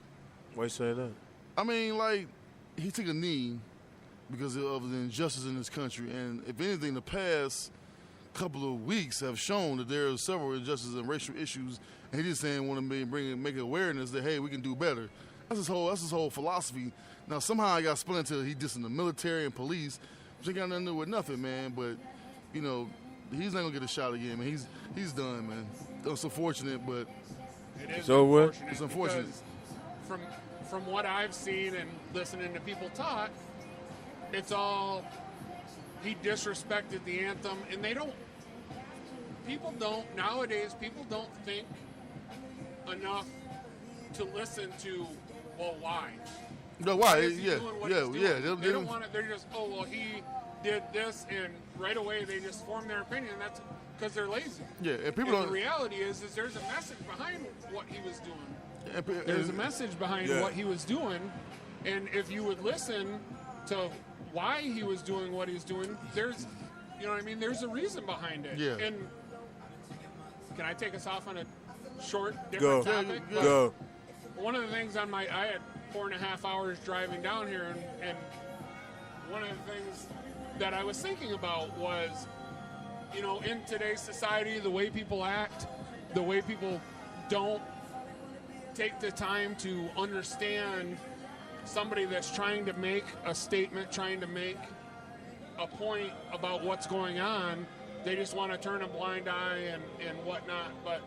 Why you say that? I mean, like, he took a knee because of the injustice in this country, and if anything, the past couple of weeks have shown that there are several injustices and racial issues, and he just saying want to make awareness that, hey, we can do better. That's his whole philosophy. Now somehow I got split into he dissing the military and police, which ain't got nothing to do with nothing, man. But he's not gonna get a shot again, man. He's done, man. It's unfortunate, but It is unfortunate. It's unfortunate. because from what I've seen and listening to people talk, it's all he disrespected the anthem, and nowadays people don't think enough to listen to, well, why? No, why? is he Yeah, doing what yeah, he's doing? yeah. They don't want to. They're just, oh, well, he did this, and right away they just form their opinion. That's because they're lazy. Yeah, and people and don't. The reality is there's a message behind what he was doing. And There's a message behind what he was doing, and if you would listen to why he was doing what he was doing, there's, there's a reason behind it. Yeah. And can I take us off on a short, different topic? Go. One of the things I had 4.5 hours driving down here, and one of the things that I was thinking about was you know, in today's society, the way people act, the way people don't take the time to understand somebody that's trying to make a statement, trying to make a point about what's going on, they just want to turn a blind eye and whatnot. But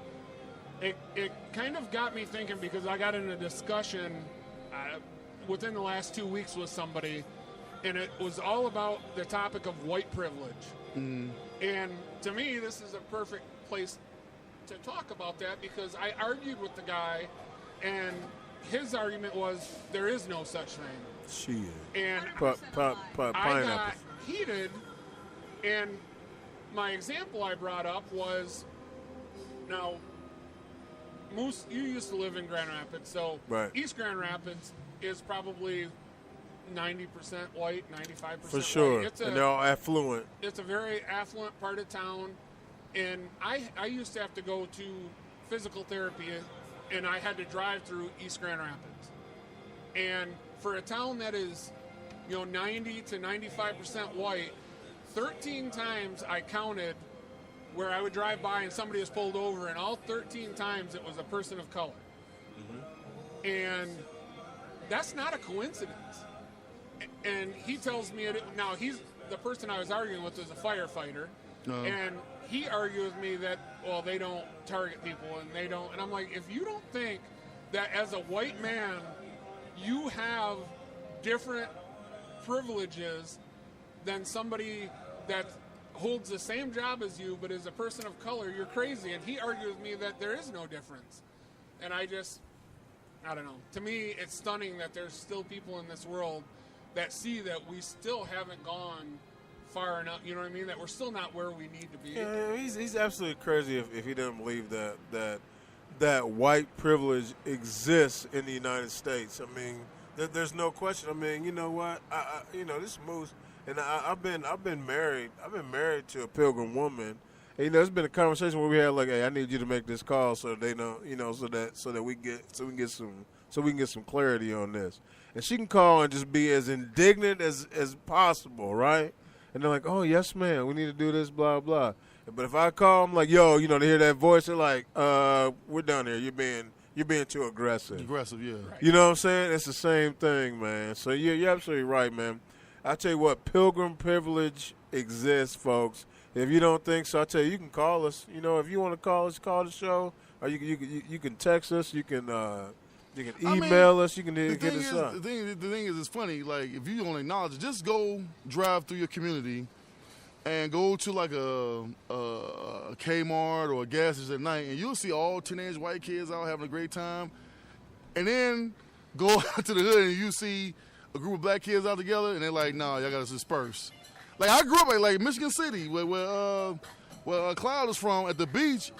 it kind of got me thinking, because I got in a discussion within the last 2 weeks with somebody, and it was all about the topic of white privilege. And to me, this is a perfect place to talk about that, because I argued with the guy, and his argument was there is no such thing. Shit. And I pineapple. got heated, and my example I brought up was, now, Moose, you used to live in Grand Rapids, so Right. East Grand Rapids is probably 90% white, 95% For sure. white. And they're all affluent. It's a very affluent part of town, and I used to have to go to physical therapy, and I had to drive through East Grand Rapids. And for a town that is, 90 to 95% white, 13 times I counted where I would drive by and somebody was pulled over, and all 13 times it was a person of color. And that's not a coincidence. And he tells me, now he's the person I was arguing with is a firefighter, and he argued with me that, well, they don't target people, and they don't, and I'm like, if you don't think that as a white man you have different privileges than somebody that holds the same job as you but is a person of color, you're crazy. And he argued with me that there is no difference. And I don't know. To me, it's stunning that there's still people in this world that see that we still haven't gone far enough, you know what I mean? That we're still not where we need to be. Yeah, he's absolutely crazy if he doesn't believe that white privilege exists in the United States. I mean, there's no question. I mean, you know what? This Moose, and I've been married. I've been married to a Pilgrim woman. And, it's been a conversation where we had like, hey, I need you to make this call so they know, so that we can get some clarity on this. And she can call and just be as indignant as possible, right? And they're like, oh, yes, ma'am, we need to do this, blah, blah. But if I call them like, yo, they hear that voice, they're like, we're down here. You're being too aggressive. Aggressive, yeah. Right. You know what I'm saying? It's the same thing, man. So you're absolutely right, man. I tell you what, Pilgrim privilege exists, folks. If you don't think so, I tell you can call us. If you want to call us, call the show, or you can text us. You can email us. You can get us up. The thing is, it's funny. Like, if you don't acknowledge it, just go drive through your community and go to like a Kmart or a gas station at night, and you'll see all teenage white kids out having a great time. And then go out to the hood and you see a group of black kids out together, and they're like, "Nah, y'all got to disperse." Like, I grew up like Michigan City, where Cloud is from, at the beach.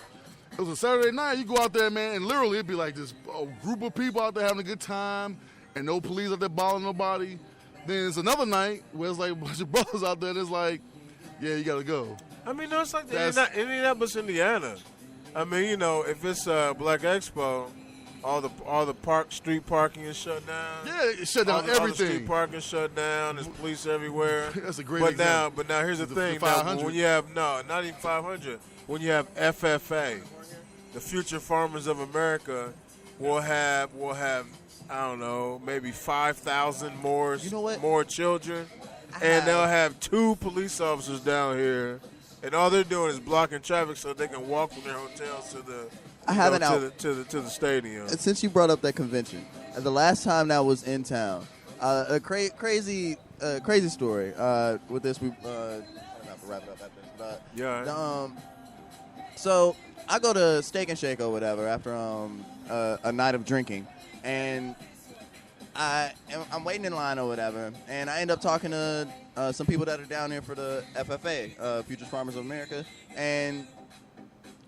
It was a Saturday night. You go out there, man, and literally it'd be like this group of people out there having a good time, and no police out there bothering nobody. Then it's another night where it's like a bunch of brothers out there, and it's like, yeah, you got to go. I mean, no, it's like Indianapolis, Indiana. I mean, if it's Black Expo, all the street parking is shut down. Yeah, it shut down everything. All the street parking shut down. There's police everywhere. That's a great example. But now here's the thing. 500. When you have not even 500. When you have FFA, the Future Farmers of America, will have I don't know, maybe 5,000 more children, and they'll have 2 police officers down here, and all they're doing is blocking traffic so they can walk from their hotels to the. To the stadium. Since you brought up that convention, the last time that was in town, a crazy story. With this, we have to wrap it up after this. So I go to Steak and Shake or whatever after a night of drinking, and I'm waiting in line or whatever, and I end up talking to some people that are down there for the FFA, Future Farmers of America, and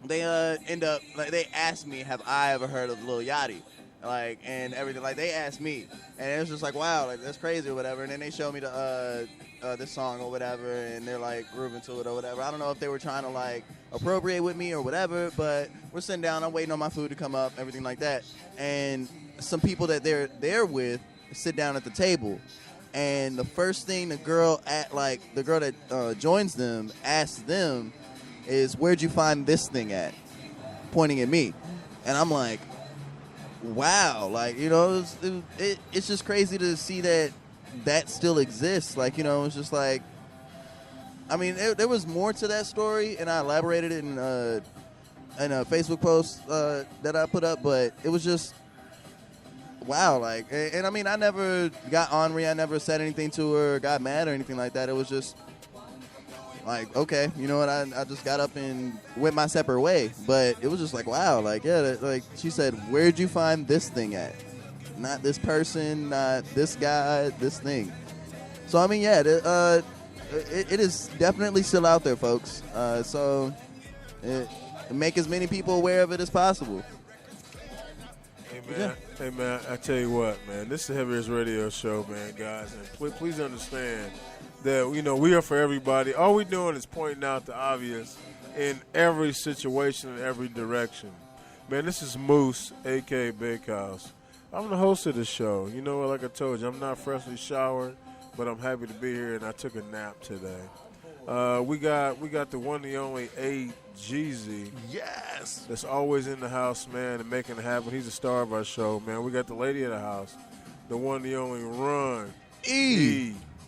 they end up they asked me, have I ever heard of Lil Yachty, and everything. They asked me, and it was just like, wow, that's crazy or whatever. And then they showed me this song or whatever, and they're grooving to it or whatever. I don't know if they were trying to appropriate with me or whatever, but we're sitting down, I'm waiting on my food to come up, everything like that, and some people that they're there with sit down at the table, and the first thing the girl that joins them asks them is where'd you find this thing at? Pointing at me. And I'm like, wow. Like, you know, it's just crazy to see that still exists. Like, you know, it's just like, I mean, there was more to that story, and I elaborated it in a Facebook post that I put up, but it was just, wow. Like, and I mean, I never got ornery. I never said anything to her, got mad or anything like that. It was just like, okay, you know what? I just got up and went my separate way. But it was just like, wow. Like, yeah, like she said, where'd you find this thing at? Not this person, not this guy, this thing. So, I mean, yeah, it is definitely still out there, folks. So make as many people aware of it as possible. Hey, man, I tell you what, man, this is the Heaviest Radio Show, man, guys. And please understand that, you know, we are for everybody. All we're doing is pointing out the obvious in every situation, in every direction. Man, this is Moose, a.k.a. Big House. I'm the host of the show. You know what, like I told you, I'm not freshly showered, but I'm happy to be here, and I took a nap today. We got the one, the only A. Jeezy. Yes. That's always in the house, man, and making it happen. He's the star of our show, man. We got the lady of the house, the one, the only Run.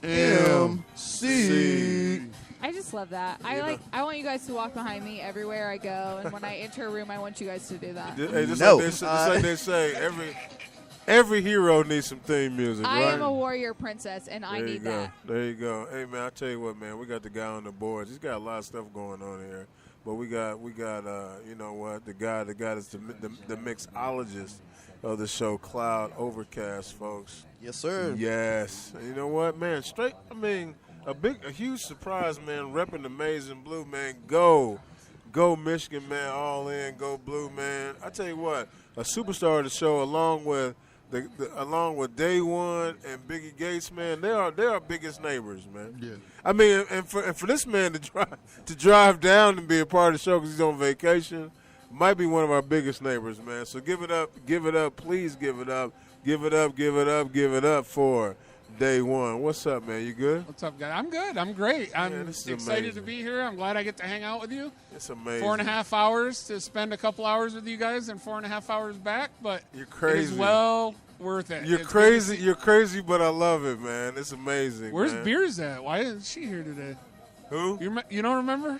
MC. I just love that. I want you guys to walk behind me everywhere I go, and when I enter a room, I want you guys to do that. Hey, just like they say, every hero needs some theme music, I right? am a warrior princess, and I need that. There you go. Hey, man, I tell you what, man, we got the guy on the boards. He's got a lot of stuff going on here. But we got you know what, the guy that's the mixologist of the show, Cloud Overcast, folks. Yes, sir. Yes. And you know what, man, a huge surprise, man, repping the Maize and Blue, man. Go Michigan, man, all in, go Blue, man. I tell you what, a superstar of the show, along with Day One and Biggie Gates, man, they are our biggest neighbors, man. Yeah. I mean, and for this man to drive down and be a part of the show because he's on vacation, might be one of our biggest neighbors, man. So give it up, please give it up for Day One. What's up, man? You good? What's up, guys? I'm good. I'm great. I'm excited to be here. I'm glad I get to hang out with you. It's amazing. 4.5 hours to spend a couple hours with you guys and 4.5 hours back, but you're crazy. It is well worth it. You're crazy. You're crazy, but I love it, man. It's amazing. Where's man. Beers at? Why isn't she here today? Who? You don't remember?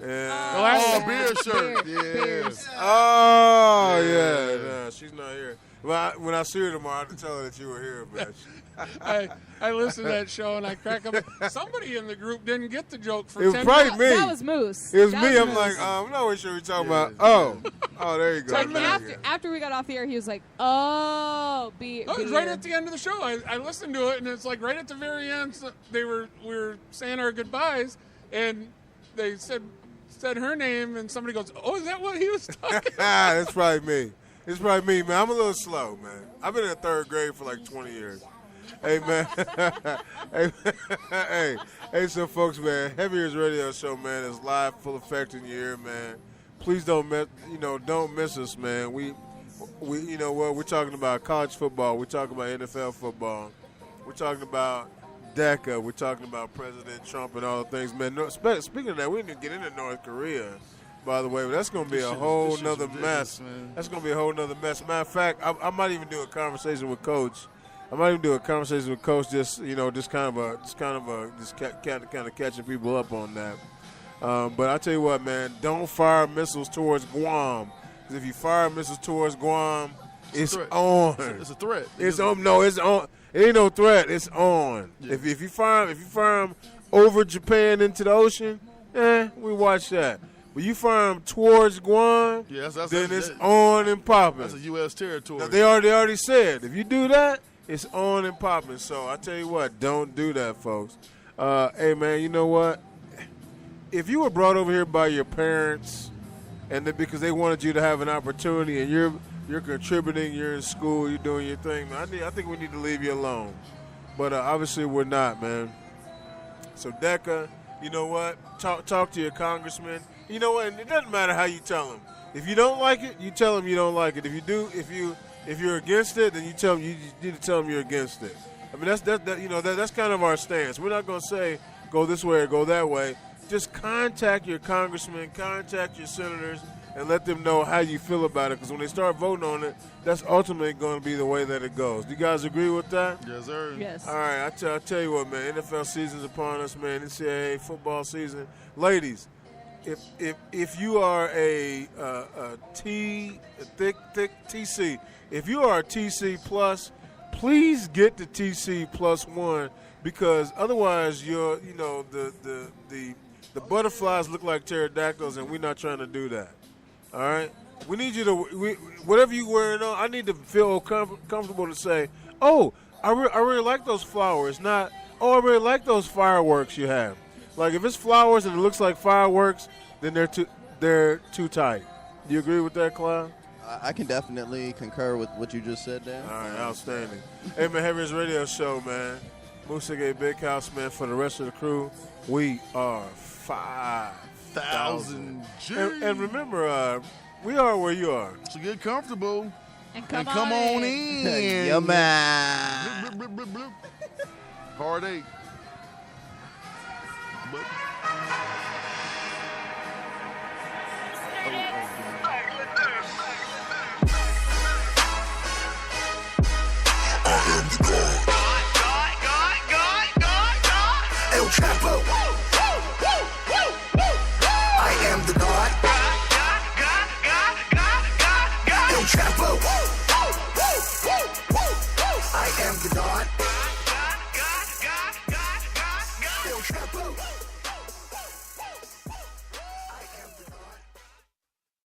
Yeah. Beer shirt. Beers. Oh, yeah. Nah, she's not here. Well, when I see her tomorrow, I have to tell her that you were here, man. I listened to that show and I crack up. Somebody in the group didn't get the joke for it was 10 probably me. That was Moose. It was that me. Was I'm Moose. like, I'm not really sure what you're talking about. Oh, there you go. After we got off the air, he was like, "Oh, it was right at the end of the show. I listened to it, and it's like right at the very end. We were saying our goodbyes, and they said her name, and somebody goes, "Oh, is that what he was talking about?" It's probably me. It's probably me, man. I'm a little slow, man. I've been in third grade for like 20 years. Hey, man. hey, so folks, man, Heaviest Radio Show, man, is live, full effect in your ear, man. Please don't miss us, man. We you know what? We're talking about college football. We're talking about NFL football. We're talking about DECA. We're talking about President Trump and all the things, man. Speaking of that, we need to get into North Korea, by the way. But that's going to be a whole nother mess. Man. That's going to be a whole nother mess. Matter of fact, I might even do a conversation with Coach. Just kind of catching people up on that. But I tell you what, man, don't fire missiles towards Guam. Because if you fire missiles towards Guam, it's on. It's a threat. It's on. No, it's on. It ain't no threat. It's on. Yeah. If you fire them over Japan into the ocean, we watch that. But you fire them towards Guam, then it's on and popping. That's a U.S. territory. Now, they already said if you do that, it's on and popping. So I tell you what, don't do that, folks. Hey, man, you know what? If you were brought over here by your parents, and because they wanted you to have an opportunity, and you're contributing, you're in school, you're doing your thing, man, I think we need to leave you alone. But obviously we're not, man. So DECA, you know what? Talk to your congressman. You know what? And it doesn't matter how you tell him. If you don't like it, you tell him you don't like it. If you're against it, then you need to tell them you're against it. I mean, that's kind of our stance. We're not going to say go this way or go that way. just contact your congressmen, contact your senators, and let them know how you feel about it. Because when they start voting on it, that's ultimately going to be the way that it goes. Do you guys agree with that? Yes, sir. Yes. All right, I tell you what, man. NFL season's upon us, man. NCAA football season, ladies. If you are a thick TC, if you are a TC plus, please get the TC plus one, because otherwise the butterflies look like pterodactyls, and we're not trying to do that. All right, we need you to whatever you wearing on. I need to feel comfortable to say, oh, I really like those flowers. Not, oh, I really like those fireworks you have. Like if it's flowers and it looks like fireworks, then they're too tight. Do you agree with that, Cloud? I can definitely concur with what you just said there. All right, outstanding. Hey, man, Heavy's radio show, man. Musige Big House, man. For the rest of the crew, we are 5,000 G. And remember, we are where you are. So get comfortable and come on in. Yeah, man. Bloop, bloop, bloop, bloop. Heartache. But, El Chapo. I am the God. El Chapo. I am the God.